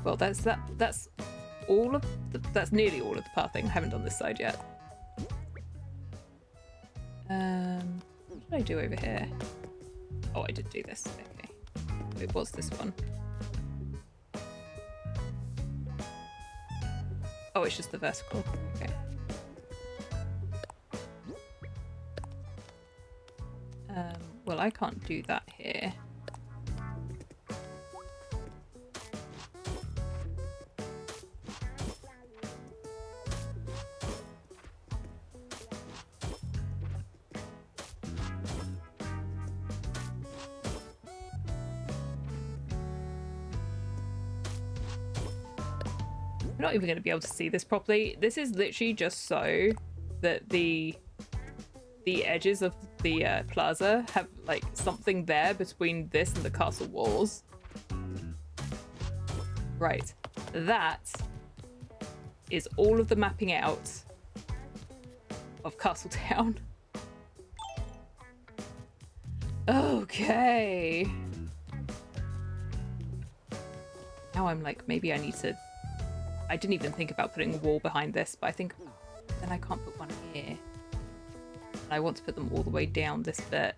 S1: Well, that's all of that's nearly all of the pathing. I haven't done this side yet. What did I do over here? Oh, I did do this. Okay. It was this one. Oh, it's just the vertical. Okay. Well, I can't do that here. I'm not even going to be able to see this properly. This is literally just so that the edges of the plaza have like something there between this and the castle walls. Right. That is all of the mapping out of Castletown. Okay. Now I'm like, maybe I need to... I didn't even think about putting a wall behind this, but I think then I can't put one here. And I want to put them all the way down this bit.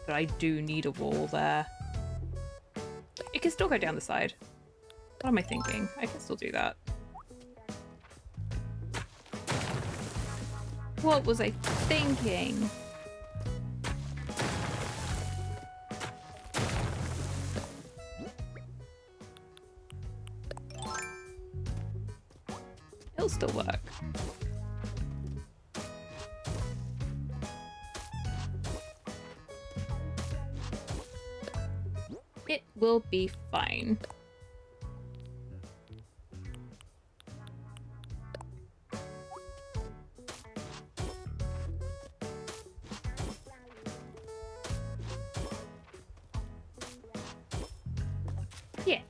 S1: But I do need a wall there. It can still go down the side. What am I thinking? I can still do that. What was I thinking? It'll still work. It will be fine. Yeah.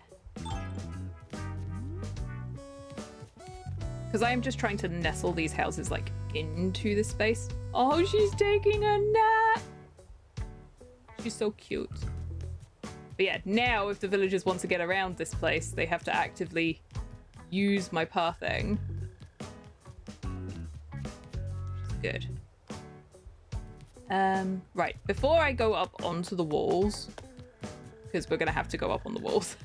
S1: Because I'm just trying to nestle these houses like into the space. Oh, she's taking a nap. She's so cute. But yeah, now if the villagers want to get around this place, they have to actively use my pathing. Good. Right, before I go up onto the walls, because we're gonna have to go up on the walls.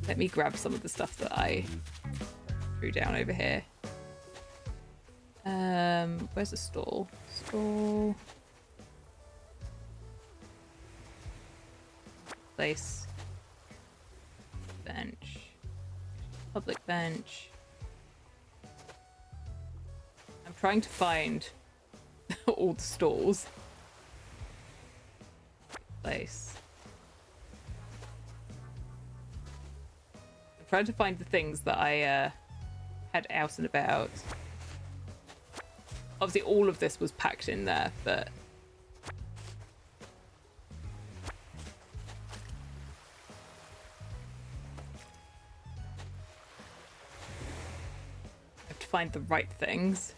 S1: Let me grab some of the stuff that I threw down over here. Where's the stall? Stall. Place. Bench. Public bench. I'm trying to find all the stalls. Place. I'm trying to find the things that I had out and about. Obviously all of this was packed in there, but I have to find the right things.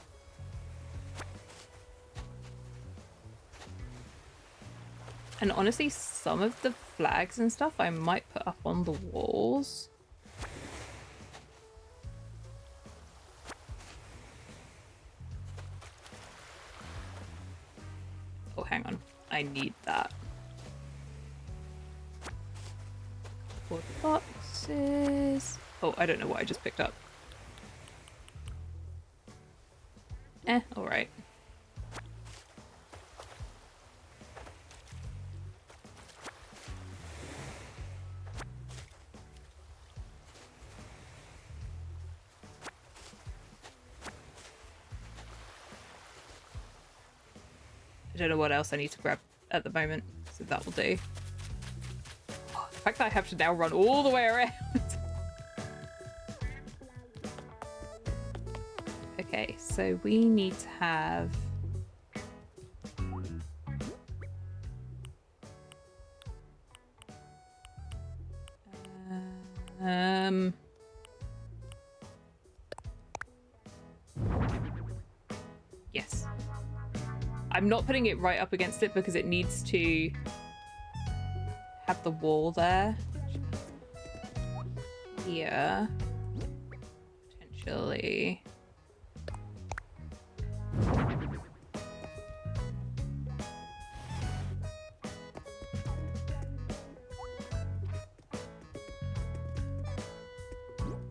S1: And honestly, some of the flags and stuff I might put up on the walls. Oh, hang on. I need that. For the boxes. Oh, I don't know what I just picked up. Alright. I don't know what else I need to grab at the moment, so that will do. Oh, the fact that I have to now run all the way around. Okay, so we need to have... Yes. I'm not putting it right up against it because it needs to have the wall there. Here. Potentially.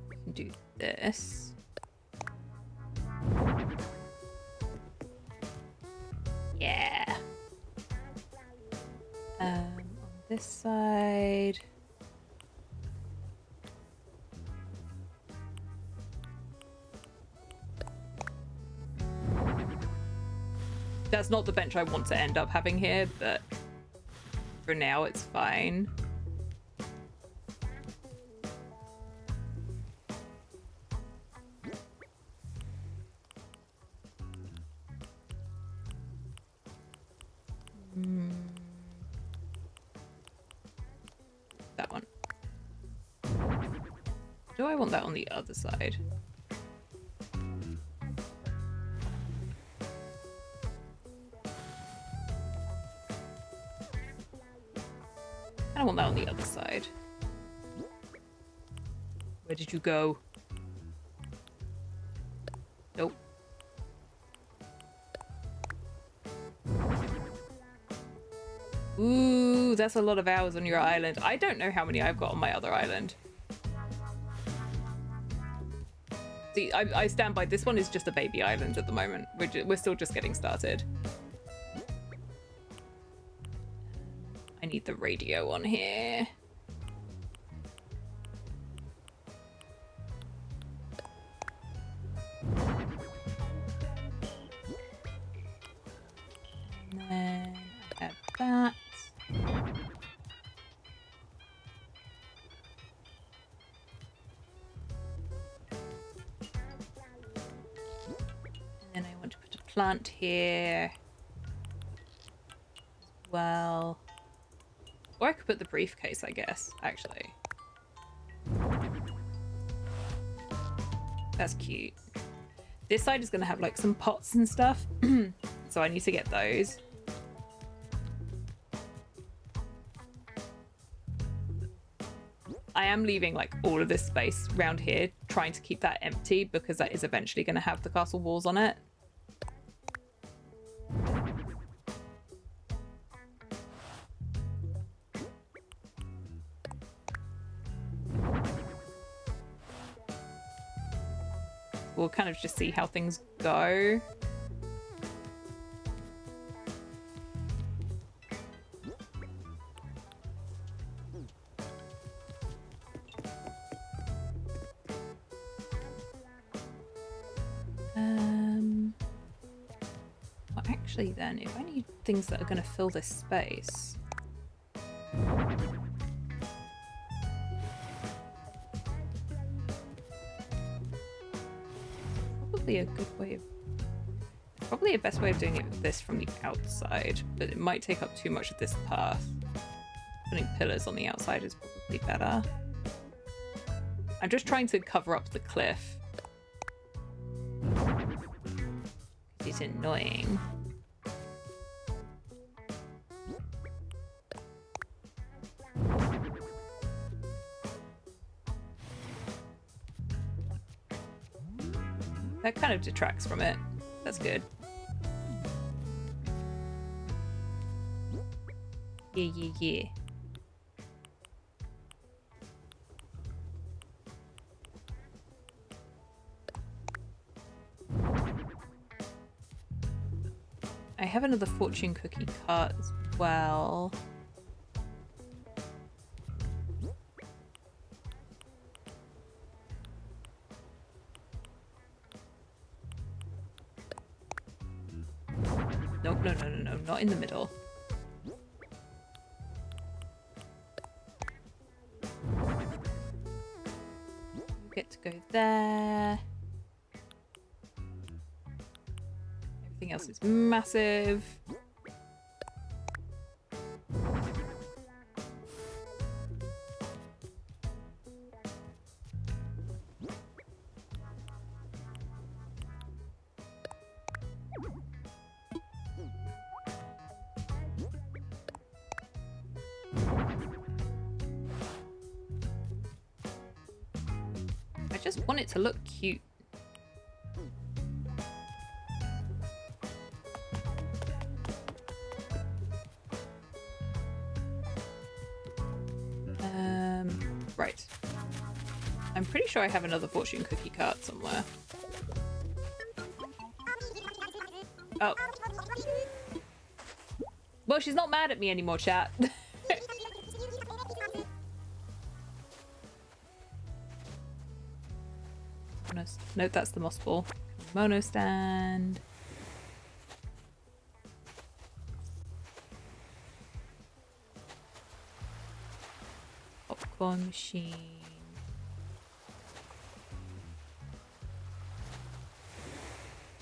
S1: We can do this. Yeah. On this side. That's not the bench I want to end up having here, but for now it's fine. That one. Do I want that on the other side? I want that on the other side. Where did you go? Nope. Ooh, that's a lot of hours on your island. I don't know how many I've got on my other island. See, I stand by. This one is just a baby island at the moment. We're still just getting started. I need the radio on here. And then I have that. And then I want to put a plant here as well. Or I could put the briefcase, I guess, actually. That's cute. This side is going to have like some pots and stuff. So I need to get those. I am leaving like all of this space around here, trying to keep that empty because that is eventually going to have the castle walls on it. We'll kind of just see how things go. Well, actually then, if I need things that are going to fill this space... Probably a good way of... Probably a best way of doing it with this from the outside, but it might take up too much of this path. Putting pillars on the outside is probably better. I'm just trying to cover up the cliff. It's annoying. That kind of detracts from it. That's good. Yeah. I have another fortune cookie cart as well. Nope. no, no, no, no, not in the middle. You get to go there. Everything else is massive. I just want it to look cute. Right. I'm pretty sure I have another fortune cookie cart somewhere. Oh. Well, she's not mad at me anymore, chat. Note that's the moss ball. Mono stand. Popcorn machine.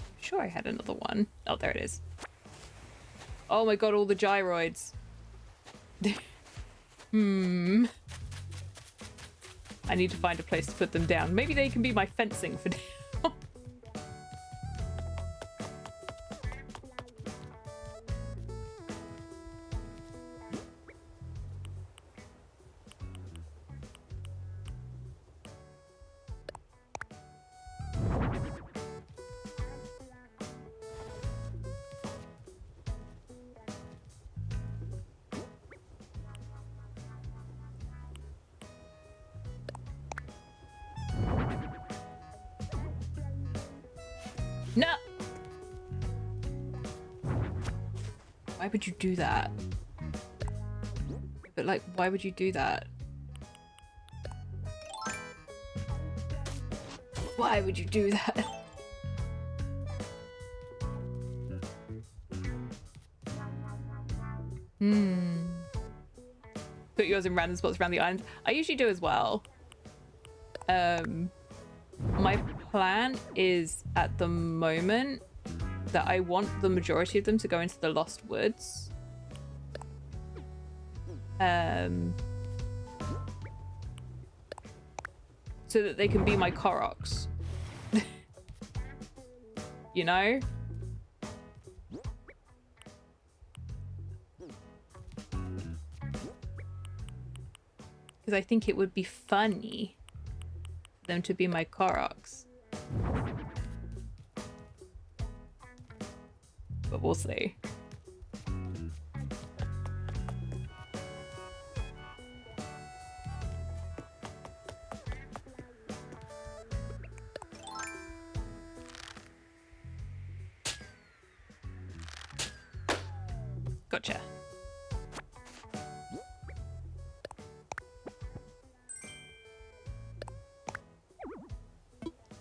S1: I'm sure I had another one. Oh, there it is. Oh my god, all the gyroids. I need to find a place to put them down. Maybe they can be my fencing for now. No! Why would you do that? But like, why would you do that? Why would you do that? Put yours in random spots around the island. I usually do as well. My plan is at the moment that I want the majority of them to go into the Lost Woods. So that they can be my Koroks. You know? Because I think it would be funny for them to be my Koroks. But we'll see. Gotcha.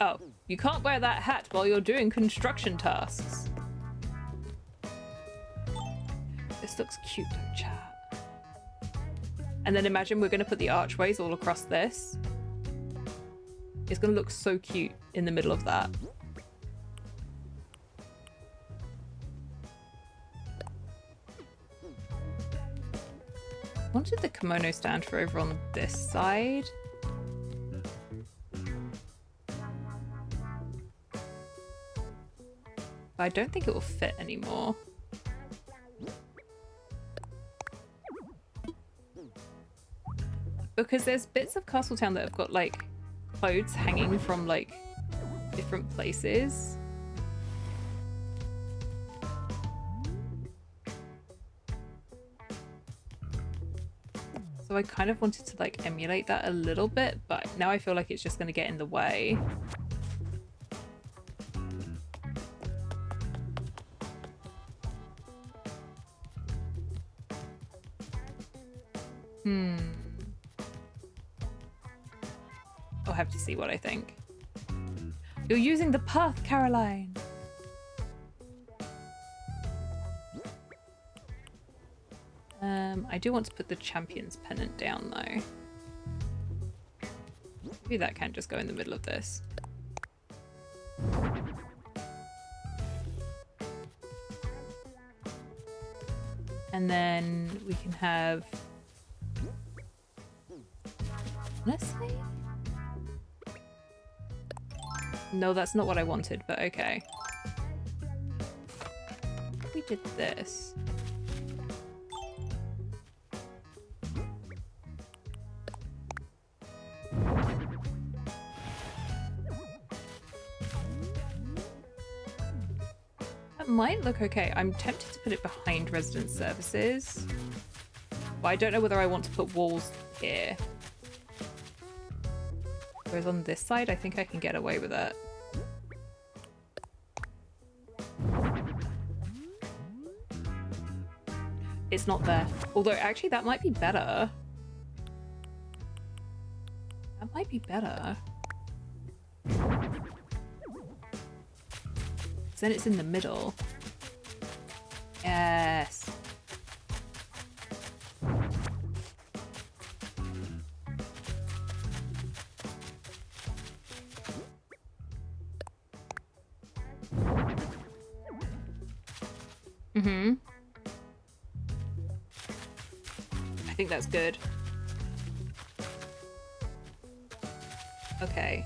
S1: Oh, you can't wear that hat while you're doing construction tasks. This looks cute though, chat. And then imagine we're going to put the archways all across this. It's going to look so cute in the middle of that. I wanted the kimono stand for over on this side. But I don't think it will fit anymore. Because there's bits of Castletown that have got like clothes hanging from like different places. So I kind of wanted to like emulate that a little bit, but now I feel like it's just going to get in the way. I'll have to see what I think. You're using the path, Caroline. I do want to put the champion's pennant down though. Maybe that can just go in the middle of this. And then we can have... Honestly? No, that's not what I wanted, but okay. We did this. That might look okay. I'm tempted to put it behind resident services, but I don't know whether I want to put walls here. Whereas on this side, I think I can get away with it. It's not there. Although, actually, that might be better. That might be better. Then it's in the middle. Yes. Mm-hmm. I think that's good. Okay.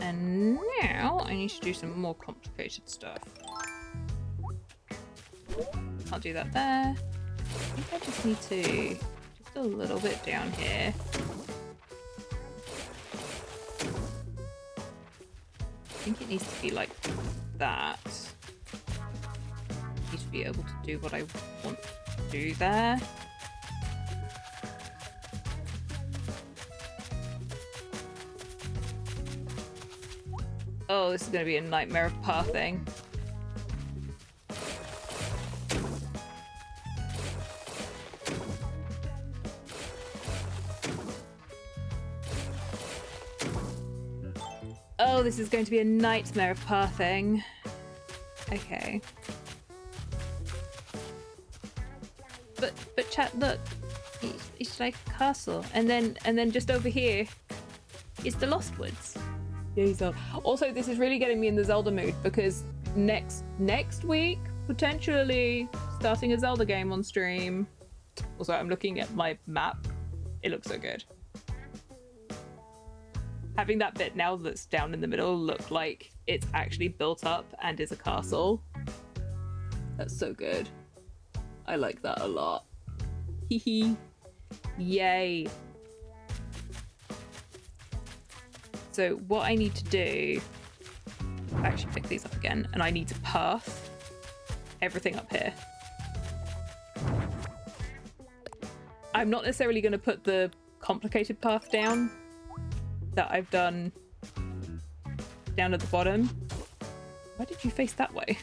S1: And now I need to do some more complicated stuff. I'll do that there. I think I just need to just a little bit down here. I think it needs to be like that. I need to be able to do what I want to do there. Oh, this is going to be a nightmare of pathing. Oh, this is going to be a nightmare of pathing. Okay. But chat, look. It's like a castle. And then just over here is the Lost Woods. Also, this is really getting me in the Zelda mood because next week, potentially starting a Zelda game on stream. Also, I'm looking at my map. It looks so good. Having that bit now that's down in the middle look like it's actually built up and is a castle. That's so good. I like that a lot. Hee hee. Yay. So what I need to do, actually pick these up again, and I need to path everything up here. I'm not necessarily going to put the complicated path down that I've done down at the bottom. Why did you face that way?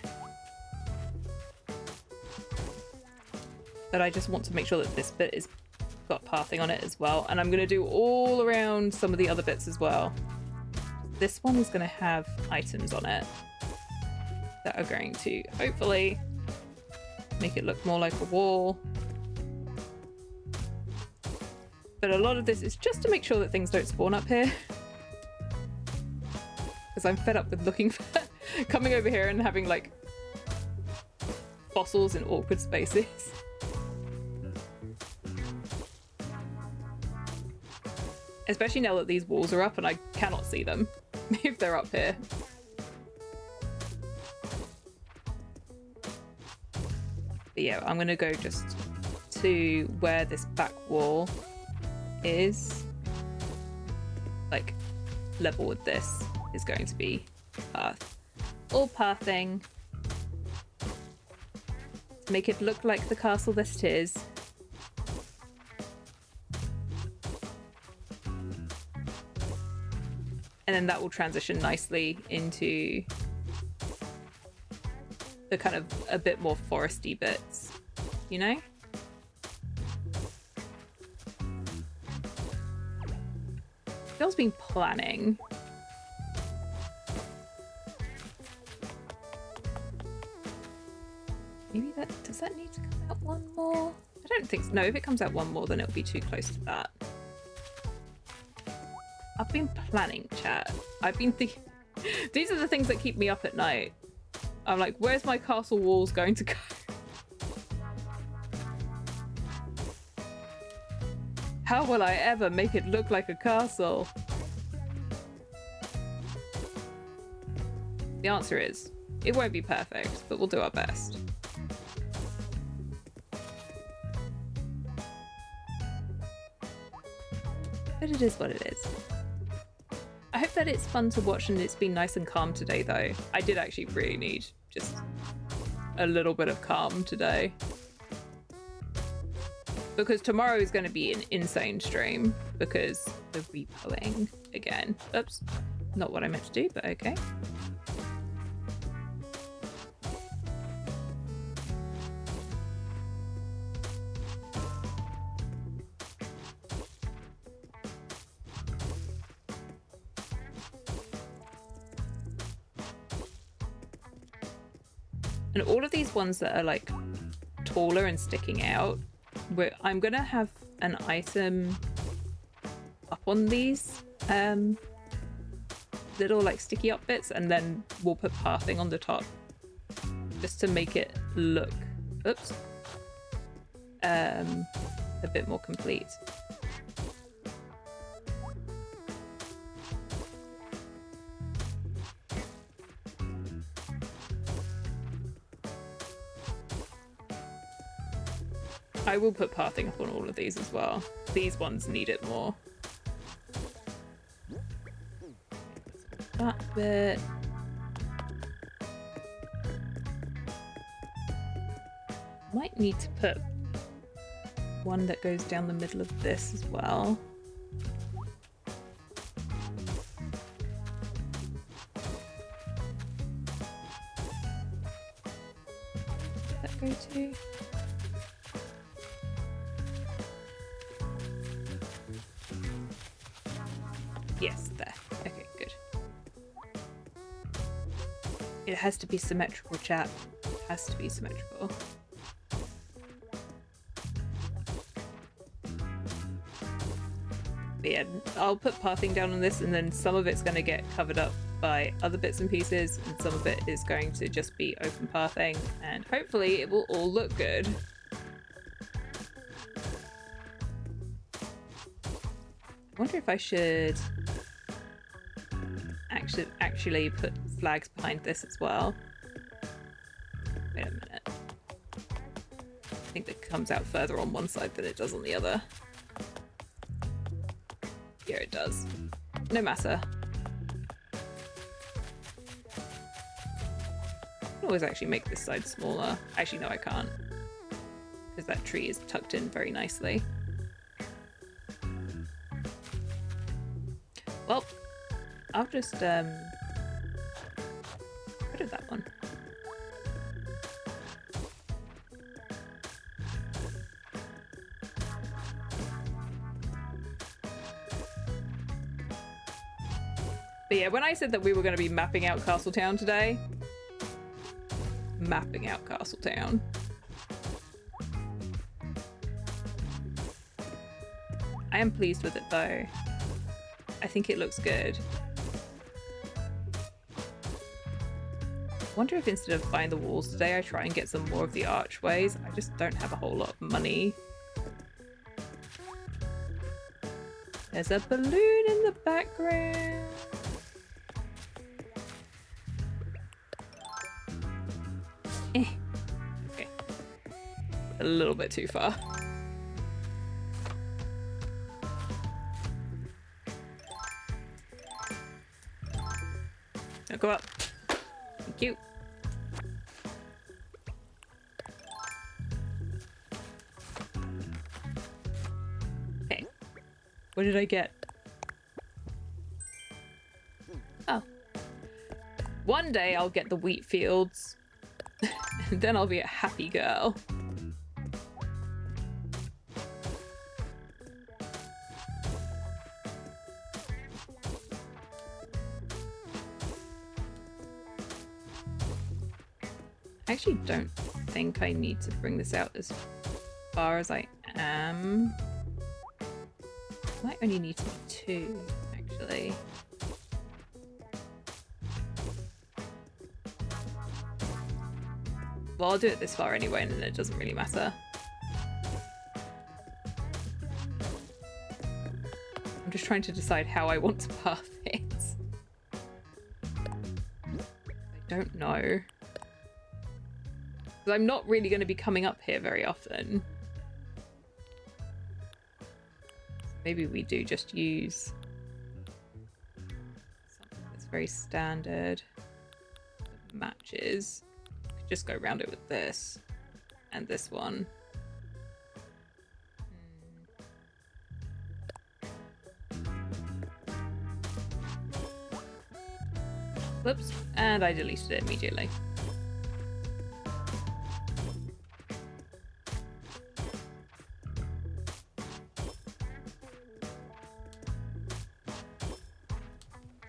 S1: But I just want to make sure that this bit is got pathing on it as well. And I'm going to do all around some of the other bits as well. This one is going to have items on it that are going to hopefully make it look more like a wall. But a lot of this is just to make sure that things don't spawn up here. Because I'm fed up with looking for coming over here and having like fossils in awkward spaces. Especially now that these walls are up and I cannot see them if they're up here. But yeah, I'm gonna go just to where this back wall is. Like, level with this is going to be path. All pathing. To make it look like the castle that it is. And then that will transition nicely into the kind of a bit more foresty bits, you know? Phil's been planning. Maybe that... Does that need to come out one more? I don't think so. No, if it comes out one more, then it'll be too close to that. I've been planning, chat. I've been thinking... These are the things that keep me up at night. I'm like, where's my castle walls going to go? How will I ever make it look like a castle? The answer is, it won't be perfect, but we'll do our best. But it is what it is. I hope that it's fun to watch and it's been nice and calm today, though. I did actually really need just a little bit of calm today. Because tomorrow is going to be an insane stream because of repoing again. Oops, not what I meant to do, but okay. And all of these ones that are like taller and sticking out, I'm gonna have an item up on these little like sticky up bits, and then we'll put pathing on the top just to make it look, oops, a bit more complete. I will put pathing up on all of these as well. These ones need it more. That bit. Might need to put one that goes down the middle of this as well. Where'd that go to? Yes, there. Okay, good. It has to be symmetrical, chat. It has to be symmetrical. But yeah, I'll put pathing down on this, and then some of it's going to get covered up by other bits and pieces, and some of it is going to just be open pathing, and hopefully it will all look good. I wonder if I should actually put flags behind this as well. Wait a minute. I think that comes out further on one side than it does on the other. Here it does. No matter. I can always actually make this side smaller. Actually, no, I can't. Because that tree is tucked in very nicely. Well, I'll just rid of that one. But yeah, when I said that we were going to be mapping out Castletown today, mapping out Castletown. I am pleased with it though. I think it looks good. I wonder if instead of buying the walls today, I try and get some more of the archways. I just don't have a whole lot of money. There's a balloon in the background. Okay. A little bit too far. Now go up. Thank you. Okay. What did I get? Oh. One day I'll get the wheat fields. And then I'll be a happy girl. I actually don't think I need to bring this out as far as I am. I might only need to be 2, actually. Well, I'll do it this far anyway, and then it doesn't really matter. I'm just trying to decide how I want to path it. I don't know. Because I'm not really going to be coming up here very often. Maybe we do just use something that's very standard that matches. Could just go around it with this and this one. Whoops, and I deleted it immediately.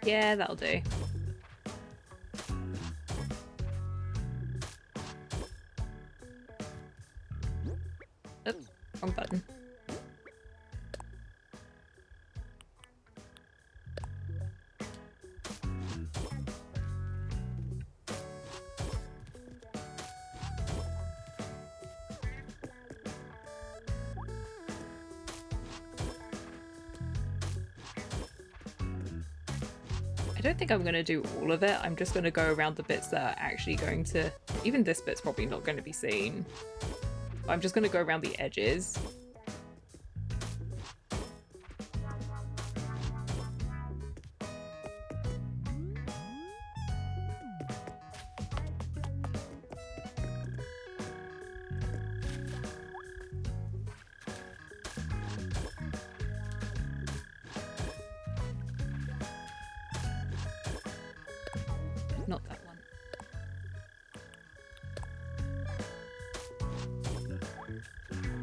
S1: Yeah, that'll do. Oops, wrong button. I don't think I'm going to do all of it. I'm just going to go around the bits that are actually going to... Even this bit's probably not going to be seen. I'm just going to go around the edges. Not that one.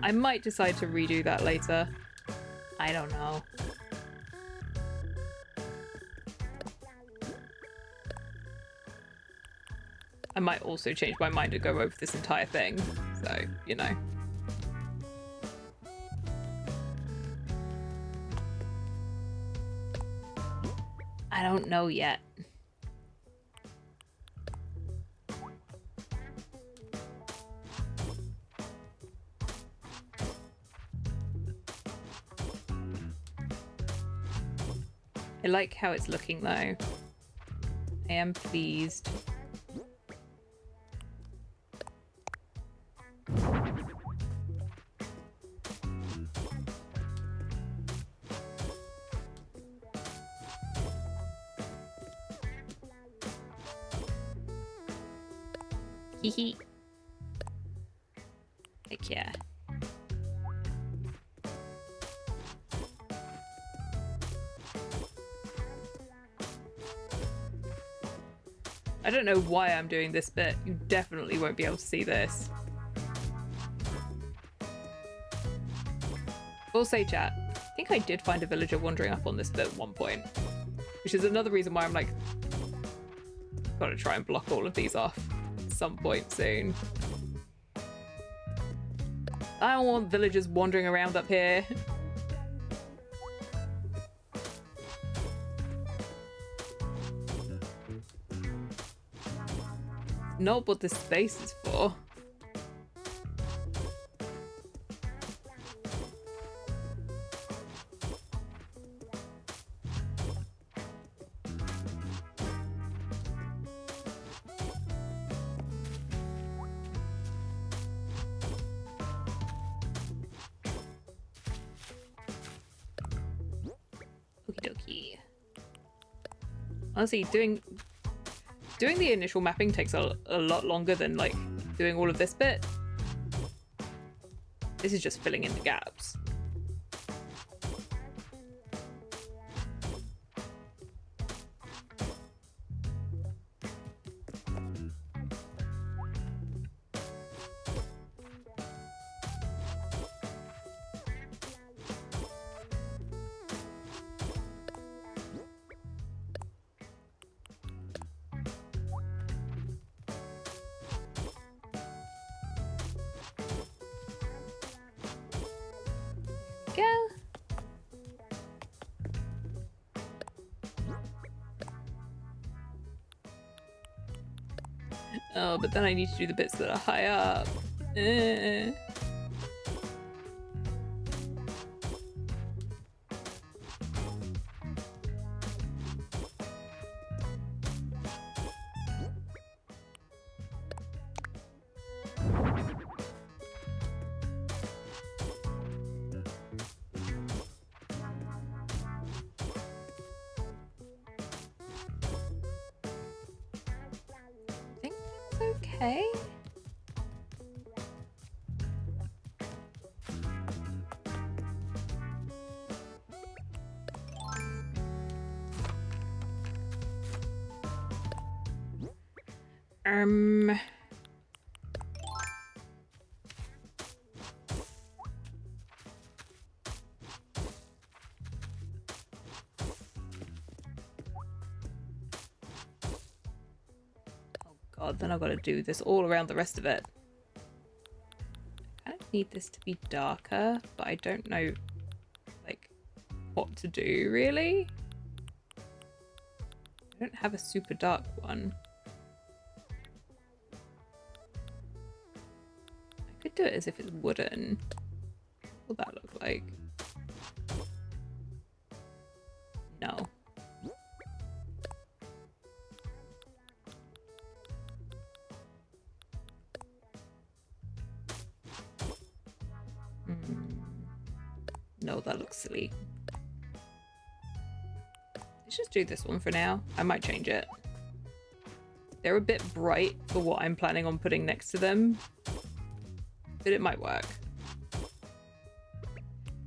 S1: I might decide to redo that later. I don't know. I might also change my mind and go over this entire thing. So, you know. I don't know yet. I like how it's looking though. I am pleased. Hee hee. Heck yeah. I don't know why I'm doing this bit. You definitely won't be able to see this. We'll say chat. I think I did find a villager wandering up on this bit at one point. Which is another reason why I'm like... Gotta try and block all of these off at some point soon. I don't want villagers wandering around up here. Not what this space is for. Okie dokie. Honestly, doing the initial mapping takes a lot longer than like doing all of this bit. This is just filling in the gaps. Oh, but then I need to do the bits that are high up. Okay. God, then I've got to do this all around the rest of it. I kind of need this to be darker, but I don't know, like, what to do, really. I don't have a super dark one. I could do it as if it's wooden. What will that look like? No. No, that looks silly. Let's just do this one for now. I might change it. They're a bit bright for what I'm planning on putting next to them, but it might work.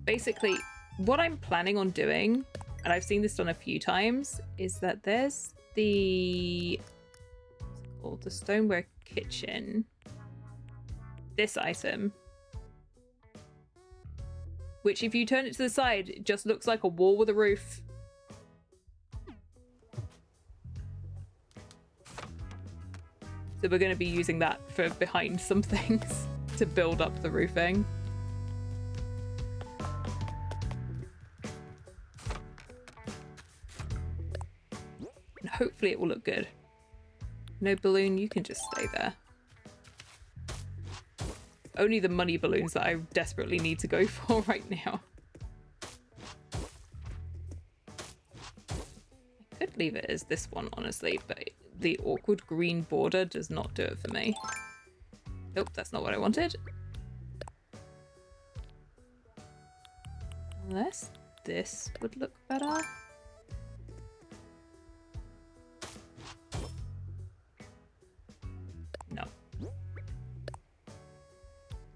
S1: Basically, what I'm planning on doing, and I've seen this done a few times, is that there's the, what's it called? The stoneware kitchen. This item, which if you turn it to the side, it just looks like a wall with a roof. So we're going to be using that for behind some things to build up the roofing. And hopefully it will look good. No balloon, you can just stay there. Only the money balloons that I desperately need to go for right now. I could leave it as this one, honestly, but the awkward green border does not do it for me. Nope, that's not what I wanted. Unless this would look better. No.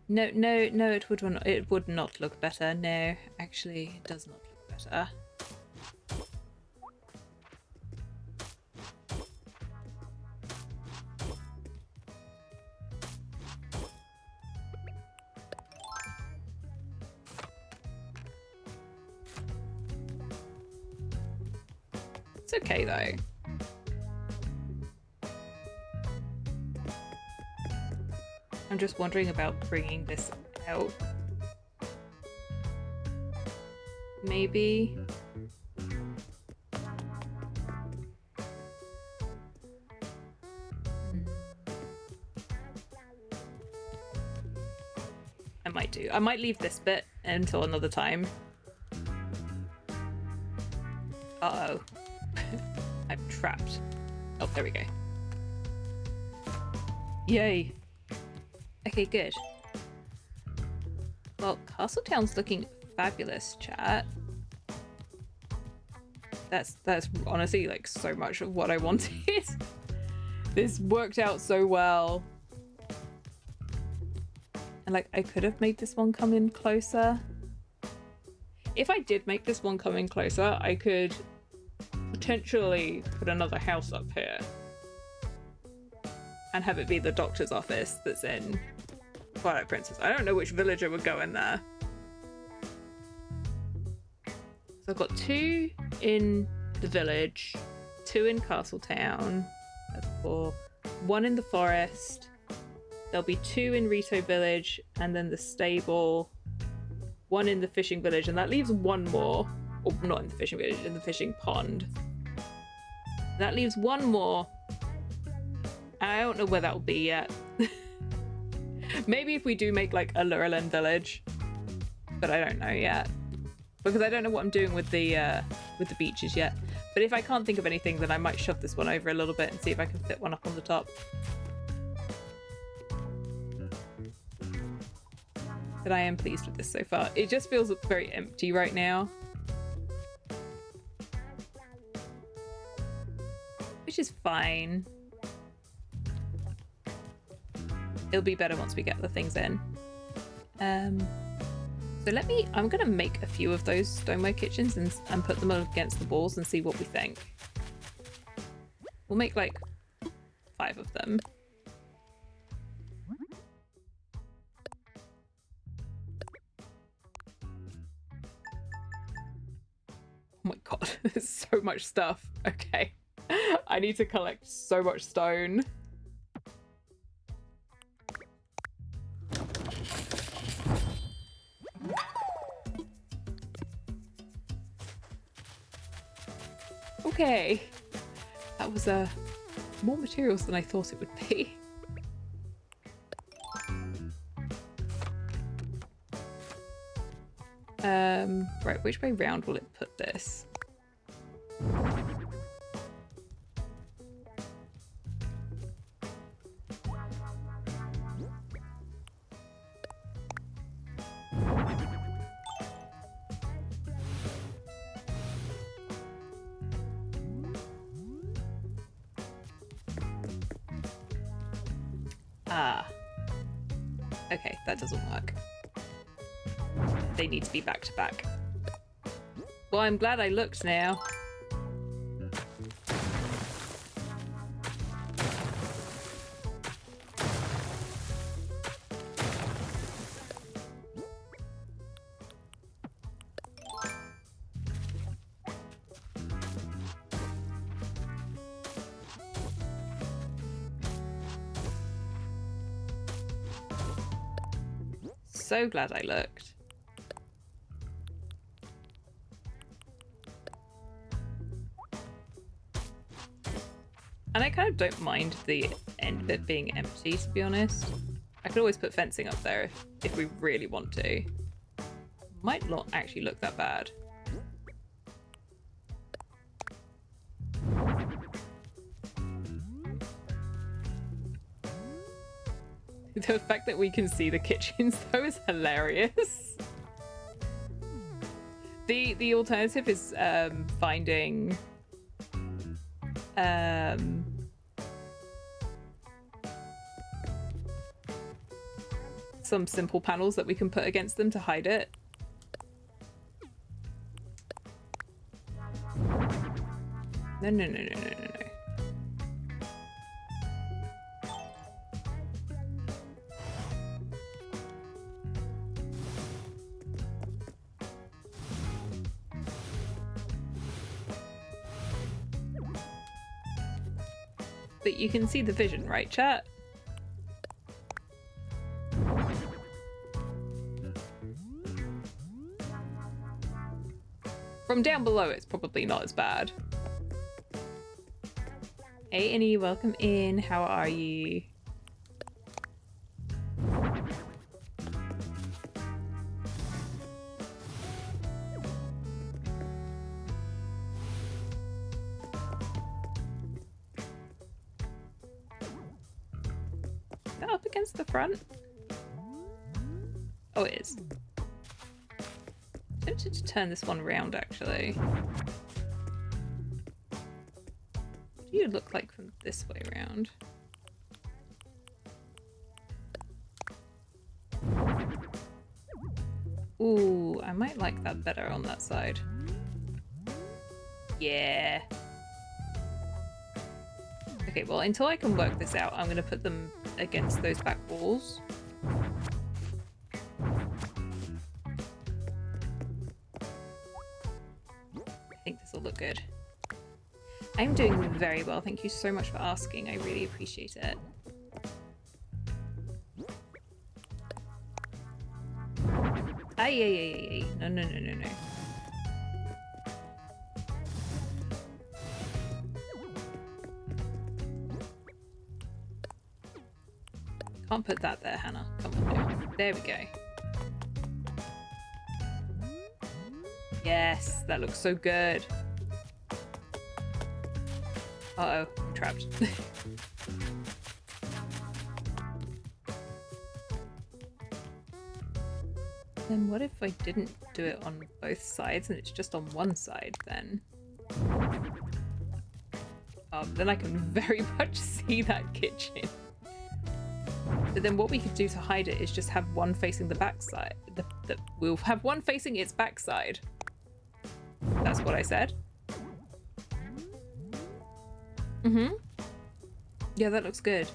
S1: No, it would not look better. No, actually, it does not look better. It's okay, though. I'm just wondering about bringing this out. Maybe. I might do. I might leave this bit until another time. Uh-oh. I'm trapped. Oh, there we go. Yay. Okay, good. Well, Castletown's looking fabulous, chat. That's honestly like so much of what I wanted. This worked out so well. And like, I could have made this one come in closer. If I did make this one come in closer, I could potentially put another house up here and have it be the doctor's office that's in Twilight Princess. I don't know which villager would go in there. So I've got 2 in the village, 2 in Castletown, that's 4, 1 in the forest, there'll be 2 in Rito village, and then the stable, 1 in the fishing village, and that leaves 1 more, or not in the fishing village, in the fishing pond. That leaves 1 more I don't know where that'll be yet. Maybe if we do make like a Lurelin village, but I don't know yet because I don't know what I'm doing with the beaches yet. But if I can't think of anything, then I might shove this one over a little bit and see if I can fit one up on the top. But I am pleased with this so far. It just feels very empty right now, which is fine. It'll be better once we get the things in. So I'm gonna make a few of those stoneware kitchens and put them up against the walls and see what we think. We'll make like 5 of them. Oh my god, there's so much stuff. Okay. I need to collect so much stone. Okay. That was more materials than I thought it would be. Right, which way round will it put this? Ah. Okay, that doesn't work. They need to be back to back. Well, I'm glad I looked now. So glad I looked. And I kind of don't mind the end bit being empty, to be honest. I could always put fencing up there if we really want to. Might not actually look that bad. The fact that we can see the kitchens though is hilarious. The alternative is finding some simple panels that we can put against them to hide it. No, no, no, no, no, no, no. But you can see the vision, right, chat? From down below, it's probably not as bad. Hey, Annie, welcome in. How are you? Is that up against the front? Oh, it is. I'm tempted to turn this one round, actually. What do you look like from this way around? Ooh, I might like that better on that side. Yeah. Okay, well, until I can work this out, I'm going to put them against those back walls. I think this will look good. I'm doing very well. Thank you so much for asking. I really appreciate it. Ay, ay, ay, ay, ay. No, no, no, no, no. Can't put that there, Hannah. Come on now. There we go. Yes, that looks so good. Uh-oh, I'm trapped. Then what if I didn't do it on both sides and it's just on one side then? Then I can very much see that kitchen. But then what we could do to hide it is just have one facing the back side. We'll have one facing its backside. That's what I said. Mm-hmm. Yeah, that looks good.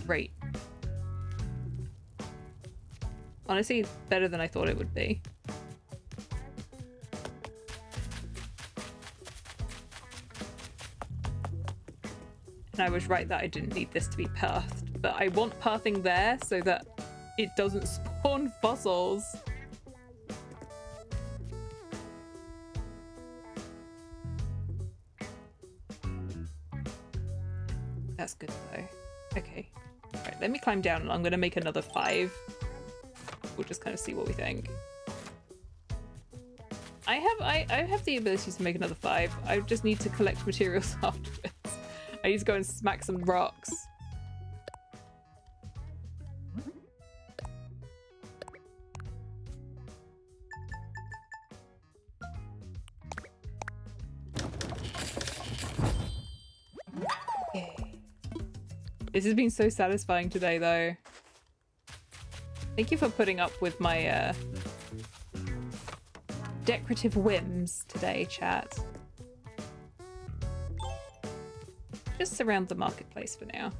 S1: Great. Honestly, better than I thought it would be. And I was right that I didn't need this to be pathed, but I want pathing there so that it doesn't spawn fossils. That's good though. Okay. Right, let me climb down and I'm gonna make another 5. We'll just kind of see what we think. I have the ability to make another 5. I just need to collect materials afterwards. I need to go and smack some rocks. Okay. This has been so satisfying today, though. Thank you for putting up with my decorative whims today, chat. Just surround the marketplace for now.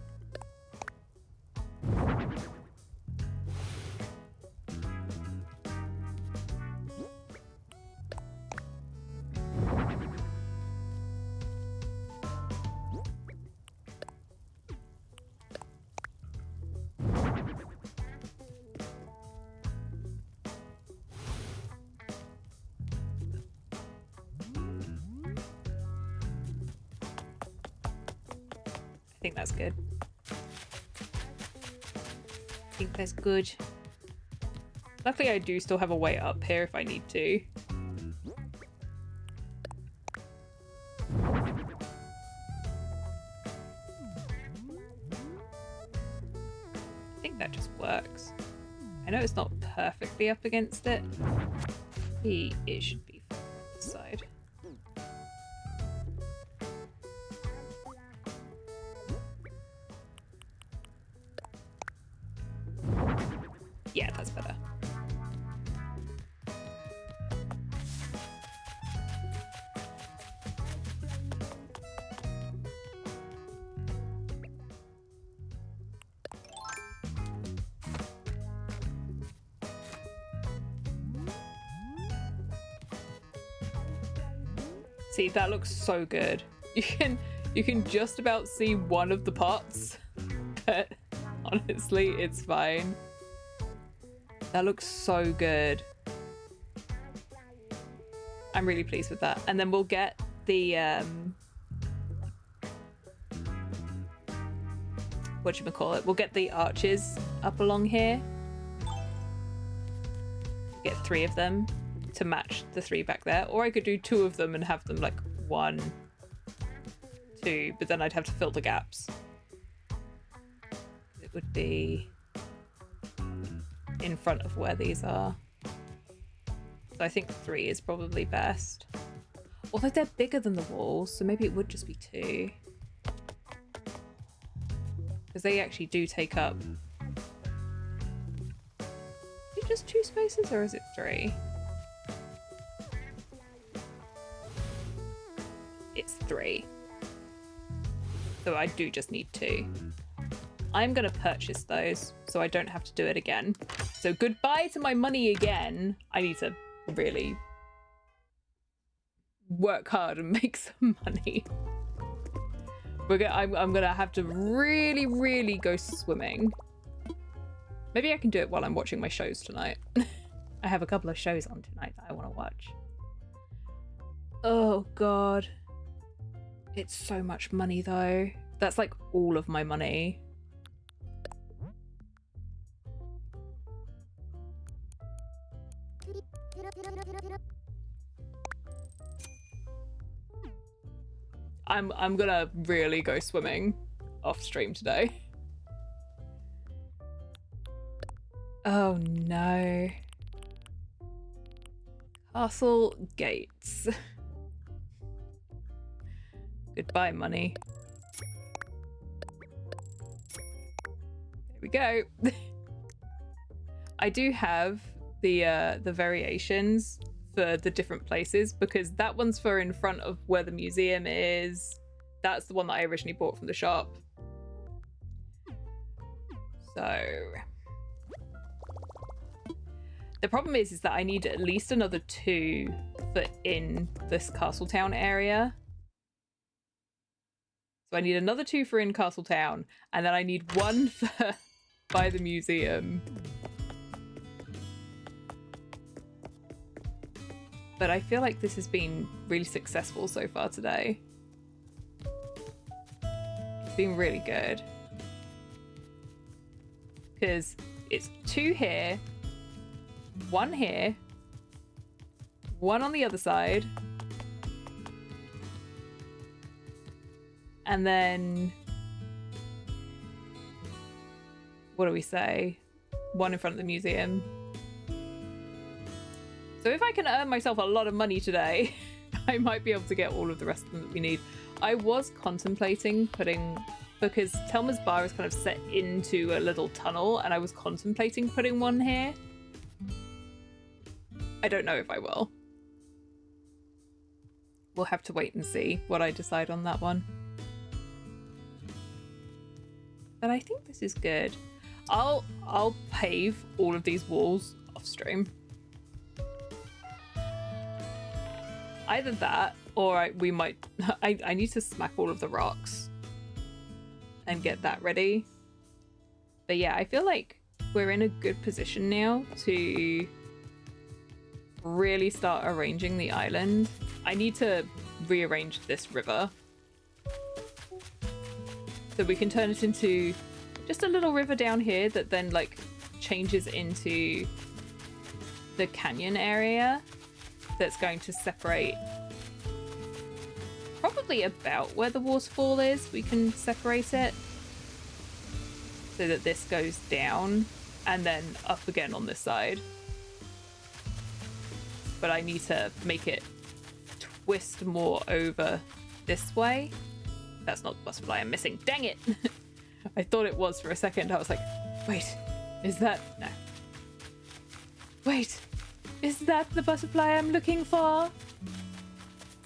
S1: I think that's good. I think that's good. Luckily, I do still have a way up here if I need to. I think that just works. I know it's not perfectly up against it. It should be from the side. Yeah, that's better. See, that looks so good. You can just about see one of the pots, but honestly, it's fine. That looks so good. I'm really pleased with that. And then we'll get the whatchamacallit, we'll get the arches up along here. Get 3 of them to match the 3 back there. Or I could do 2 of them and have them like 1, 2, but then I'd have to fill the gaps. It would be in front of where these are. So I think 3 is probably best. Although they're bigger than the walls, so maybe it would just be 2. Because they actually do take up... Is it just 2 spaces or is it 3? It's 3. So I do just need 2. I'm going to purchase those so I don't have to do it again. So goodbye to my money again. I need to really work hard and make some money. I'm going to have to really, really go swimming. Maybe I can do it while I'm watching my shows tonight. I have a couple of shows on tonight that I want to watch. Oh, God. It's so much money, though. That's like all of my money. I'm gonna really go swimming off stream today. Oh no. Castle gates. Goodbye, money. There we go. I do have the variations for the different places, because that one's for in front of where the museum is. That's the one that I originally bought from the shop. So the problem is that I need at least another 2 for in this Castletown area. So I need another 2 for in Castletown, and then I need 1 for by the museum. But I feel like this has been really successful so far today. It's been really good. Because it's 2 here, 1 here, 1 on the other side, and then what do we say? 1 in front of the museum. So if I can earn myself a lot of money today, I might be able to get all of the rest of them that we need. I was contemplating putting, because Telma's bar is kind of set into a little tunnel, and I was contemplating putting 1 here. I don't know if I will. We'll have to wait and see what I decide on that one. But I think this is good. I'll pave all of these walls off stream. Either that, or we might... I need to smack all of the rocks and get that ready. But yeah, I feel like we're in a good position now to really start arranging the island. I need to rearrange this river so we can turn it into just a little river down here that then like changes into the canyon area that's going to separate probably about where the waterfall is. We can separate it so that this goes down and then up again on this side. But I need to make it twist more over this way. That's not the butterfly I'm missing. Dang it! I thought it was for a second. I was like, wait, is that... No. Wait, is that the butterfly I'm looking for?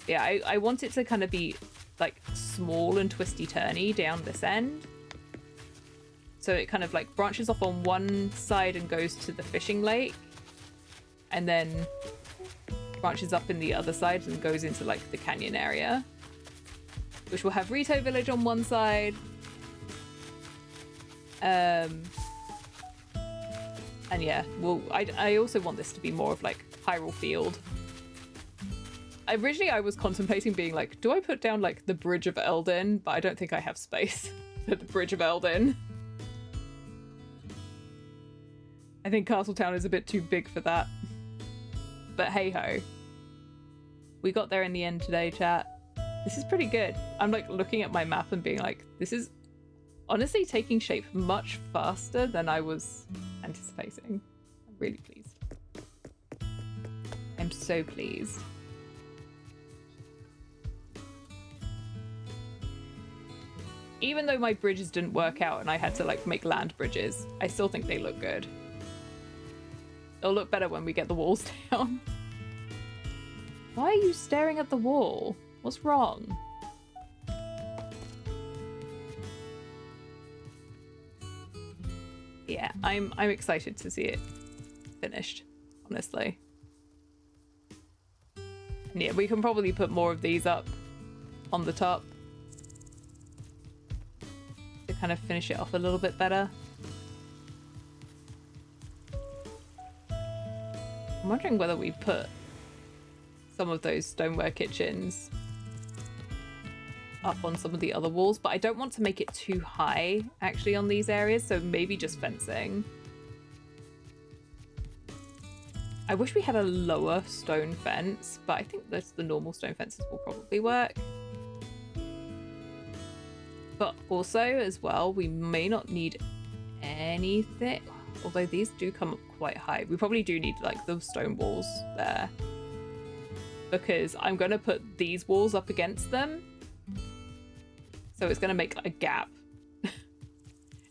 S1: Yeah, I want it to kind of be like small and twisty-turny down this end. So it kind of like branches off on one side and goes to the fishing lake. And then branches up in the other side and goes into like the canyon area. Which will have Rito Village on one side. And yeah, well, I also want this to be more of like Hyrule Field. Originally I was contemplating being like, do I put down like the Bridge of Eldin? But I don't think I have space for the Bridge of Eldin. I think Castletown is a bit too big for that. But hey ho. We got there in the end today, chat. This is pretty good. I'm like looking at my map and being like, this is honestly taking shape much faster than I was anticipating. I'm really pleased. I'm so pleased. Even though my bridges didn't work out and I had to like make land bridges, I still think they look good. They'll look better when we get the walls down. Why are you staring at the wall? What's wrong? Yeah, I'm excited to see it finished, honestly. And yeah, we can probably put more of these up on the top to kind of finish it off a little bit better. I'm wondering whether we put some of those stoneware kitchens up on some of the other walls, but I don't want to make it too high actually on these areas, so maybe just fencing. I wish we had a lower stone fence, but I think the normal stone fences will probably work. But also, as well, we may not need anything, although these do come up quite high. We probably do need, like, the stone walls there. Because I'm going to put these walls up against them. So it's going to make a gap.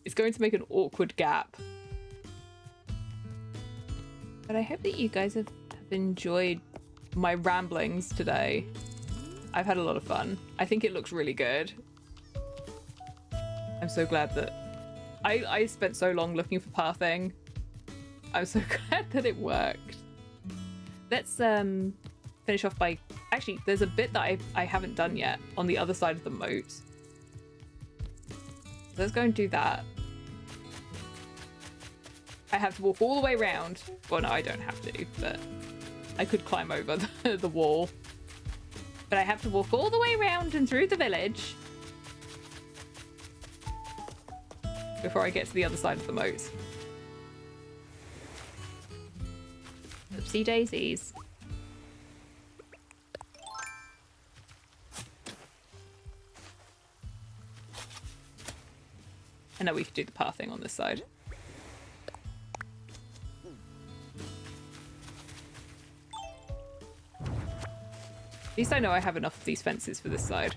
S1: It's going to make an awkward gap. But I hope that you guys have enjoyed my ramblings today. I've had a lot of fun. I think it looks really good. I'm so glad that I spent so long looking for pathing. I'm so glad that it worked. Let's finish off by... Actually, there's a bit that I haven't done yet on the other side of the moat. Let's go and do that. I have to walk all the way around. Well, no, I don't have to, but I could climb over the wall. But I have to walk all the way around and through the village before I get to the other side of the moat. Oopsie daisies. And now we can do the pathing on this side. At least I know I have enough of these fences for this side.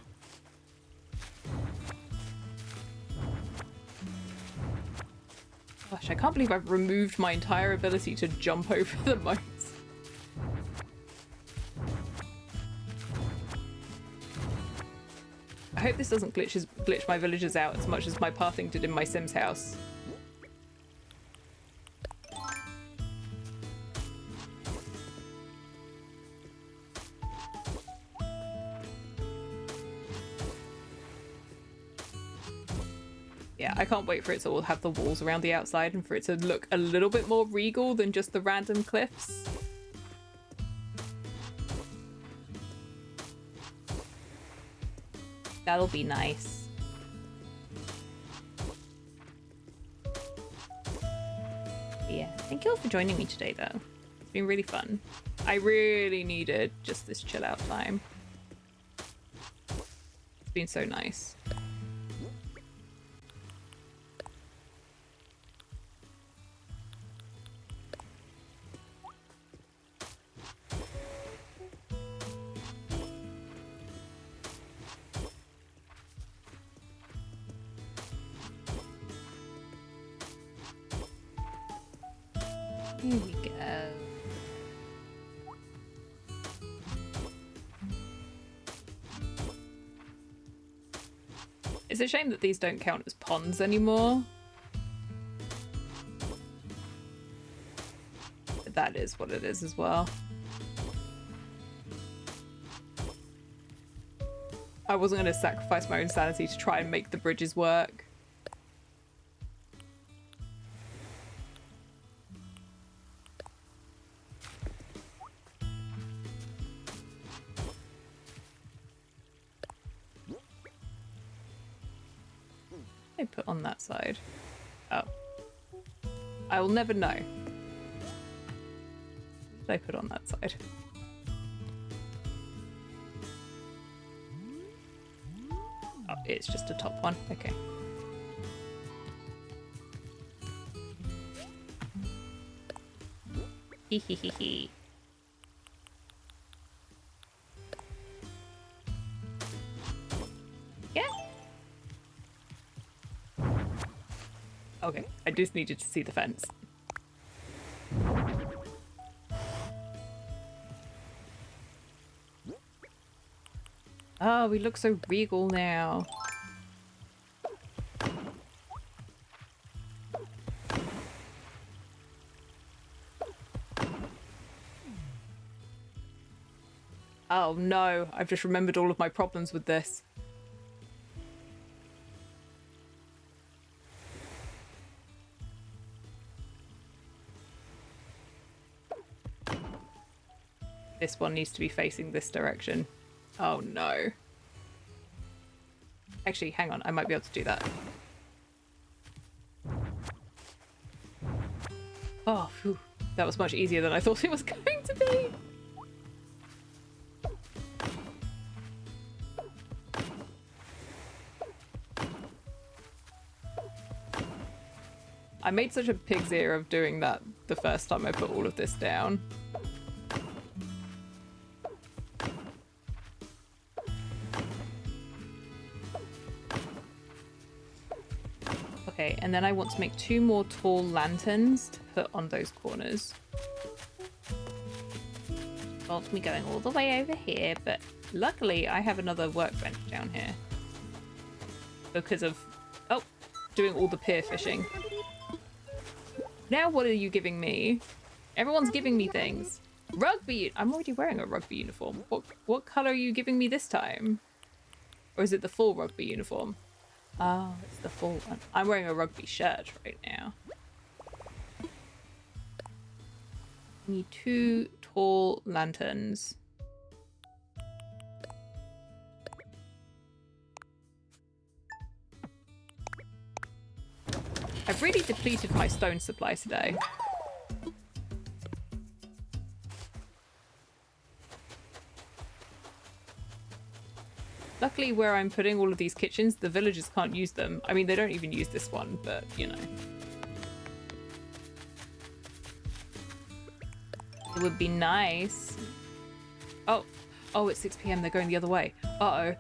S1: Gosh, I can't believe I've removed my entire ability to jump over the moats. I hope this doesn't glitch my villagers out as much as my pathing did in my Sims house. Yeah, I can't wait for it to all have the walls around the outside and for it to look a little bit more regal than just the random cliffs. That'll be nice. Yeah, thank you all for joining me today though. It's been really fun. I really needed just this chill out time. It's been so nice. Here we go. It's a shame that these don't count as ponds anymore. But that is what it is as well. I wasn't going to sacrifice my own sanity to try and make the bridges work. I put on that side. Oh. I will never know. What did I put on that side? Oh, it's just a top one. Okay. Hee hee hee hee. Yeah. Okay, I just needed to see the fence. Oh, we look so regal now. Oh no, I've just remembered all of my problems with this. This one needs to be facing this direction. Oh no. Actually, hang on. I might be able to do that. Oh, phew. That was much easier than I thought it was going to be. I made such a pig's ear of doing that the first time I put all of this down. Okay, and then I want to make 2 more tall lanterns to put on those corners. Involves me going all the way over here, but luckily I have another workbench down here. Because of, oh, doing all the pier fishing. Now what are you giving me? Everyone's giving me things. Rugby, I'm already wearing a rugby uniform. What colour are you giving me this time? Or is it the full rugby uniform? Oh, it's the full one. I'm wearing a rugby shirt right now. I need 2 tall lanterns. I've really depleted my stone supply today. Luckily, where I'm putting all of these kitchens, the villagers can't use them. I mean, they don't even use this one, but, you know. It would be nice. Oh, it's 6 p.m. They're going the other way. Uh-oh.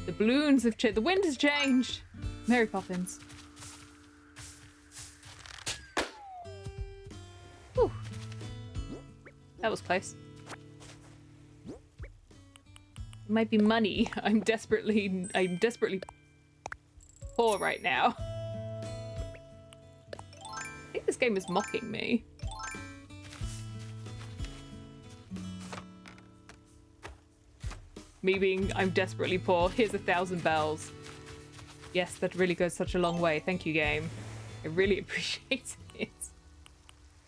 S1: The balloons have changed. The wind has changed. Mary Poppins. Whew. That was close. It might be money. I'm desperately poor right now. I think this game is mocking me. Me being, I'm desperately poor. Here's 1,000 bells. Yes, that really goes such a long way. Thank you, game. I really appreciate it.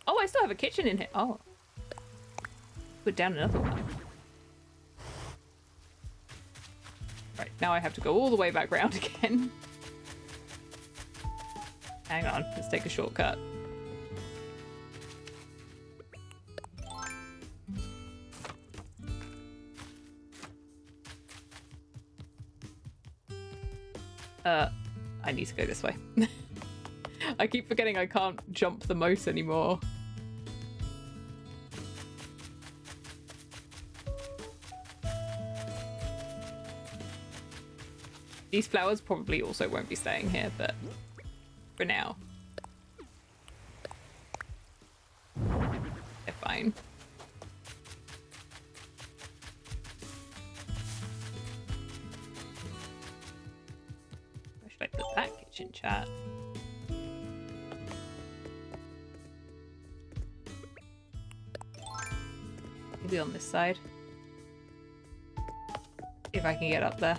S1: Oh, I still have a kitchen in here. Oh. Put down another one. Right, now I have to go all the way back round again. Hang on, let's take a shortcut. I need to go this way. I keep forgetting I can't jump the moat anymore. These flowers probably also won't be staying here, but for now. They're fine. Where should I put that kitchen, chat? Maybe on this side. If I can get up there.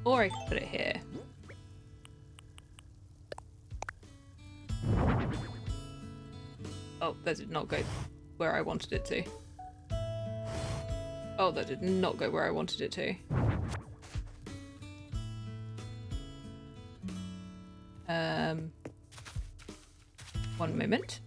S1: Or I could put it here. Oh, that did not go where I wanted it to. Oh, that did not go where I wanted it to. One moment.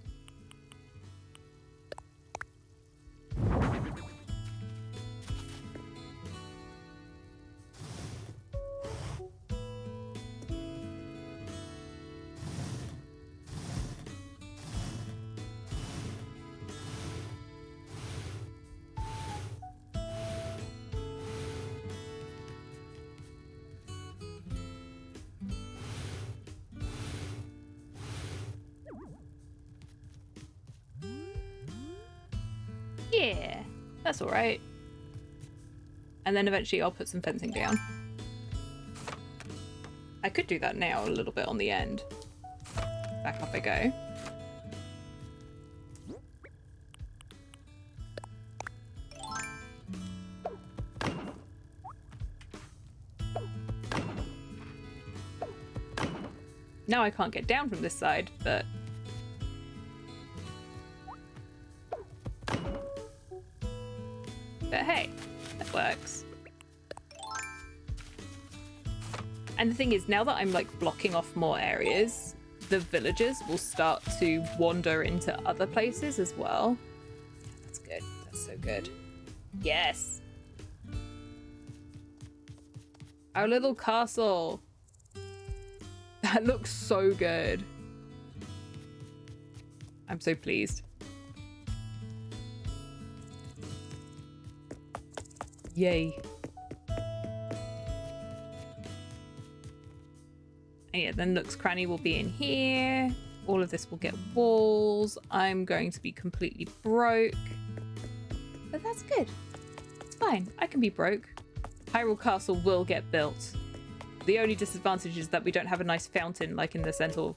S1: Yeah, that's all right. And then eventually I'll put some fencing down. I could do that now a little bit on the end. Back up I go. Now I can't get down from this side, but... But hey, that works. And the thing is, now that I'm like blocking off more areas, the villagers will start to wander into other places as well. That's good. That's so good. Yes. Our little castle. That looks so good. I'm so pleased. Yay. And yeah, then Nook's Cranny will be in here. All of this will get walls. I'm going to be completely broke. But that's good. It's fine. I can be broke. Hyrule Castle will get built. The only disadvantage is that we don't have a nice fountain like in the center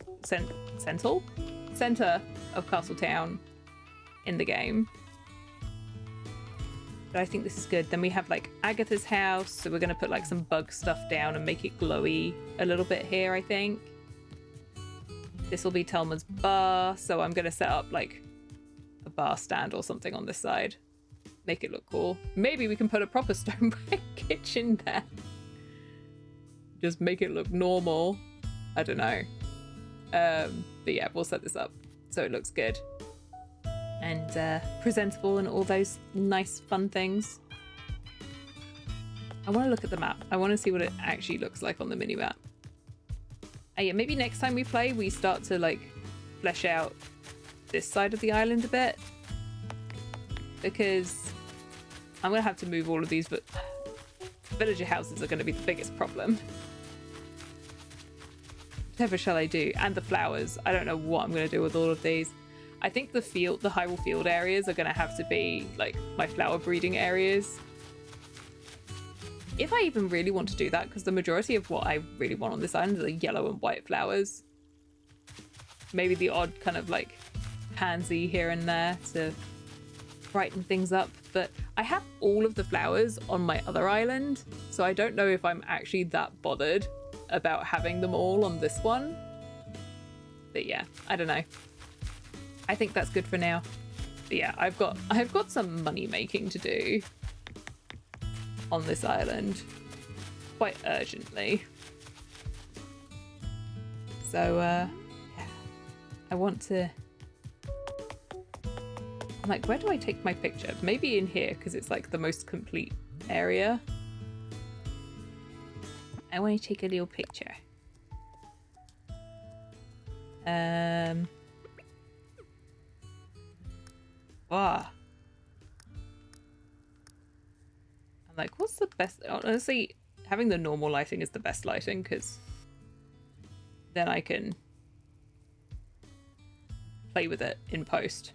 S1: of Castletown in the game. But I think this is good. Then we have like Agatha's house, so we're going to put like some bug stuff down and make it glowy a little bit here, I think. This will be Telma's bar, so I'm going to set up like a bar stand or something on this side. Make it look cool. Maybe we can put a proper stone brick kitchen there. Just make it look normal. I don't know. But yeah, we'll set this up so it looks good. And presentable and all those nice fun things. I want to look at the map. I want to see what it actually looks like on the mini-map. Yeah, maybe next time we play, we start to like flesh out this side of the island a bit. Because I'm going to have to move all of these, but villager houses are going to be the biggest problem. Whatever shall I do? And the flowers. I don't know what I'm going to do with all of these. I think the Hyrule Field areas are going to have to be like my flower breeding areas. If I even really want to do that, because the majority of what I really want on this island are yellow and white flowers. Maybe the odd kind of like pansy here and there to brighten things up. But I have all of the flowers on my other island, so I don't know if I'm actually that bothered about having them all on this one. But yeah, I don't know. I think that's good for now. But yeah, I've got some money making to do on this island quite urgently. So yeah, I want to... I'm like, where do I take my picture? Maybe in here, because it's like the most complete area. I want to take a little picture. Wow. I'm like, what's the best? Honestly, having the normal lighting is the best lighting, because then I can play with it in post.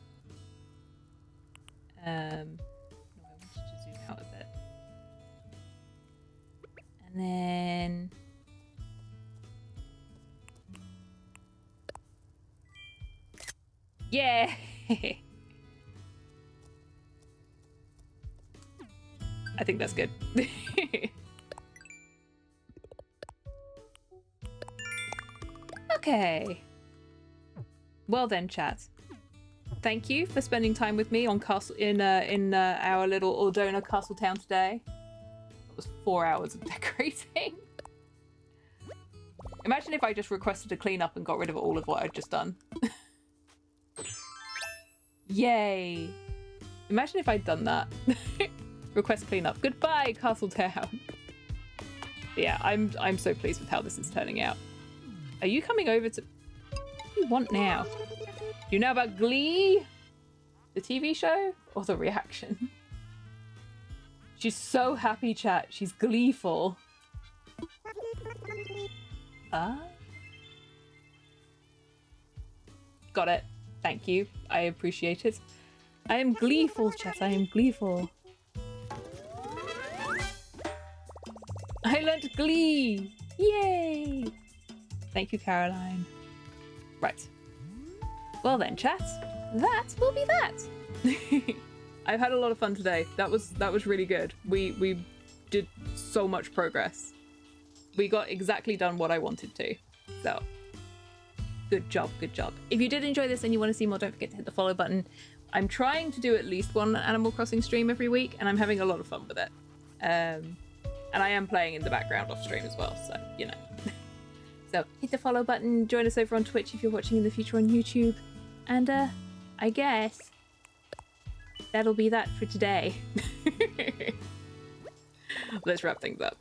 S1: No, I wanted to zoom out a bit. And then... yeah! I think that's good. Okay. Well then, chat. Thank you for spending time with me on our little Ordona Castletown today. It was 4 hours of decorating. Imagine if I just requested a clean up and got rid of all of what I'd just done. Yay! Imagine if I'd done that. Request cleanup. Goodbye, Castletown. Yeah, I'm so pleased with how this is turning out. Are you coming over to... What do you want now? Do you know about Glee? The TV show? Or the reaction? She's so happy, chat. She's gleeful. Ah. Got it. Thank you. I appreciate it. I am gleeful, chat. I am gleeful. I learned Glee! Yay! Thank you, Caroline. Right. Well then, chat. That will be that. I've had a lot of fun today. That was really good. We did so much progress. We got exactly done what I wanted to. So Good job, good job. If you did enjoy this and you want to see more, don't forget to hit the follow button. I'm trying to do at least one Animal Crossing stream every week, and I'm having a lot of fun with it. And I am playing in the background off stream as well, so, you know. So hit the follow button, join us over on Twitch if you're watching in the future on YouTube, and I guess that'll be that for today. Let's wrap things up.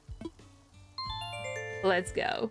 S1: Let's go.